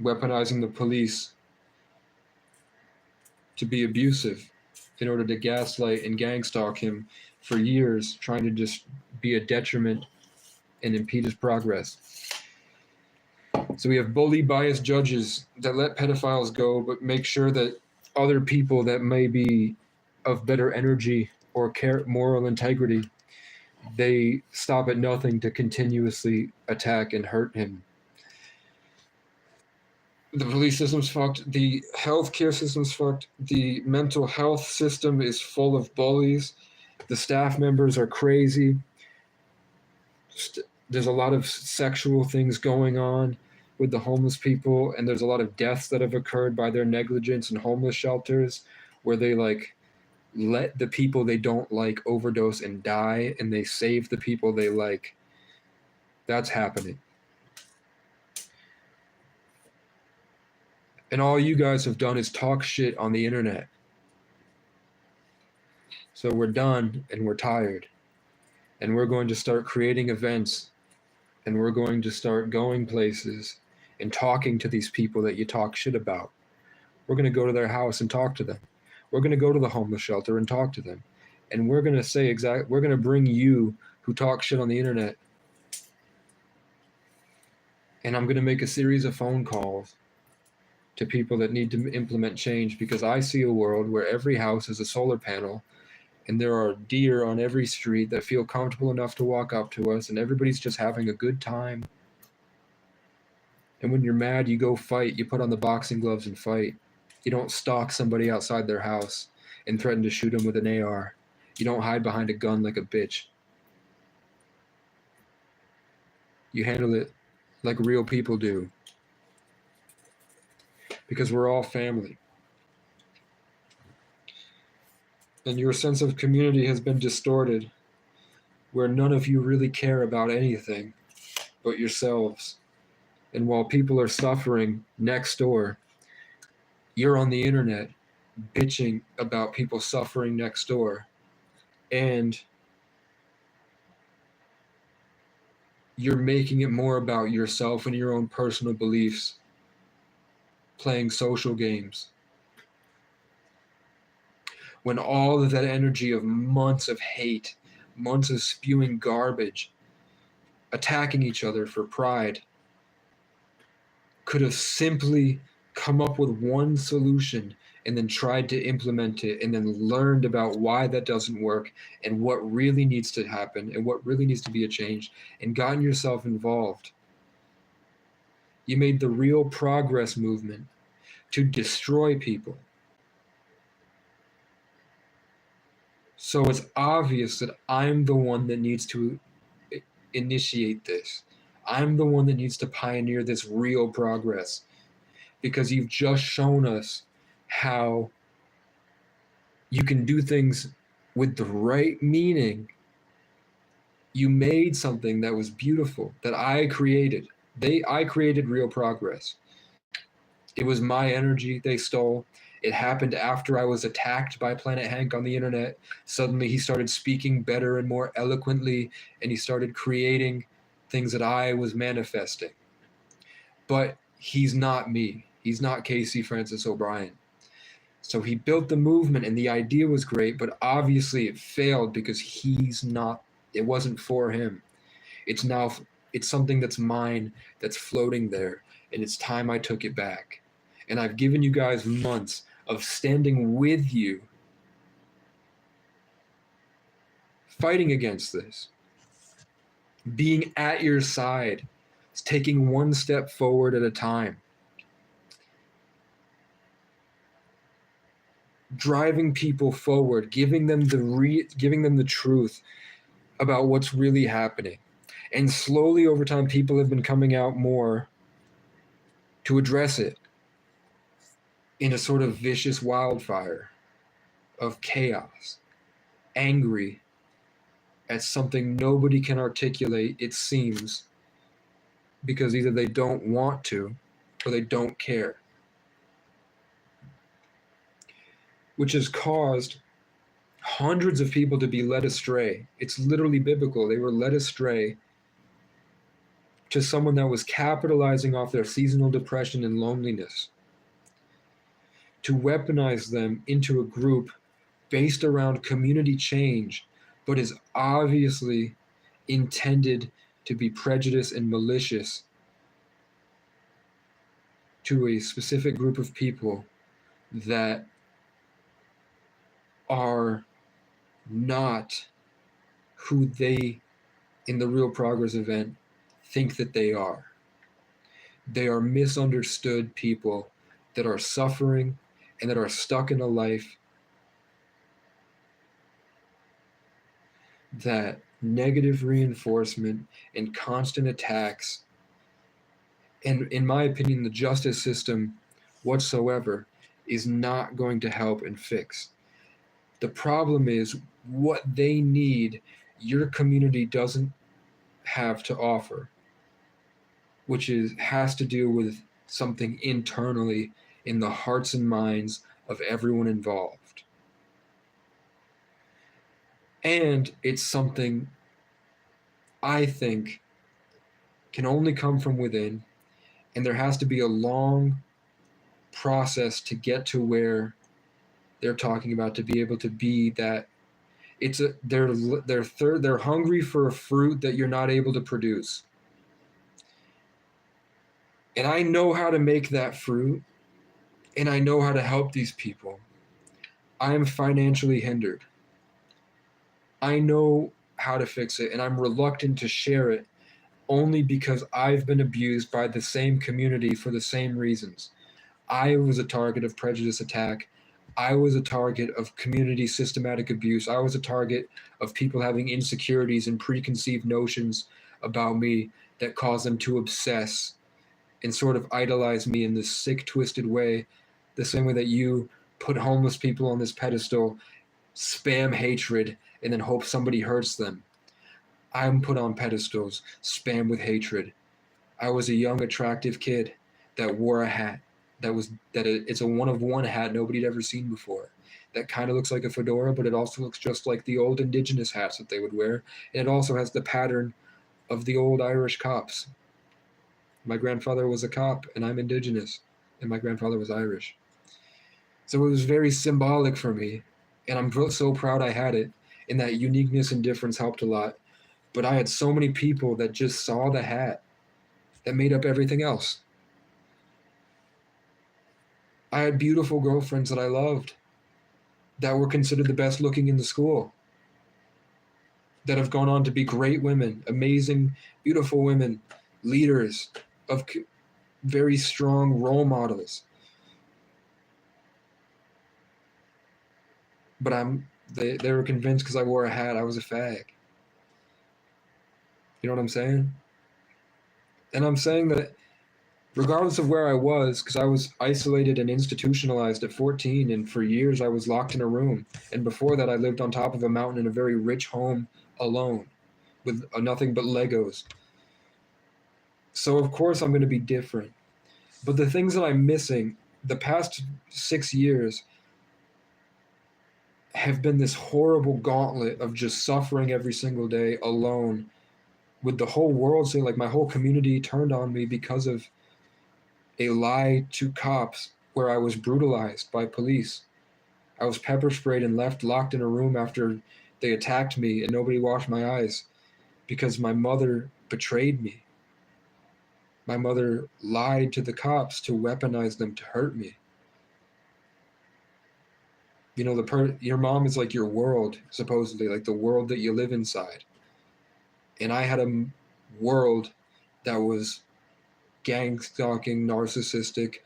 weaponizing the police to be abusive in order to gaslight and gang stalk him for years, trying to just be a detriment and impede his progress. So we have bully biased judges that let pedophiles go, but make sure that other people that may be of better energy or moral integrity, they stop at nothing to continuously attack and hurt him. The police system's fucked. The healthcare system's fucked. The mental health system is full of bullies. The staff members are crazy. There's a lot of sexual things going on with the homeless people, and there's a lot of deaths that have occurred by their negligence in homeless shelters, where they like let the people they don't like overdose and die, and they save the people they like. That's happening. And all you guys have done is talk shit on the internet. So we're done and we're tired. And we're going to start creating events, and we're going to start going places and talking to these people that you talk shit about. We're going to go to their house and talk to them. We're going to go to the homeless shelter and talk to them. And we're going to say we're going to bring you who talk shit on the internet. And I'm going to make a series of phone calls to people that need to implement change, because I see a world where every house is a solar panel, and there are deer on every street that feel comfortable enough to walk up to us, and everybody's just having a good time. And when you're mad, you go fight. You put on the boxing gloves and fight. You don't stalk somebody outside their house and threaten to shoot them with an AR. You don't hide behind a gun like a bitch. You handle it like real people do. Because we're all family. And your sense of community has been distorted, where none of you really care about anything but yourselves. And while people are suffering next door, you're on the internet bitching about people suffering next door. And you're making it more about yourself and your own personal beliefs, playing social games. When all of that energy of months of hate, months of spewing garbage, attacking each other for pride, could have simply come up with one solution and then tried to implement it, and then learned about why that doesn't work and what really needs to happen and what really needs to be a change, and gotten yourself involved. You made the real progress movement to destroy people. So it's obvious that I'm the one that needs to initiate this. I'm the one that needs to pioneer this real progress, because you've just shown us how you can do things with the right meaning. You made something that was beautiful, that I created. I created real progress. It was my energy they stole. It happened after I was attacked by Planet Hank on the internet. Suddenly he started speaking better and more eloquently, and he started creating things that I was manifesting. But he's not me. He's not Casey Francis O'Brien. So he built the movement, and the idea was great, but obviously it failed because it wasn't for him. It's something that's mine, that's floating there, and it's time I took it back. And I've given you guys months of standing with you, fighting against this, being at your side, taking one step forward at a time, driving people forward, giving them the truth about what's really happening. And slowly over time, people have been coming out more to address it in a sort of vicious wildfire of chaos, angry at something nobody can articulate, it seems, because either they don't want to or they don't care. which has caused hundreds of people to be led astray. It's literally biblical. They were led astray to someone that was capitalizing off their seasonal depression and loneliness, to weaponize them into a group based around community change, but is obviously intended to be prejudiced and malicious to a specific group of people that are not who they, in the Real Progress event, think that they are. They are misunderstood people that are suffering and that are stuck in a life that negative reinforcement and constant attacks, and in my opinion, the justice system whatsoever, is not going to help and fix. The problem is what they need, your community doesn't have to offer, which has to do with something internally in the hearts and minds of everyone involved. And it's something I think can only come from within, and there has to be a long process to get to where they're talking about, to be able to be that. They're hungry for a fruit that you're not able to produce. And I know how to make that fruit, and I know how to help these people. I am financially hindered. I know how to fix it, and I'm reluctant to share it only because I've been abused by the same community for the same reasons. I was a target of prejudice attack. I was a target of community systematic abuse. I was a target of people having insecurities and preconceived notions about me that caused them to obsess and sort of idolize me in this sick, twisted way, the same way that you put homeless people on this pedestal, spam hatred, and then hope somebody hurts them. I'm put on pedestals, spam with hatred. I was a young, attractive kid that wore a hat. It's a one-of-one hat nobody'd ever seen before. That kind of looks like a fedora, but it also looks just like the old indigenous hats that they would wear. And it also has the pattern of the old Irish cops. My grandfather was a cop, and I'm indigenous, and my grandfather was Irish. So it was very symbolic for me, and I'm so proud I had it, and that uniqueness and difference helped a lot. But I had so many people that just saw the hat that made up everything else. I had beautiful girlfriends that I loved that were considered the best looking in the school, that have gone on to be great women, amazing, beautiful women, leaders, of very strong role models. But they were convinced because I wore a hat I was a fag. You know what I'm saying? And I'm saying that regardless of where I was, because I was isolated and institutionalized at 14, and for years I was locked in a room. And before that, I lived on top of a mountain in a very rich home alone with nothing but Legos. So of course I'm going to be different. But the things that I'm missing, the past 6 years have been this horrible gauntlet of just suffering every single day alone, with the whole world saying, like, my whole community turned on me because of a lie to cops where I was brutalized by police. I was pepper sprayed and left locked in a room after they attacked me, and nobody washed my eyes because my mother betrayed me. My mother lied to the cops to weaponize them to hurt me. You know, your mom is like your world, supposedly, like the world that you live inside. And I had a world that was gang stalking, narcissistic,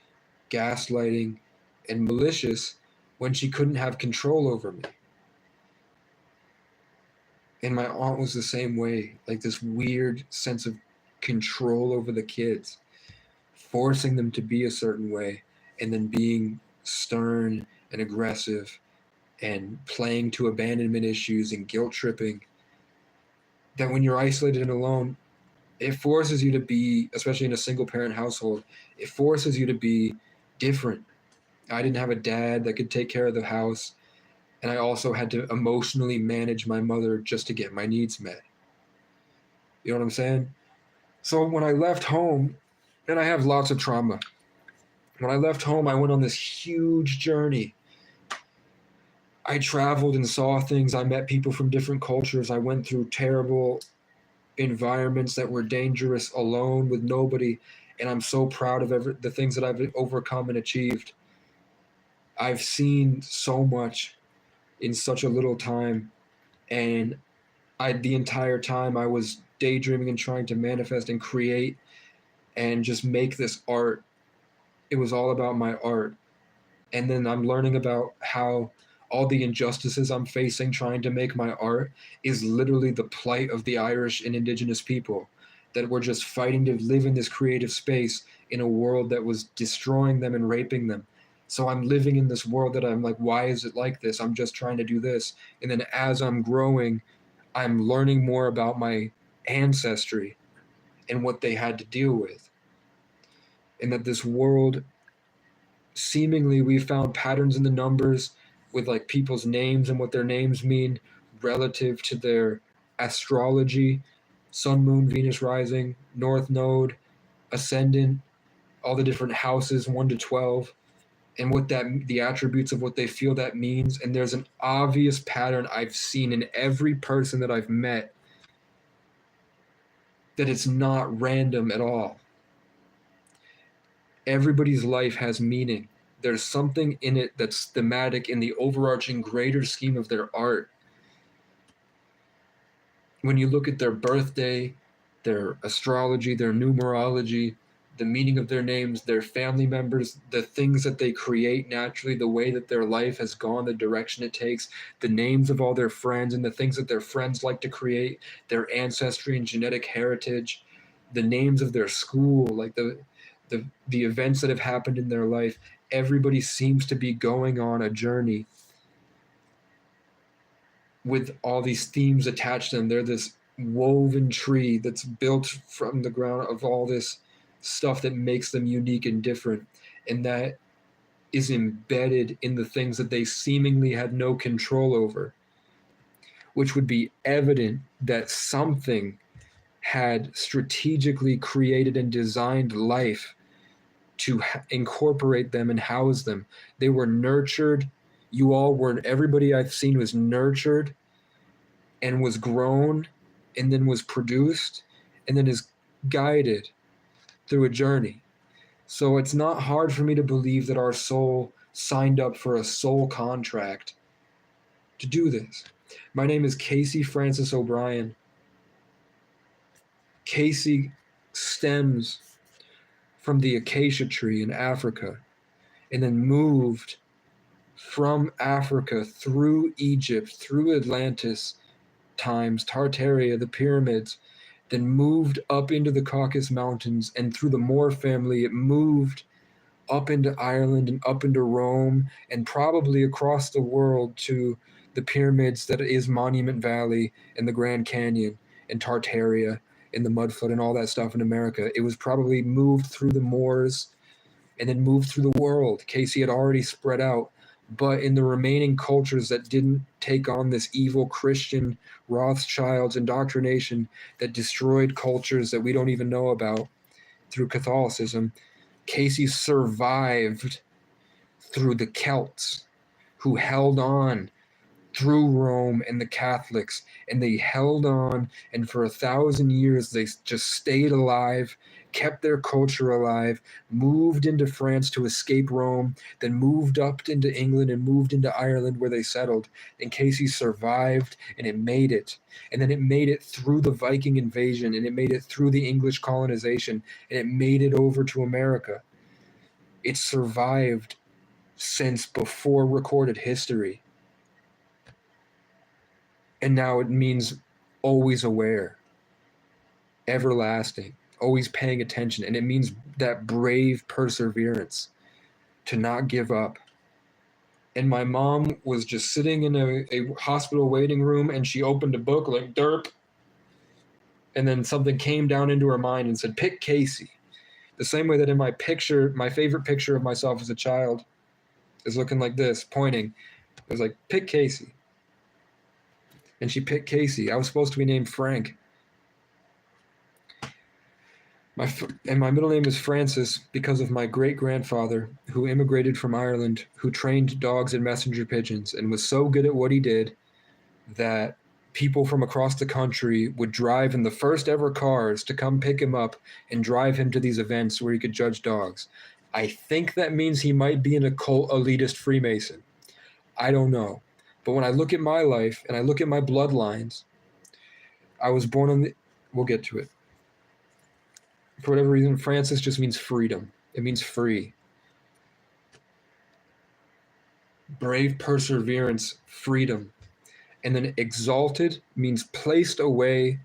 gaslighting, and malicious when she couldn't have control over me. And my aunt was the same way, like this weird sense of control over the kids, forcing them to be a certain way, and then being stern and aggressive and playing to abandonment issues and guilt tripping. That when you're isolated and alone, it forces you to be, especially in a single parent household, it forces you to be different. I didn't have a dad that could take care of the house, and I also had to emotionally manage my mother just to get my needs met. You know what I'm saying? So when I left home, and I have lots of trauma. When I left home, I went on this huge journey. I traveled and saw things. I met people from different cultures. I went through terrible environments that were dangerous alone with nobody. And I'm so proud of the things that I've overcome and achieved. I've seen so much in such a little time. And the entire time I was daydreaming and trying to manifest and create and just make this art. It was all about my art. And then I'm learning about how all the injustices I'm facing trying to make my art is literally the plight of the Irish and Indigenous people, that were just fighting to live in this creative space in a world that was destroying them and raping them. So I'm living in this world that I'm like, why is it like this? I'm just trying to do this. And then as I'm growing, I'm learning more about my ancestry and what they had to deal with. And that this world, seemingly we found patterns in the numbers with like people's names and what their names mean relative to their astrology, sun, moon, Venus rising, north node, ascendant, all the different houses 1 to 12, and what the attributes of what they feel that means. And there's an obvious pattern I've seen in every person that I've met, that it's not random at all. Everybody's life has meaning. There's something in it that's thematic in the overarching greater scheme of their art. When you look at their birthday, their astrology, their numerology, the meaning of their names, their family members, the things that they create naturally, the way that their life has gone, the direction it takes, the names of all their friends and the things that their friends like to create, their ancestry and genetic heritage, the names of their school, like the events that have happened in their life. Everybody seems to be going on a journey with all these themes attached to them. They're this woven tree that's built from the ground of all this stuff that makes them unique and different, and that is embedded in the things that they seemingly had no control over, which would be evident that something had strategically created and designed life to incorporate them and house them. They were nurtured. Everybody I've seen was nurtured and was grown and then was produced and then is guided through a journey. So it's not hard for me to believe that our soul signed up for a soul contract to do this. My name is Casey Francis O'Brien. Casey stems from the acacia tree in Africa, and then moved from Africa through Egypt, through Atlantis times, Tartaria, the pyramids, then moved up into the Caucasus Mountains, and through the Moore family, it moved up into Ireland and up into Rome, and probably across the world to the pyramids that is Monument Valley and the Grand Canyon and Tartaria and the Mudflood and all that stuff in America. It was probably moved through the Moors and then moved through the world. Casey had already spread out, but in the remaining cultures that didn't take on this evil Christian Rothschild's indoctrination that destroyed cultures that we don't even know about through Catholicism, Casey survived through the Celts, who held on through Rome and the Catholics, and they held on, and for 1,000 years they just stayed alive, kept their culture alive, moved into France to escape Rome, then moved up into England and moved into Ireland where they settled. And Casey survived, and it made it. And then it made it through the Viking invasion, and it made it through the English colonization, and it made it over to America. It survived since before recorded history. And now it means always aware, everlasting, always paying attention. And it means that brave perseverance to not give up. And my mom was just sitting in a hospital waiting room, and she opened a book like derp. And then something came down into her mind and said, pick Casey. The same way that in my favorite picture of myself as a child, is looking like this, pointing. I was like, pick Casey. And she picked Casey. I was supposed to be named Frank. My middle name is Francis because of my great-grandfather who immigrated from Ireland, who trained dogs and messenger pigeons and was so good at what he did that people from across the country would drive in the first ever cars to come pick him up and drive him to these events where he could judge dogs. I think that means he might be an occult elitist Freemason. I don't know. But when I look at my life and I look at my bloodlines, I was born on the... We'll get to it. For whatever reason, Francis just means freedom. It means free. Brave perseverance, freedom. And then exalted means placed away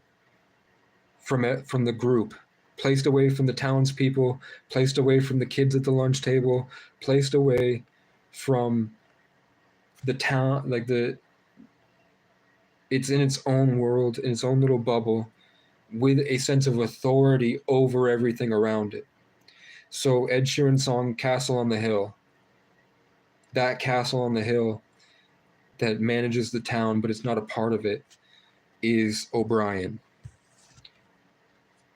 from the group, placed away from the townspeople, placed away from the kids at the lunch table, placed away from the town, it's in its own world, in its own little bubble, with a sense of authority over everything around it. So Ed Sheeran's song Castle on the Hill, that castle on the hill that manages the town but it's not a part of it, is O'Brien.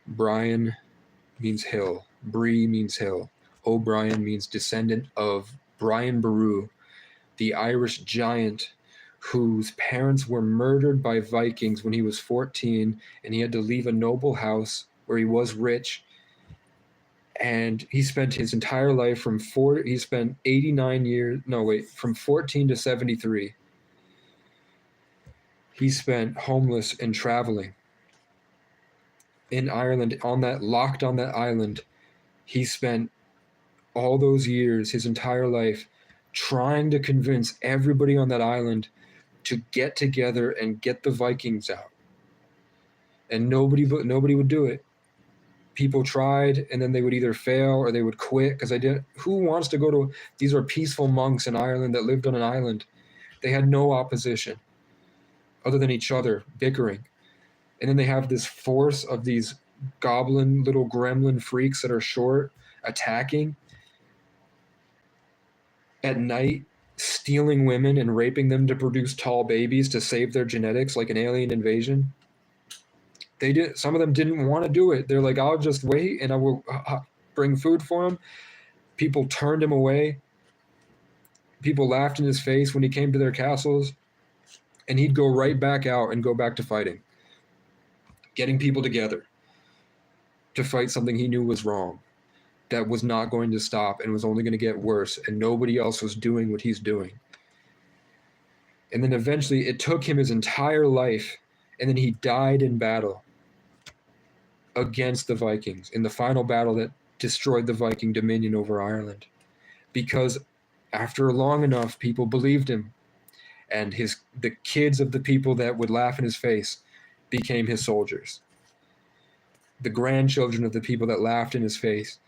Brian means hill. Bree means hill. O'Brien means descendant of Brian Boru, the Irish giant whose parents were murdered by Vikings when he was 14, and he had to leave a noble house where he was rich. And he spent his entire life from 14 to 73. He spent homeless and traveling in Ireland, locked on that island. He spent all those years, his entire life, trying to convince everybody on that island to get together and get the Vikings out. And nobody would do it. People tried, and then they would either fail or they would quit because who wants to go to... These are peaceful monks in Ireland that lived on an island. They had no opposition other than each other bickering. And then they have this force of these goblin little gremlin freaks that are short attacking at night, stealing women and raping them to produce tall babies to save their genetics, like an alien invasion. Some of them didn't want to do it. They're like, I'll just wait and I will bring food for him. People turned him away. People laughed in his face when he came to their castles, and he'd go right back out and go back to fighting, getting people together to fight something he knew was wrong, that was not going to stop and was only going to get worse, and nobody else was doing what he's doing. And then eventually it took him his entire life, and then he died in battle against the Vikings in the final battle that destroyed the Viking dominion over Ireland, because after long enough people believed him, and the kids of the people that would laugh in his face became his soldiers. The grandchildren of the people that laughed in his face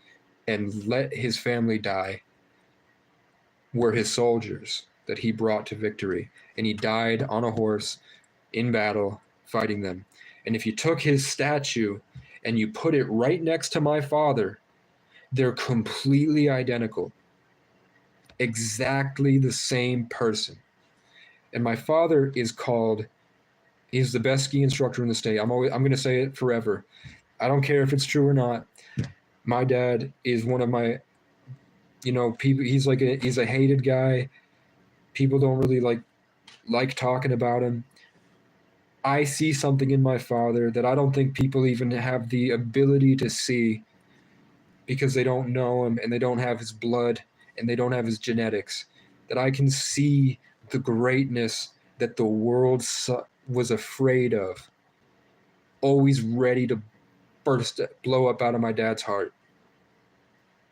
and let his family die were his soldiers that he brought to victory. And he died on a horse in battle fighting them. And if you took his statue and you put it right next to my father, they're completely identical. Exactly the same person. And my father he's the best ski instructor in the state. I'm going to say it forever. I don't care if it's true or not. My dad is one of my, people. He's a hated guy. People don't really like talking about him. I see something in my father that I don't think people even have the ability to see, because they don't know him and they don't have his blood and they don't have his genetics. That I can see the greatness that the world was afraid of, always ready to blow up out of my dad's heart.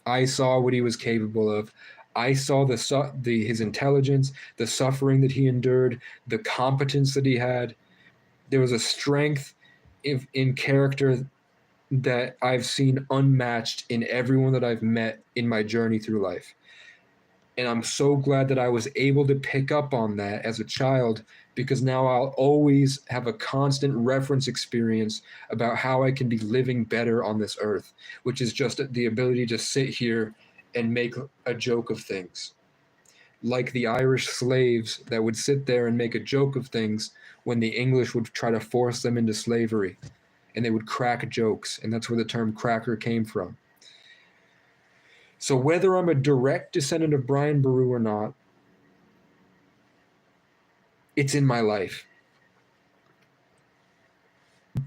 I saw what he was capable of. I saw his intelligence, the suffering that he endured, the competence that he had. There was a strength in character that I've seen unmatched in everyone that I've met in my journey through life. And I'm so glad that I was able to pick up on that as a child, because now I'll always have a constant reference experience about how I can be living better on this earth, which is just the ability to sit here and make a joke of things. like the Irish slaves that would sit there and make a joke of things when the English would try to force them into slavery. And they would crack jokes, and that's where the term cracker came from. So whether I'm a direct descendant of Brian Boru or not, it's in my life.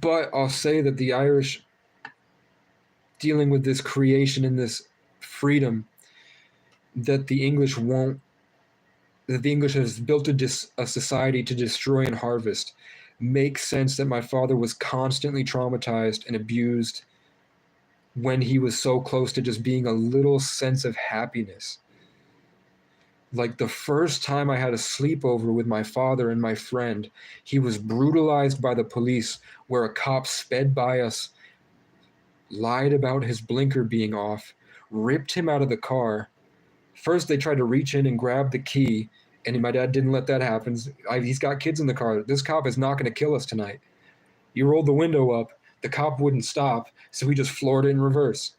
But I'll say that the Irish, dealing with this creation and this freedom that the English won't, that the English has built a society to destroy and harvest, makes sense that my father was constantly traumatized and abused when he was so close to just being a little sense of happiness. Like the first time I had a sleepover with my father and my friend, he was brutalized by the police where a cop sped by us, lied about his blinker being off, ripped him out of the car. First, they tried to reach in and grab the key, and my dad didn't let that happen. He's got kids in the car. This cop is not going to kill us tonight. You rolled the window up. The cop wouldn't stop, so we just floored it in reverse.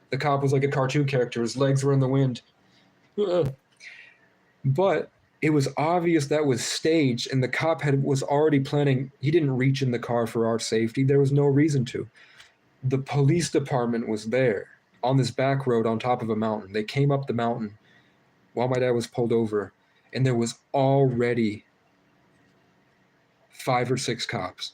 The cop was like a cartoon character. His legs were in the wind. But it was obvious that was staged, and the cop was already planning. He didn't reach in the car for our safety. There was no reason to. The police department was there on this back road on top of a mountain. They came up the mountain while my dad was pulled over, and there was already 5 or 6 cops.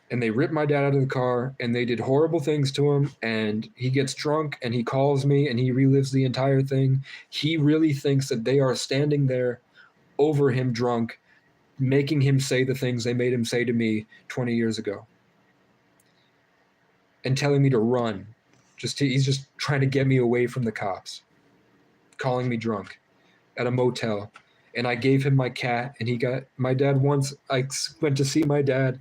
And they ripped my dad out of the car, and they did horrible things to him, and he gets drunk, and he calls me, and he relives the entire thing. He really thinks that they are standing there over him drunk, making him say the things they made him say to me 20 years ago. And telling me to run. He's just trying to get me away from the cops. Calling me drunk at a motel. And I gave him my cat, and my dad once, I went to see my dad,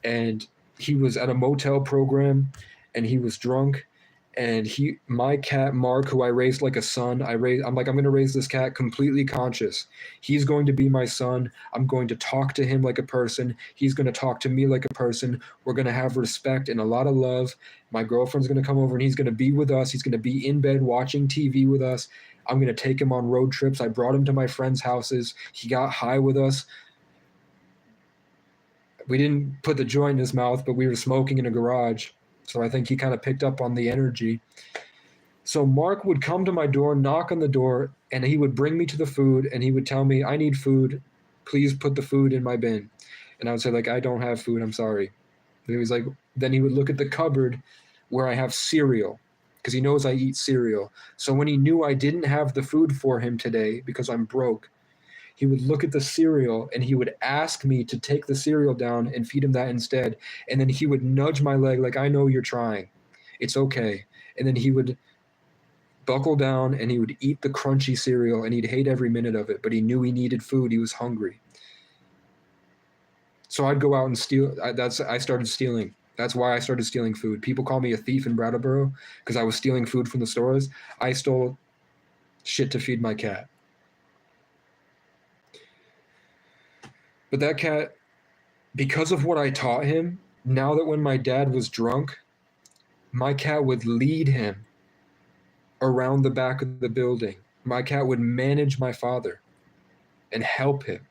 and he was at a motel program, and he was drunk, and my cat, Mark, who I raised like a son, I'm going to raise this cat completely conscious. He's going to be my son. I'm going to talk to him like a person. He's going to talk to me like a person. We're going to have respect and a lot of love. My girlfriend's going to come over, and he's going to be with us. He's going to be in bed watching TV with us. I'm going to take him on road trips. I brought him to my friends' houses. He got high with us. We didn't put the joint in his mouth, but we were smoking in a garage. So I think he kind of picked up on the energy. So Mark would come to my door, knock on the door, and he would bring me to the food, and he would tell me, I need food. Please put the food in my bin. And I would say, like, I don't have food. I'm sorry. And he was like, then he would look at the cupboard where I have cereal, because he knows I eat cereal. So when he knew I didn't have the food for him today because I'm broke, he would look at the cereal and he would ask me to take the cereal down and feed him that instead. And then he would nudge my leg like, I know you're trying. It's okay. And then he would buckle down and he would eat the crunchy cereal, and he'd hate every minute of it, but he knew he needed food. He was hungry. So I'd go out and steal. I started stealing. That's why I started stealing food. People call me a thief in Brattleboro because I was stealing food from the stores. I stole shit to feed my cat. But that cat, because of what I taught him, now that when my dad was drunk, my cat would lead him around the back of the building. My cat would manage my father and help him.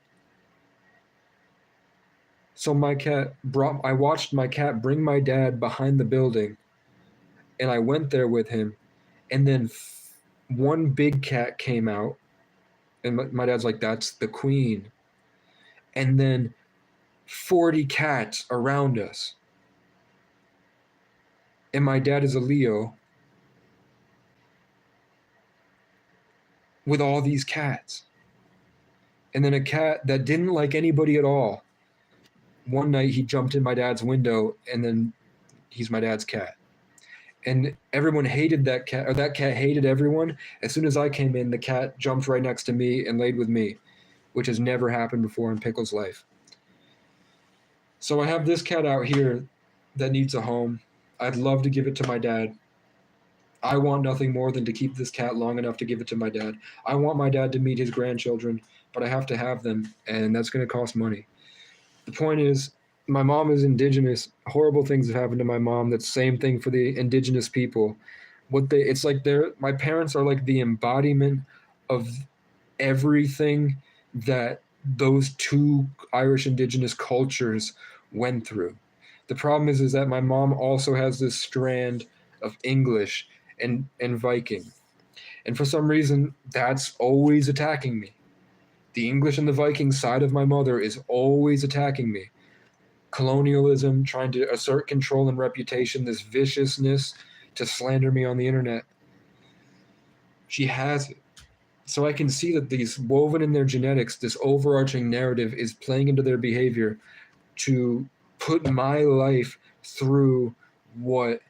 So I watched my cat bring my dad behind the building, and I went there with him, and then one big cat came out, and my dad's like, that's the queen. And then 40 cats around us. And my dad is a Leo with all these cats. And then a cat that didn't like anybody at all. One night he jumped in my dad's window, and then he's my dad's cat. And everyone hated that cat, or that cat hated everyone. As soon as I came in, the cat jumped right next to me and laid with me, which has never happened before in Pickle's life. So I have this cat out here that needs a home. I'd love to give it to my dad. I want nothing more than to keep this cat long enough to give it to my dad. I want my dad to meet his grandchildren, but I have to have them, and that's going to cost money. The point is, my mom is indigenous. Horrible things have happened to my mom. That's the same thing for the indigenous people. It's like my parents are like the embodiment of everything that those two Irish indigenous cultures went through. The problem is that my mom also has this strand of English and Viking. And for some reason, that's always attacking me. The English and the Viking side of my mother is always attacking me. Colonialism, trying to assert control and reputation, this viciousness to slander me on the internet. She has it. So I can see that these woven in their genetics, this overarching narrative is playing into their behavior to put my life through what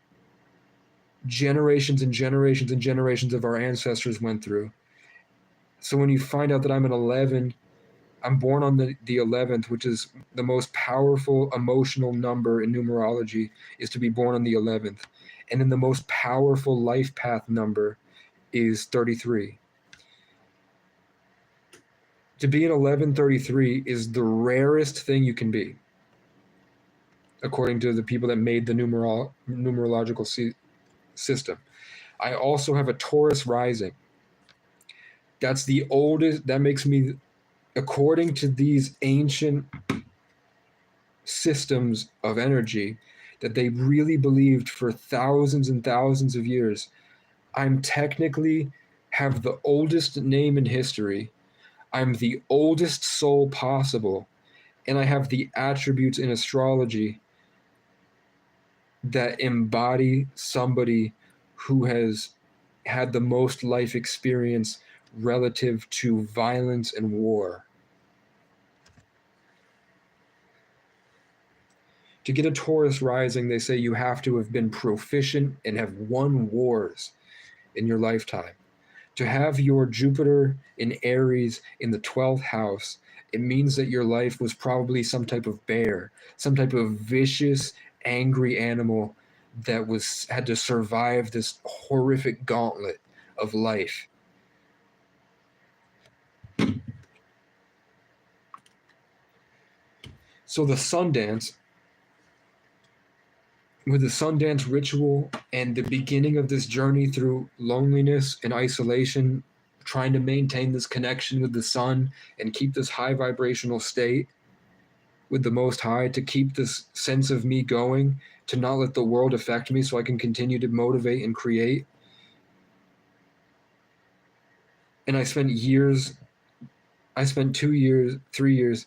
generations and generations and generations of our ancestors went through. So when you find out that I'm an 11, I'm born on the 11th, which is the most powerful emotional number in numerology, is to be born on the 11th. And then the most powerful life path number is 33. To be an 1133 is the rarest thing you can be, according to the people that made the numerological system. I also have a Taurus rising. That's the oldest, that makes me, according to these ancient systems of energy that they really believed for thousands and thousands of years, I'm technically have the oldest name in history. I'm the oldest soul possible, and I have the attributes in astrology that embody somebody who has had the most life experience relative to violence and war. To get a Taurus rising, they say you have to have been proficient and have won wars in your lifetime. To have your Jupiter in Aries in the 12th house, it means that your life was probably some type of bear, some type of vicious, angry animal that had to survive this horrific gauntlet of life. So the Sundance, with the Sundance ritual and the beginning of this journey through loneliness and isolation, trying to maintain this connection with the sun and keep this high vibrational state with the Most High, to keep this sense of me going, to not let the world affect me so I can continue to motivate and create. And I spent 2 years, 3 years,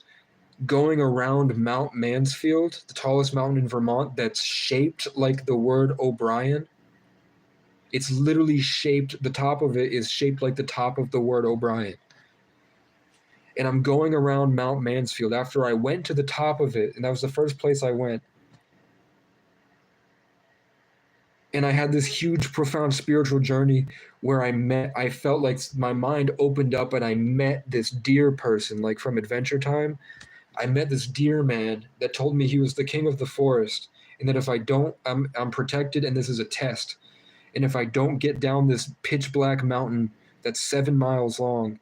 going around Mount Mansfield, the tallest mountain in Vermont, that's shaped like the word O'Brien. It's literally shaped, the top of it is shaped like the top of the word O'Brien. And I'm going around Mount Mansfield after I went to the top of it, and that was the first place I went. And I had this huge, profound spiritual journey where I felt like my mind opened up and I met this deer person, like from Adventure Time. I met this deer man that told me he was the king of the forest, and that if I don't, I'm protected, and this is a test. And if I don't get down this pitch black mountain that's 7 miles long,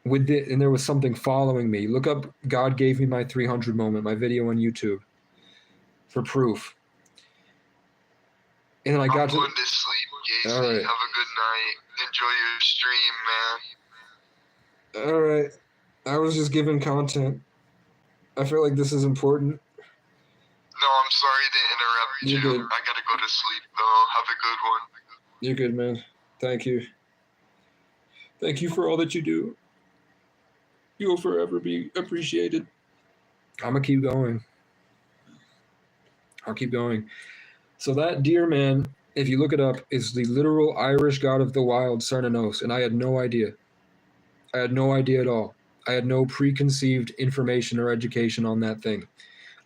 and there was something following me. Look up God Gave Me My 300 moment, my video on YouTube, for proof. And then I got I'm going to sleep, Casey. All right. Have a good night. Enjoy your stream, man. All right. I was just giving content. I feel like this is important. No, I'm sorry to interrupt you. You're good. I gotta go to sleep, though. Have a good one. You're good, man. Thank you. Thank you for all that you do. You will forever be appreciated. I'm going to keep going. I'll keep going. So that deer man, if you look it up, is the literal Irish god of the wild, Cernunnos, and I had no idea. I had no idea at all. I had no preconceived information or education on that thing.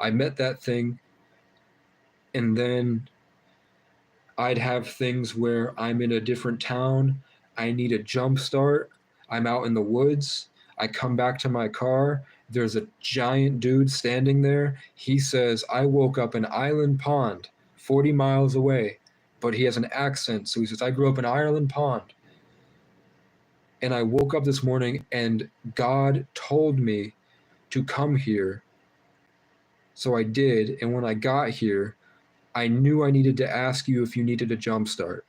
I met that thing, and then I'd have things where I'm in a different town, I need a jump start, I'm out in the woods, I come back to my car, there's a giant dude standing there. He says, I woke up in Island Pond, 40 miles away, but he has an accent, so he says, I grew up in Ireland Pond. And I woke up this morning and God told me to come here. So I did. And when I got here, I knew I needed to ask you if you needed a jump start.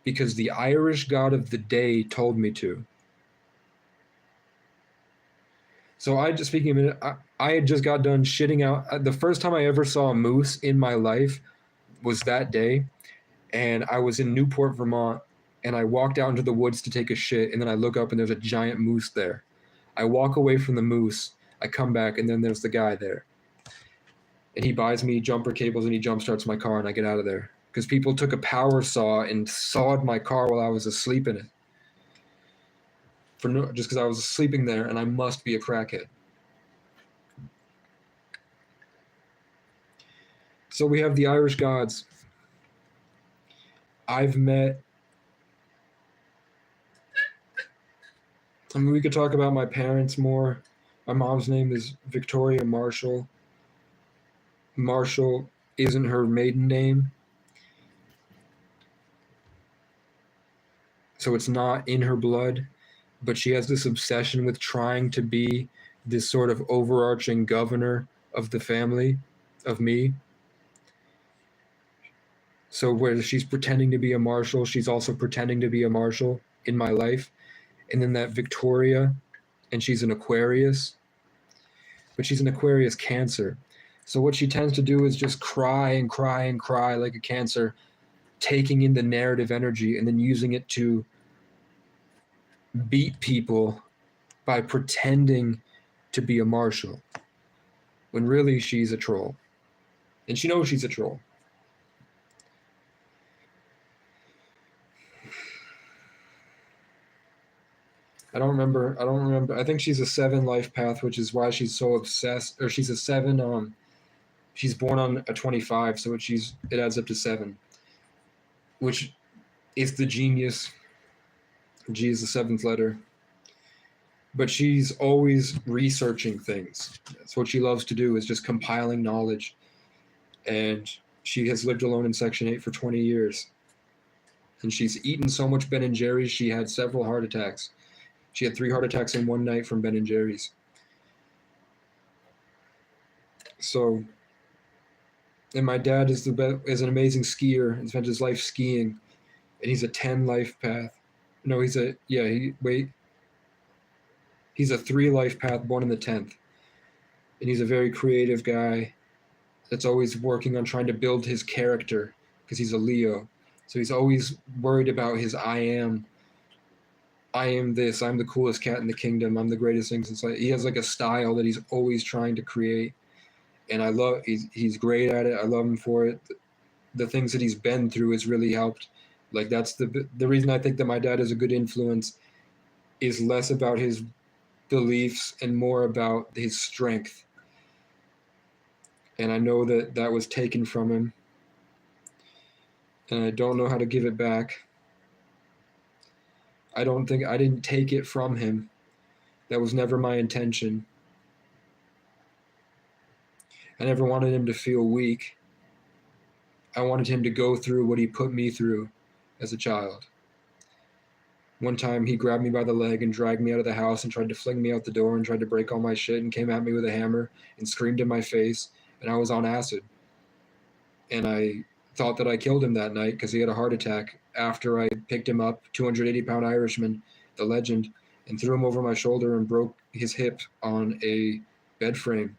because the Irish god of the day told me to. So speaking of it, I had just got done shitting out. The first time I ever saw a moose in my life was that day. And I was in Newport, Vermont, and I walked out into the woods to take a shit, and then I look up and there's a giant moose there. I walk away from the moose, I come back, and then there's the guy there. And he buys me jumper cables and he jump starts my car and I get out of there. Because people took a power saw and sawed my car while I was asleep in it. Just because I was sleeping there and I must be a crackhead. So we have the Irish gods. I've met. I mean, we could talk about my parents more. My mom's name is Victoria Marshall. Marshall isn't her maiden name. So it's not in her blood. But she has this obsession with trying to be this sort of overarching governor of the family, of me. So where she's pretending to be a marshal, she's also pretending to be a marshal in my life. And then that Victoria, and she's an Aquarius, but she's an Aquarius Cancer. So what she tends to do is just cry and cry and cry like a Cancer, taking in the narrative energy and then using it to beat people by pretending to be a marshal when really she's a troll. And she knows she's a troll. I don't remember. I think she's a 7 life path, which is why she's so obsessed. Or she's a 7. She's born on a 25, so it adds up to 7, which is the genius. G is the 7th letter. But she's always researching things. That's what she loves to do, is just compiling knowledge. And she has lived alone in Section 8 for 20 years. And she's eaten so much Ben & Jerry's, she had several heart attacks. She had 3 heart attacks in one night from Ben & Jerry's. So, and my dad is an amazing skier and spent his life skiing. And he's a 10 life path. No, he's a 3 life path, born in the 10th. And he's a very creative guy that's always working on trying to build his character because he's a Leo. So he's always worried about his I am this, I'm the coolest cat in the kingdom, I'm the greatest thing since life. He has like a style that he's always trying to create. And he's great at it. I love him for it. The things that he's been through has really helped. Like that's the reason I think that my dad is a good influence is less about his beliefs and more about his strength. And I know that was taken from him. And I don't know how to give it back. I didn't take it from him. That was never my intention. I never wanted him to feel weak. I wanted him to go through what he put me through as a child. One time he grabbed me by the leg and dragged me out of the house and tried to fling me out the door and tried to break all my shit and came at me with a hammer and screamed in my face, and I was on acid. And I thought that I killed him that night because he had a heart attack after I picked him up, 280-pound Irishman, the legend, and threw him over my shoulder and broke his hip on a bed frame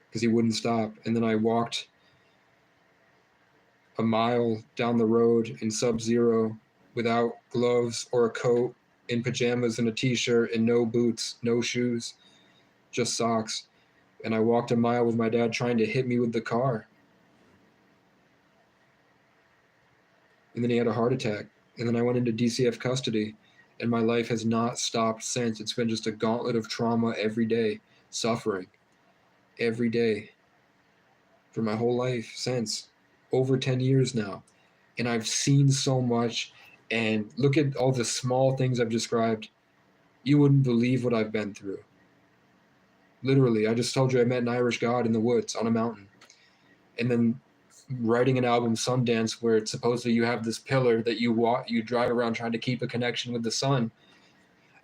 because he wouldn't stop. And then I walked a mile down the road in sub-zero without gloves or a coat, in pajamas and a t-shirt and no boots, no shoes, just socks. And I walked a mile with my dad trying to hit me with the car. And then he had a heart attack. And then I went into DCF custody. And my life has not stopped since. It's been just a gauntlet of trauma every day, suffering every day for my whole life since. Over 10 years now. And I've seen so much. And look at all the small things I've described. You wouldn't believe what I've been through. Literally, I just told you I met an Irish god in the woods on a mountain. And then writing an album, Sundance, where it's supposedly you have this pillar that you drive around trying to keep a connection with the sun.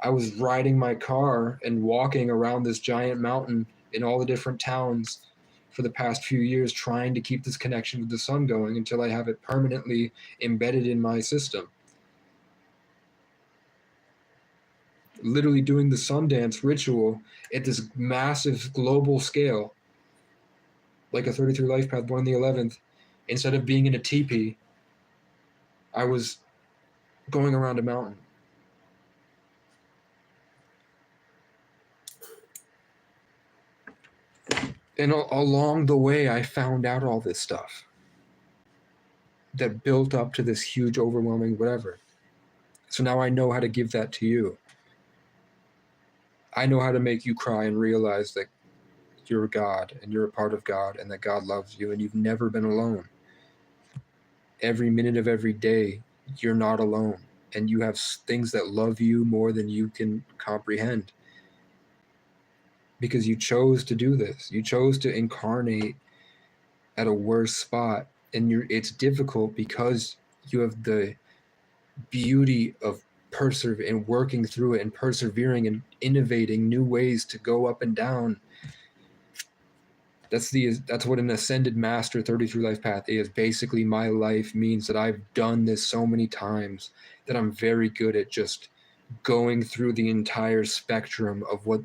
I was riding my car and walking around this giant mountain in all the different towns for the past few years trying to keep this connection with the sun going until I have it permanently embedded in my system. literally doing the Sundance ritual at this massive global scale, like a 33 Life Path, born on the 11th. Instead of being in a teepee, I was going around a mountain. And along the way, I found out all this stuff that built up to this huge, overwhelming whatever. So now I know how to give that to you. I know how to make you cry and realize that you're God and you're a part of God and that God loves you and you've never been alone. Every minute of every day, you're not alone and you have things that love you more than you can comprehend. Because you chose to do this. You chose to incarnate at a worse spot, and it's difficult because you have the beauty of and working through it and persevering and innovating new ways to go up and down. That's what an ascended master 33 life path is. Basically, my life means that I've done this so many times that I'm very good at just going through the entire spectrum of what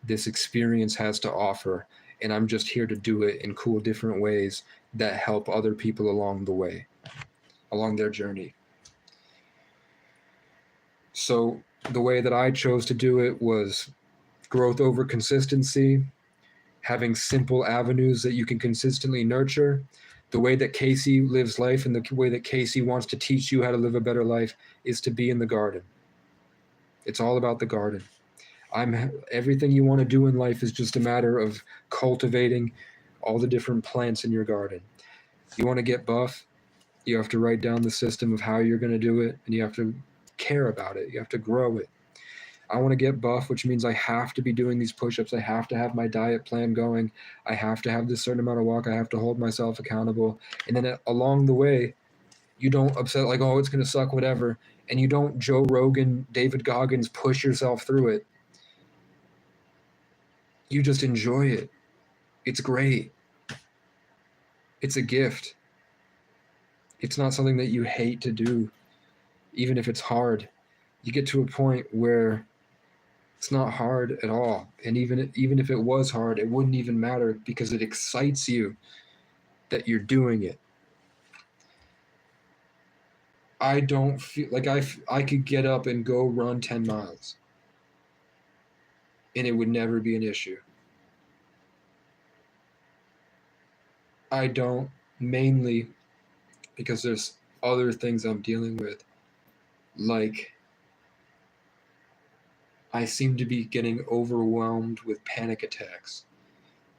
this experience has to offer, and I'm just here to do it in cool different ways that help other people along the way, along their journey. So the way that I chose to do it was growth over consistency, having simple avenues that you can consistently nurture. The way that Casey lives life and the way that Casey wants to teach you how to live a better life is to be in the garden. It's all about the garden. Everything you want to do in life is just a matter of cultivating all the different plants in your garden. You want to get buff, you have to write down the system of how you're going to do it, and you have to care about it. You have to grow it. I want to get buff, which means I have to be doing these push-ups. I have to have my diet plan going. I have to have this certain amount of walk. I have to hold myself accountable. And then along the way, you don't upset like, oh, it's going to suck, whatever. And you don't Joe Rogan, David Goggins push yourself through it. You just enjoy it. It's great. It's a gift. It's not something that you hate to do, even if it's hard. You get to a point where it's not hard at all. And even if it was hard, it wouldn't even matter because it excites you that you're doing it. I don't feel like I could get up and go run 10 miles and it would never be an issue. I don't, mainly because there's other things I'm dealing with. Like, I seem to be getting overwhelmed with panic attacks.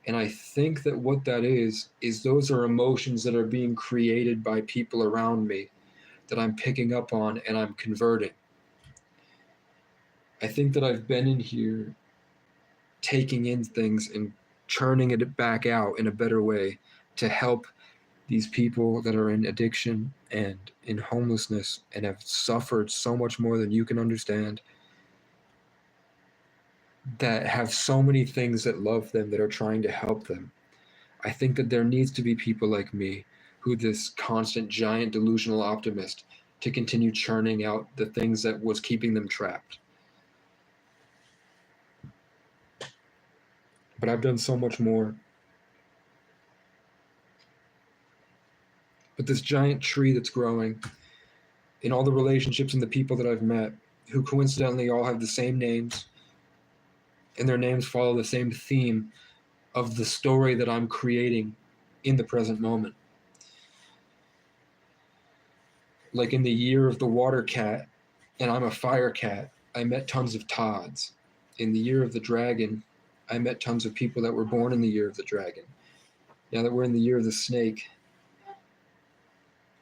And I think that what that is those are emotions that are being created by people around me that I'm picking up on and I'm converting. I think that I've been in here taking in things and churning it back out in a better way to help these people that are in addiction and in homelessness and have suffered so much more than you can understand, that have so many things that love them, that are trying to help them. I think that there needs to be people like me, who this constant giant delusional optimist, to continue churning out the things that was keeping them trapped. But I've done so much more. But this giant tree that's growing, in all the relationships and the people that I've met, who coincidentally all have the same names, and their names follow the same theme of the story that I'm creating in the present moment. Like in the year of the water cat, and I'm a fire cat, I met tons of Todds. In the year of the dragon, I met tons of people that were born in the year of the dragon. Now that we're in the year of the snake,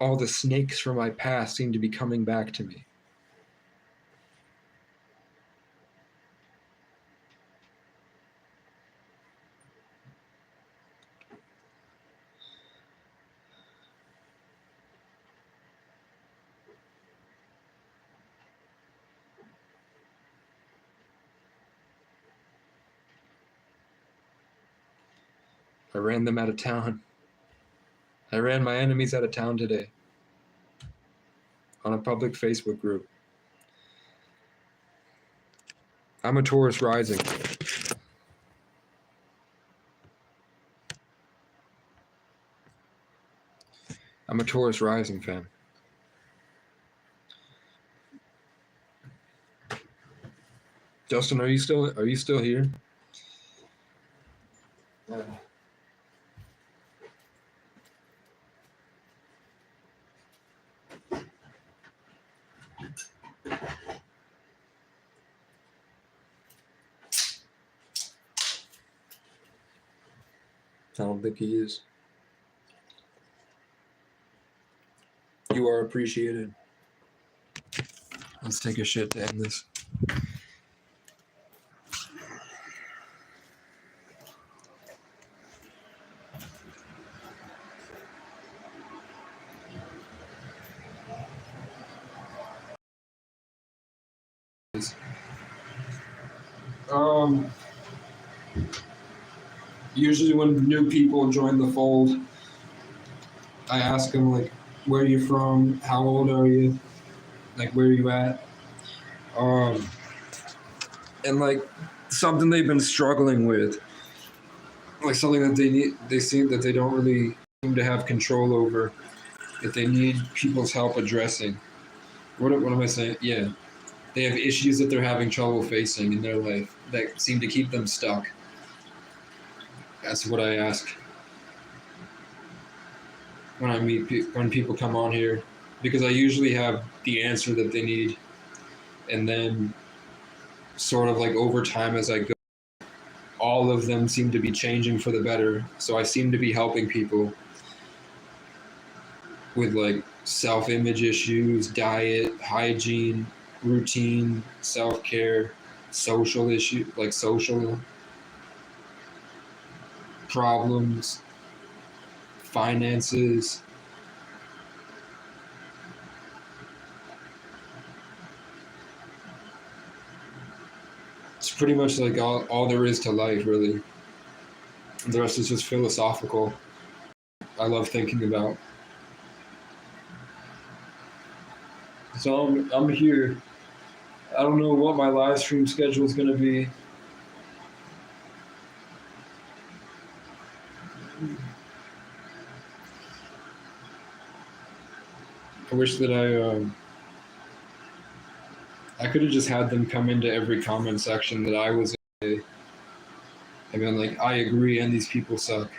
all the snakes from my past seem to be coming back to me. I ran them out of town. I ran my enemies out of town today on a public Facebook group. I'm a Taurus rising. I'm a Taurus rising fan. Justin, are you still here? I don't think he is. You are appreciated. Let's take a shit to end this. Usually when new people join the fold, I ask them like, where are you from? How old are you? Like, where are you at? And like something they've been struggling with, like something that they seem that they don't really seem to have control over, that they need people's help addressing. What am I saying? Yeah. They have issues that they're having trouble facing in their life that seem to keep them stuck. That's what I ask when I when people come on here, because I usually have the answer that they need, and then sort of like over time as I go, all of them seem to be changing for the better. So I seem to be helping people with like self-image issues, diet, hygiene, routine, self-care, social issues, like social problems, finances. It's pretty much like all there is to life, really. The rest is just philosophical. I love thinking about. So I'm here. I don't know what my live stream schedule is going to be. I wish that I could have just had them come into every comment section that I was in. I mean, like, I agree, and these people suck.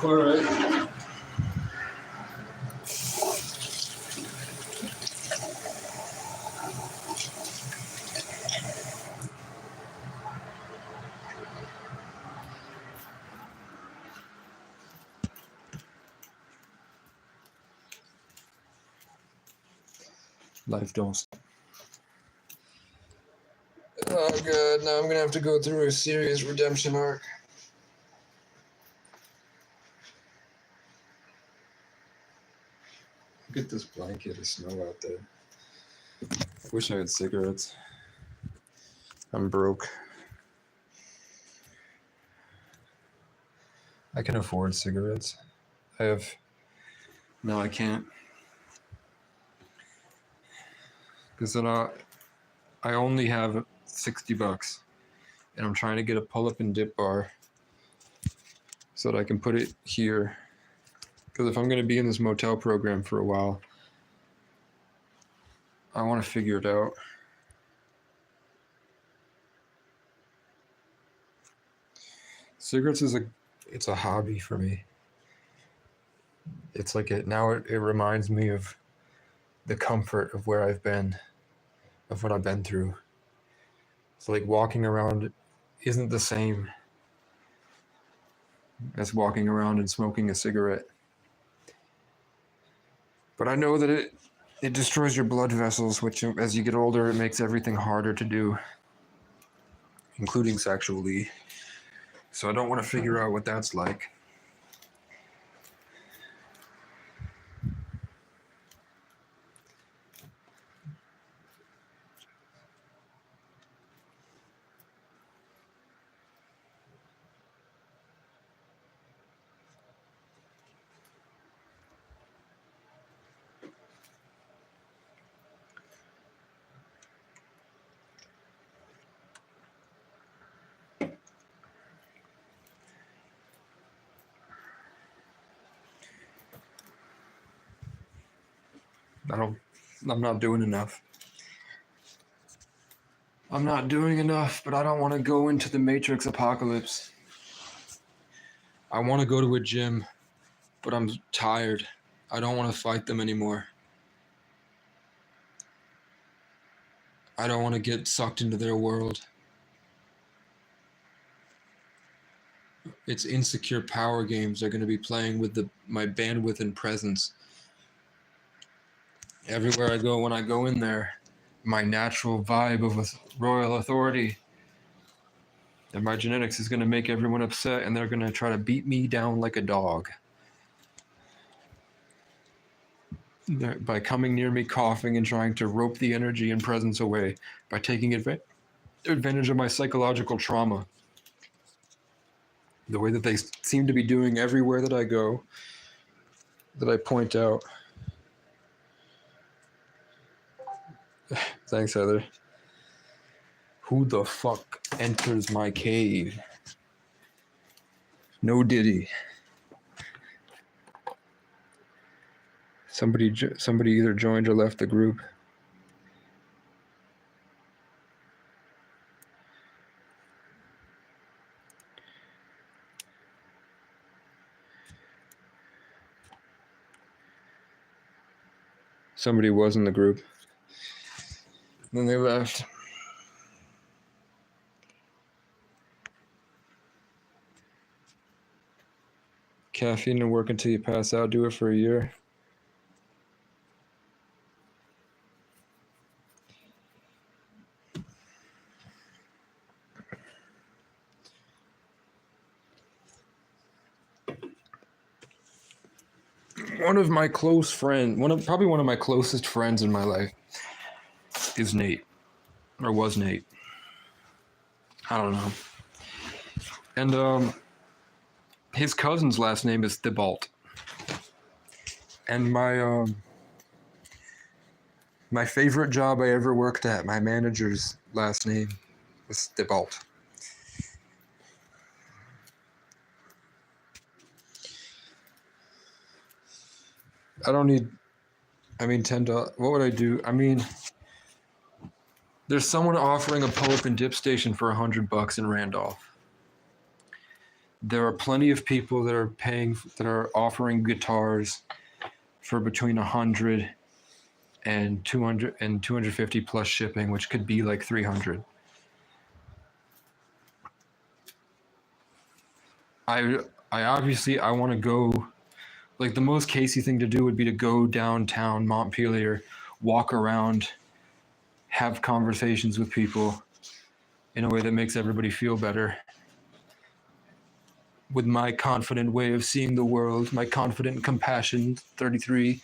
All right. Life don't stop. Oh god, now I'm gonna have to go through a serious redemption arc. Look at this blanket of snow out there. I wish I had cigarettes. I'm broke. I can afford cigarettes. No, I can't. Because then I only have $60 and I'm trying to get a pull-up and dip bar so that I can put it here. Because if I'm going to be in this motel program for a while, I want to figure it out. Cigarettes it's a hobby for me. It's like it reminds me of the comfort of where I've been, of what I've been through. It's like walking around isn't the same as walking around and smoking a cigarette. But I know that it destroys your blood vessels, which as you get older, it makes everything harder to do, including sexually. So I don't want to figure out what that's like. I'm not doing enough. I'm not doing enough, but I don't want to go into the Matrix apocalypse. I want to go to a gym, but I'm tired. I don't want to fight them anymore. I don't want to get sucked into their world. It's insecure power games they're going to be playing with my bandwidth and presence. Everywhere I go, when I go in there, my natural vibe of royal authority and my genetics is going to make everyone upset, and they're going to try to beat me down like a dog. By coming near me, coughing, and trying to rope the energy and presence away, by taking advantage of my psychological trauma. The way that they seem to be doing everywhere that I go, that I point out. Thanks, Heather. Who the fuck enters my cave? No Diddy. Somebody either joined or left the group. Somebody was in the group. Then they left. Caffeine and work until you pass out. Do it for a year. One of my close friends, probably one of my closest friends in my life is Nate, or was Nate. I don't know. And his cousin's last name is Thibault. And my favorite job I ever worked at, my manager's last name was Thibault. $10, what would I do? There's someone offering a pull-up and dip station for $100 in Randolph. There are plenty of people that are offering guitars for between $100 and $200 and $250 plus shipping, which could be like $300. I want to go. Like, the most Casey thing to do would be to go downtown Montpelier, walk around, have conversations with people in a way that makes everybody feel better. With my confident way of seeing the world, my confident compassion, 33,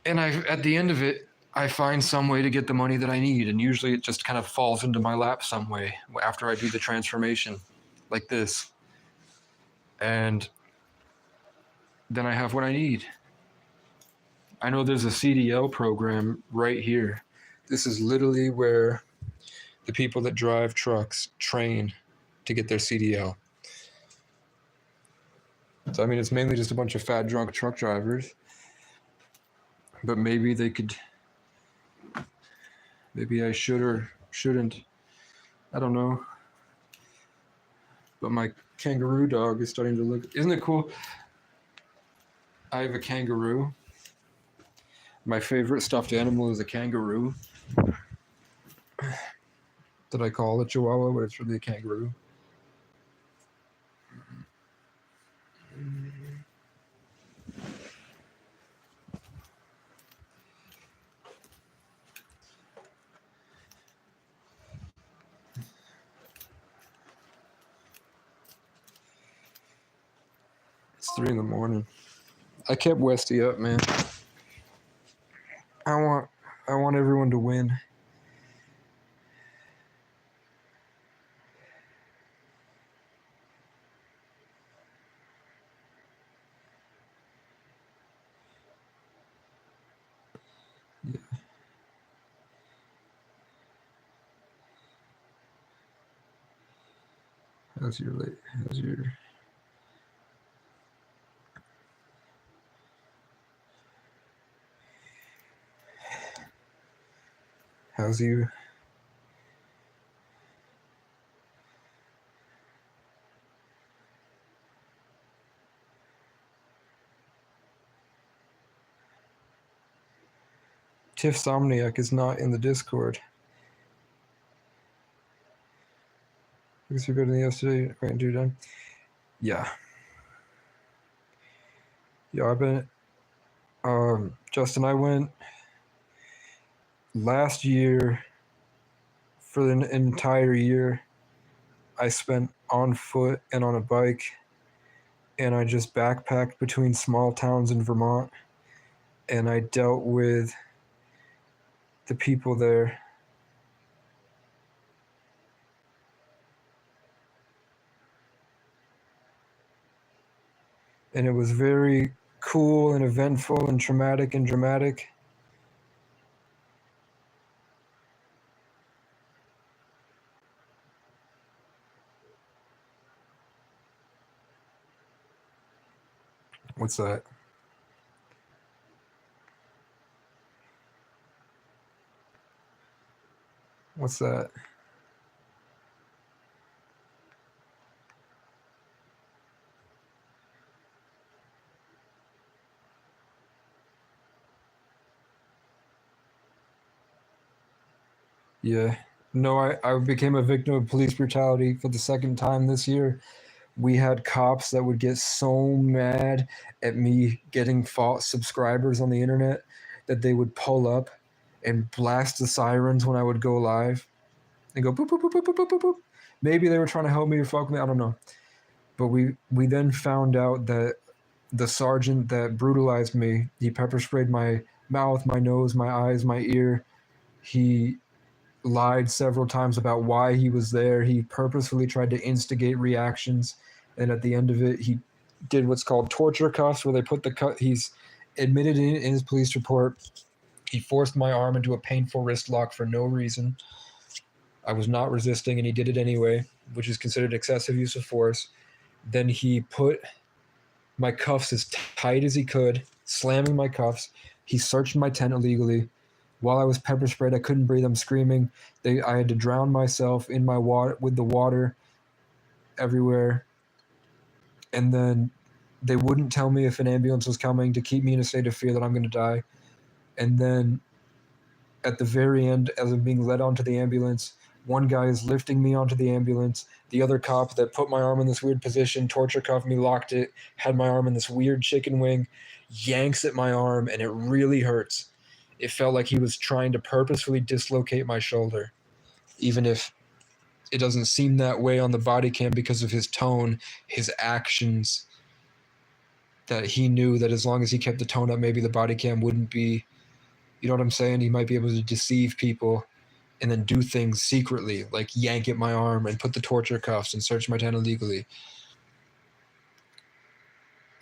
And at the end of it, I find some way to get the money that I need, and usually it just kind of falls into my lap some way after I do the transformation, like this. And then I have what I need. I know there's a CDL program right here. This is literally where the people that drive trucks train to get their CDL. So, I mean, it's mainly just a bunch of fat, drunk truck drivers. But maybe they could... Maybe I should or shouldn't. I don't know. But my kangaroo dog is starting to look... Isn't it cool? I have a kangaroo. My favorite stuffed animal is a kangaroo. That I call a chihuahua, but it's really a kangaroo. It's 3 a.m. I kept Westy up, man. I want everyone to win. Yeah. How's your Tiff Somniac is not in the Discord. Because you're better than yesterday. Right, dude, done. Yeah. Yeah, I've been. Justin, I went last year for an entire year. I spent on foot and on a bike, and I just backpacked between small towns in Vermont, and I dealt with the people there. And it was very cool and eventful and traumatic and dramatic. What's that? What's that? Yeah. No, I became a victim of police brutality for the second time this year. We had cops that would get so mad at me getting false subscribers on the internet that they would pull up and blast the sirens when I would go live and go boop, boop, boop, boop, boop, boop, boop, boop. Maybe they were trying to help me or fuck me. I don't know. But we then found out that the sergeant that brutalized me, he pepper sprayed my mouth, my nose, my eyes, my ear. He lied several times about why he was there. He purposefully tried to instigate reactions. And at the end of it, he did what's called torture cuffs, where they put the cut. He's admitted in his police report, he forced my arm into a painful wrist lock for no reason. I was not resisting, and he did it anyway, which is considered excessive use of force. Then he put my cuffs as tight as he could, slamming my cuffs. He searched my tent illegally. While I was pepper sprayed, I couldn't breathe. I'm screaming. I had to drown myself in my water with the water everywhere. And then they wouldn't tell me if an ambulance was coming to keep me in a state of fear that I'm going to die. And then at the very end, as I'm being led onto the ambulance, one guy is lifting me onto the ambulance. The other cop that put my arm in this weird position, torture cuffed me, locked it, had my arm in this weird chicken wing, yanks at my arm, and it really hurts. It felt like he was trying to purposefully dislocate my shoulder, even if it doesn't seem that way on the body cam because of his tone, his actions, that he knew that as long as he kept the tone up, maybe the body cam wouldn't be You know what I'm saying? He might be able to deceive people and then do things secretly, like yank at my arm and put the torture cuffs and search my tent illegally.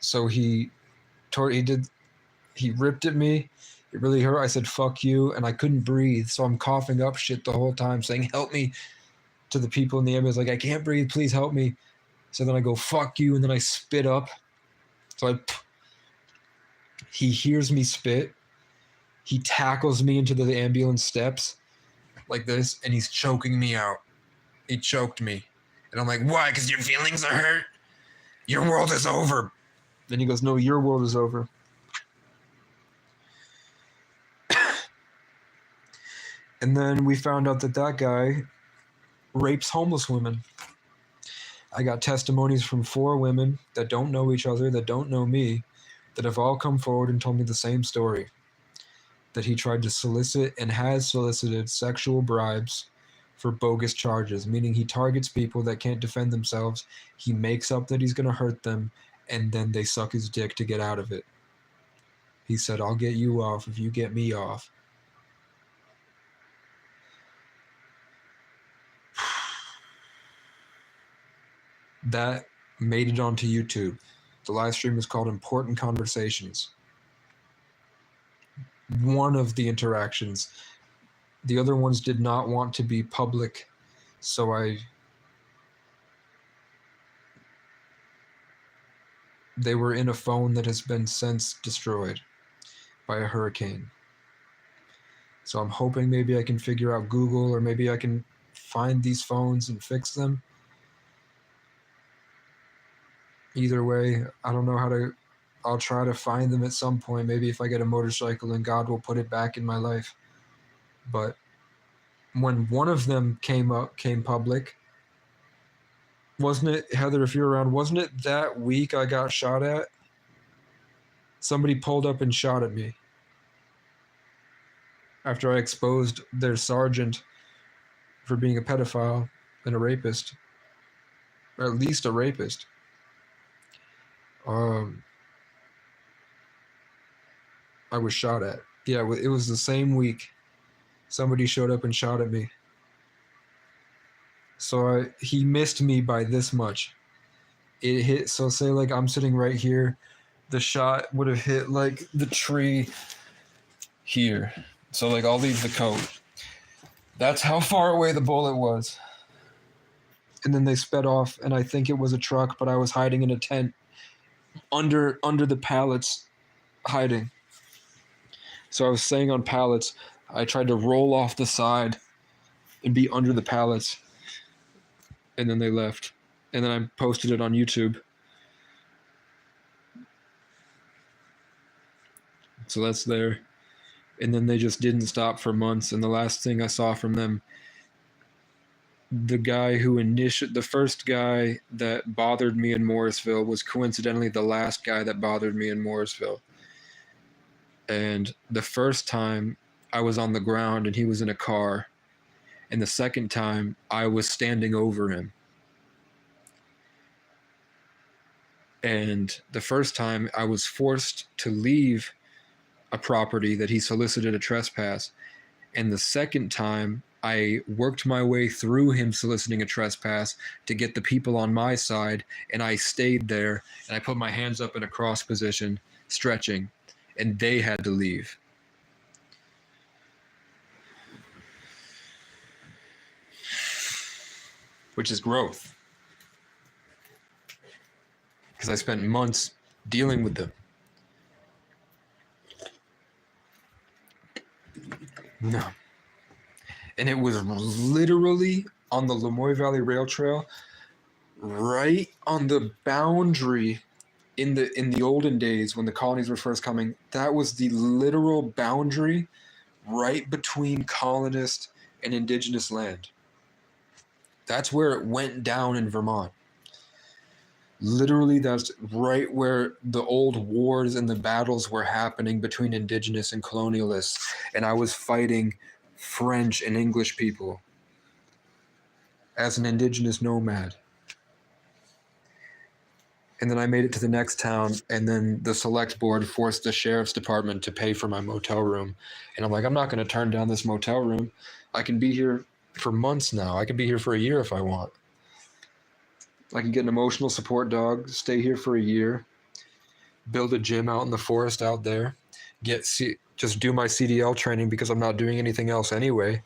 So he ripped at me. It really hurt. I said, fuck you. And I couldn't breathe. So I'm coughing up shit the whole time saying, help me, to the people in the ambulance. Like, I can't breathe. Please help me. So then I go, fuck you. And then I spit up. So he hears me spit. He tackles me into the ambulance steps like this. And he's choking me out. He choked me. And I'm like, why? Because your feelings are hurt? Your world is over. Then he goes, no, your world is over. And then we found out that guy rapes homeless women. I got testimonies from 4 women that don't know each other, that don't know me, that have all come forward and told me the same story. That he tried to solicit and has solicited sexual bribes for bogus charges, meaning he targets people that can't defend themselves. He makes up that he's going to hurt them, and then they suck his dick to get out of it. He said, I'll get you off if you get me off. That made it onto YouTube. The live stream is called Important Conversations. One of the interactions. The other ones did not want to be public, so they were in a phone that has been since destroyed by a hurricane. So I'm hoping maybe I can figure out Google, or maybe I can find these phones and fix them. Either way, I don't know how to. I'll try to find them at some point. Maybe if I get a motorcycle and God will put it back in my life. But when one of them came public, wasn't it, Heather, if you're around, wasn't it that week I got shot at? Somebody pulled up and shot at me after I exposed their sergeant for being a pedophile and a rapist. Or at least a rapist. I was shot at. Yeah, it was the same week. Somebody showed up and shot at me. So he missed me by this much. It hit, so say like I'm sitting right here, the shot would have hit like the tree here. So like I'll leave the coat. That's how far away the bullet was. And then they sped off, and I think it was a truck, but I was hiding in a tent under the pallets, hiding. So I was staying on pallets. I tried to roll off the side and be under the pallets. And then they left. And then I posted it on YouTube. So that's there. And then they just didn't stop for months. And the last thing I saw from them, the first guy that bothered me in Morrisville was coincidentally the last guy that bothered me in Morrisville. And the first time I was on the ground and he was in a car. And the second time I was standing over him. And the first time I was forced to leave a property that he solicited a trespass. And the second time I worked my way through him soliciting a trespass to get the people on my side, and I stayed there, and I put my hands up in a cross position, stretching, and they had to leave. Which is growth. Because I spent months dealing with them. No. And it was literally on the Lemoyne Valley Rail Trail, right on the boundary in the olden days when the colonies were first coming. That was the literal boundary right between colonist and indigenous land. That's where it went down in Vermont. Literally, that's right where the old wars and the battles were happening between indigenous and colonialists. And I was fighting French and English people as an indigenous nomad. And then I made it to the next town, and then the select board forced the sheriff's department to pay for my motel room. And I'm like, I'm not going to turn down this motel room. I can be here for months now. I can be here for a year if I want. I can get an emotional support dog, stay here for a year, build a gym out in the forest out there, just do my CDL training because I'm not doing anything else anyway.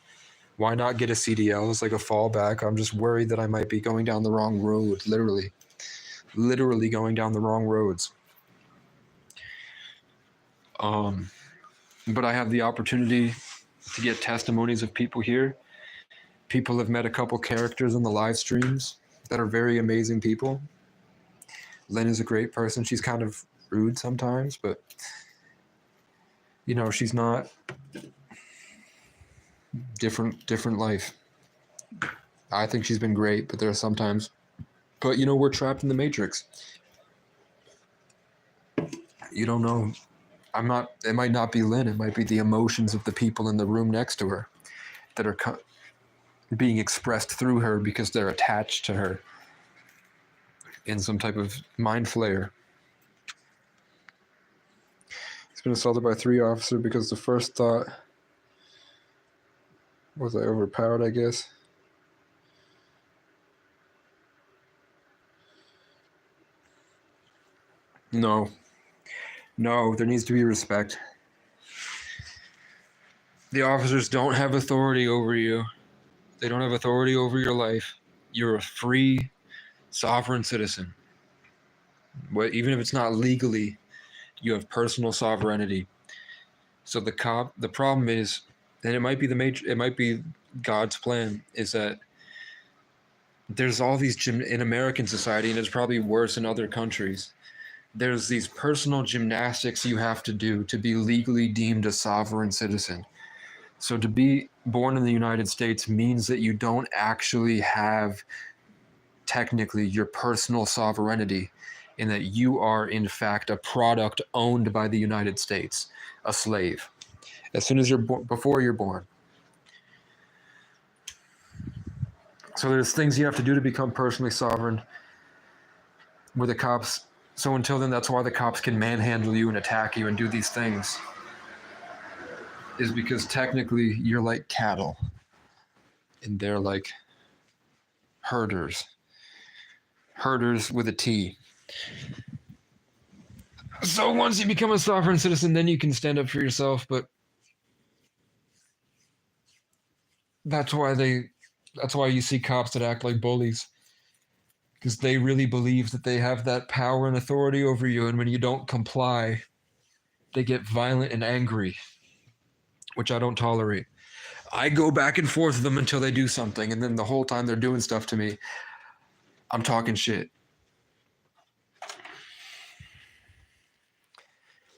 Why not get a CDL? It's like a fallback. I'm just worried that I might be going down the wrong road, literally going down the wrong roads. But I have the opportunity to get testimonies of people here. People have met a couple characters in the live streams that are very amazing people. Lynn is a great person. She's kind of rude sometimes, but you know, she's not different life. I think she's been great, but there are sometimes, but you know, we're trapped in the matrix. You don't know. It might not be Lynn. It might be the emotions of the people in the room next to her that are being expressed through her because they're attached to her in some type of mind flayer. He's been assaulted by 3 officers because the first thought was I overpowered, I guess. No, there needs to be respect. The officers don't have authority over you. They don't have authority over your life. You're a free, sovereign citizen. Even if it's not legally, you have personal sovereignty. So the problem is, and it might be God's plan, is that there's all these in American society, and it's probably worse in other countries. There's these personal gymnastics you have to do to be legally deemed a sovereign citizen. So to be born in the United States means that you don't actually have technically your personal sovereignty, in that you are in fact a product owned by the United States, a slave. As soon as before you're born. So there's things you have to do to become personally sovereign with the cops. So until then, that's why the cops can manhandle you and attack you and do these things, is because technically you're like cattle and they're like herders with a T. So once you become a sovereign citizen, then you can stand up for yourself. But that's why you see cops that act like bullies, because they really believe that they have that power and authority over you. And when you don't comply, they get violent and angry, which I don't tolerate. I go back and forth with them until they do something. And then the whole time they're doing stuff to me, I'm talking shit.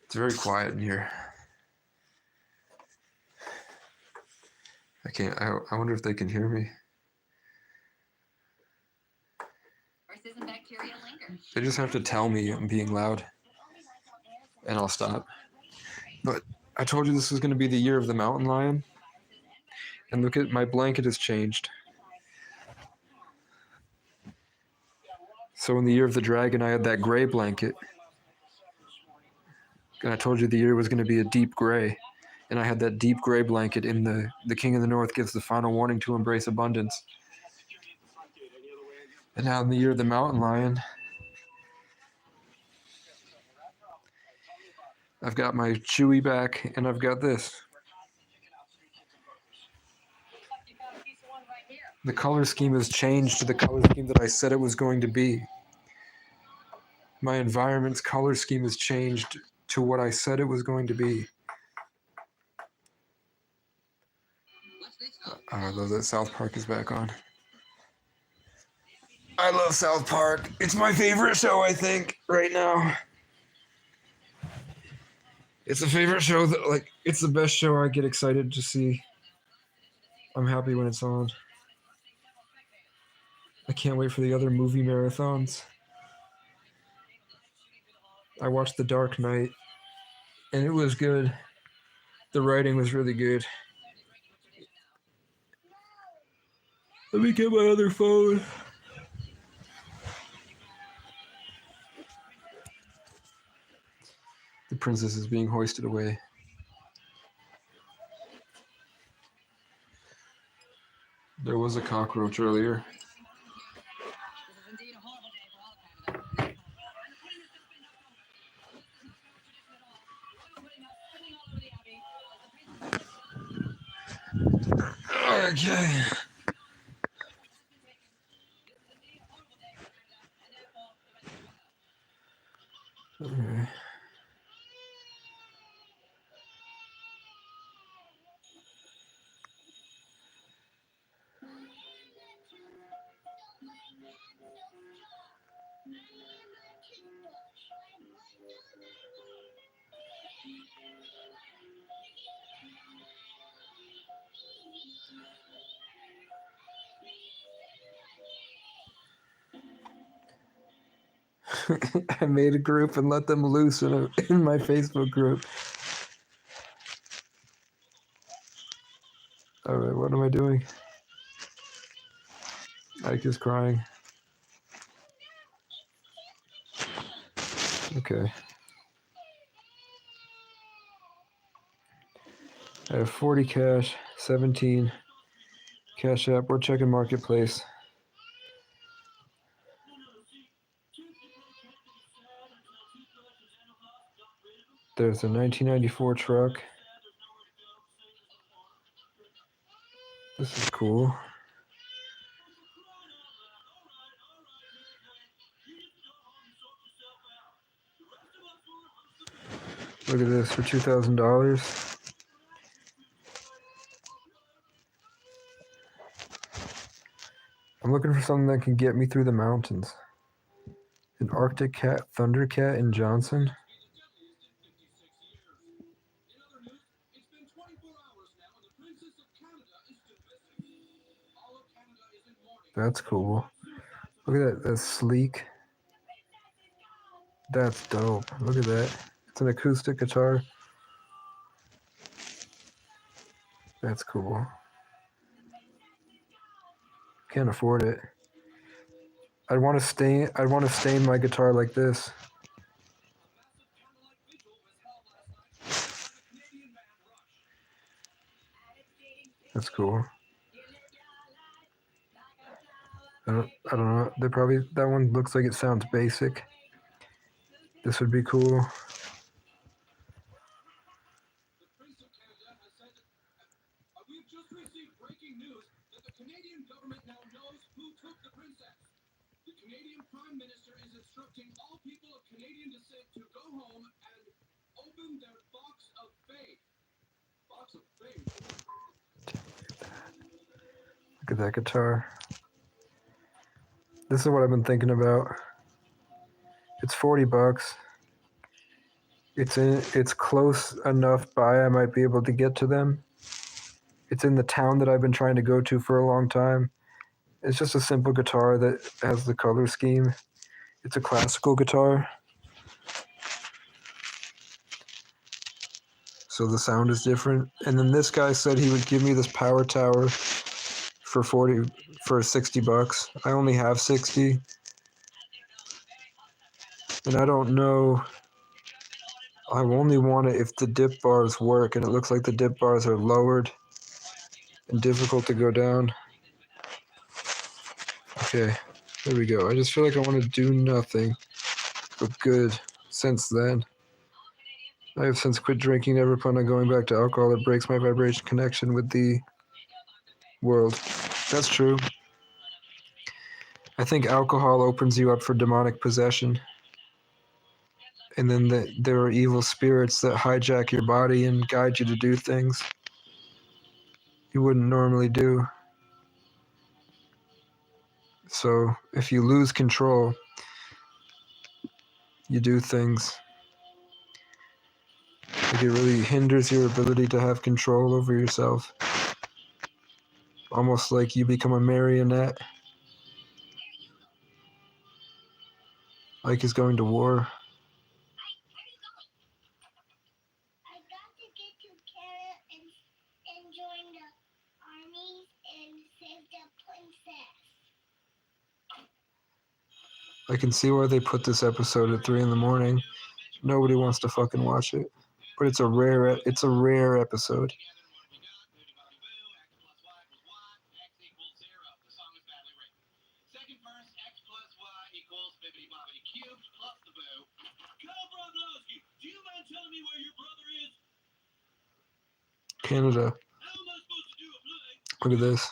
It's very quiet in here. I wonder if they can hear me. They just have to tell me I'm being loud, and I'll stop. But I told you this was going to be the year of the mountain lion. And look at my blanket has changed. So in the year of the dragon, I had that gray blanket. And I told you the year was going to be a deep gray. And I had that deep gray blanket in the King of the North gives the final warning to embrace abundance. And now in the year of the mountain lion, I've got my Chewy back, and I've got this. The color scheme has changed to the color scheme that I said it was going to be. My environment's color scheme has changed to what I said it was going to be. I love that South Park is back on. I love South Park. It's my favorite show, I think, right now. It's a favorite show that, it's the best show I get excited to see. I'm happy when it's on. I can't wait for the other movie marathons. I watched The Dark Knight, and it was good. The writing was really good. Let me get my other phone. The princess is being hoisted away. There was a cockroach earlier. Okay. Okay. I made a group and let them loose in my Facebook group. All right, what am I doing? Ike is crying. Okay. I have 40 cash, 17 cash app. We're checking marketplace. There's a 1994 truck. This is cool. Look at this for $2,000. I'm looking for something that can get me through the mountains. An Arctic Cat, Thundercat in Johnson. That's cool. Look at that. That's sleek. That's dope. Look at that. It's an acoustic guitar. That's cool. Can't afford it. I'd want to stain my guitar like this. That's cool. I don't know. They probably, that one looks like it sounds basic. This would be cool. Look at that guitar. This is what I've been thinking about. It's $40. It's close enough by I might be able to get to them. It's in the town that I've been trying to go to for a long time. It's just a simple guitar that has the color scheme. It's a classical guitar. So the sound is different. And then this guy said he would give me this power tower for $60. I only have 60. And I don't know. I only want it if the dip bars work, and it looks like the dip bars are lowered and difficult to go down. Okay, there we go. I just feel like I want to do nothing but good since then. I have since quit drinking, never plan on going back to alcohol. It breaks my vibration connection with the world. That's true. I think alcohol opens you up for demonic possession. And then there are evil spirits that hijack your body and guide you to do things you wouldn't normally do. So if you lose control, you do things. Like it really hinders your ability to have control over yourself. Almost like you become a marionette. Ike is going to war. I can see why they put this episode at 3 a.m. Nobody wants to fucking watch it. But it's a rare episode. Canada. Look at this.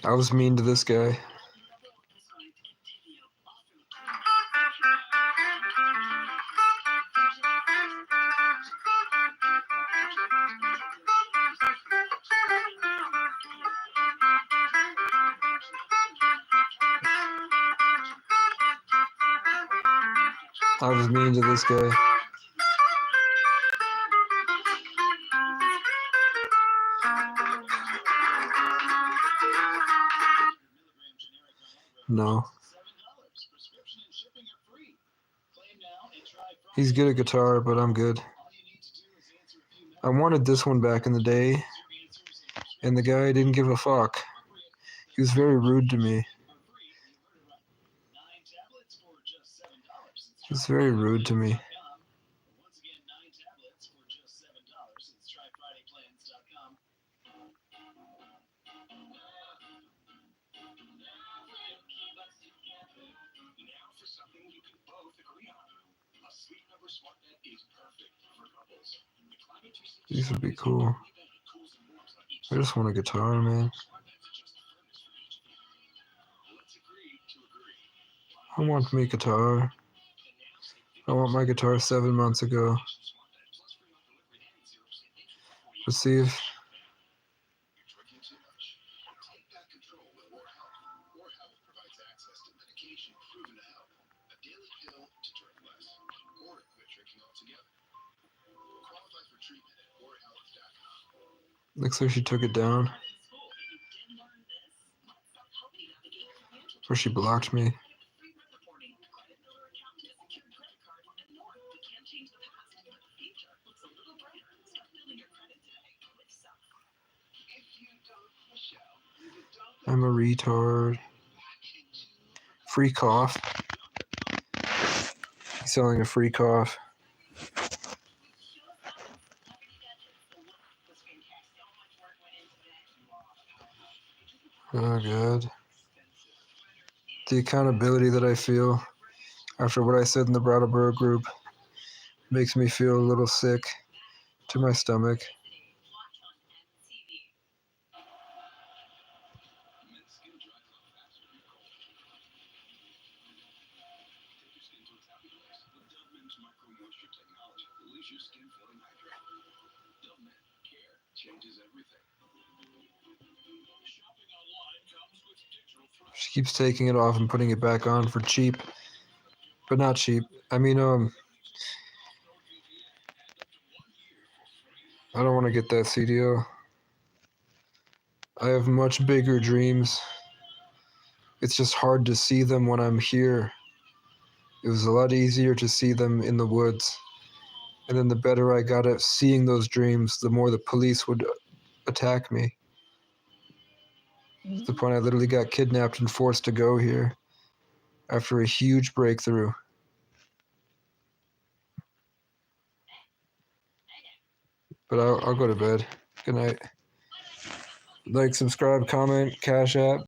I was mean to this guy. I was mean to this guy. No. He's good at guitar, but I'm good. I wanted this one back in the day, and the guy didn't give a fuck. He was very rude to me. He was very rude to me. These would be cool. I just want a guitar, man. I want me guitar. I want my guitar 7 months ago. Let's see if... Looks like she took it down. Or she blocked me. I'm a retard. Free cough. He's selling a free cough. Oh, God. The accountability that I feel after what I said in the Brattleboro group makes me feel a little sick to my stomach. She keeps taking it off and putting it back on for cheap. But not cheap. I mean, I don't want to get that CDO. I have much bigger dreams. It's just hard to see them when I'm here. It was a lot easier to see them in the woods. And then the better I got at seeing those dreams, the more the police would attack me. To the point I literally got kidnapped and forced to go here after a huge breakthrough. But I'll go to bed. Good night. Like, subscribe, comment, Cash App.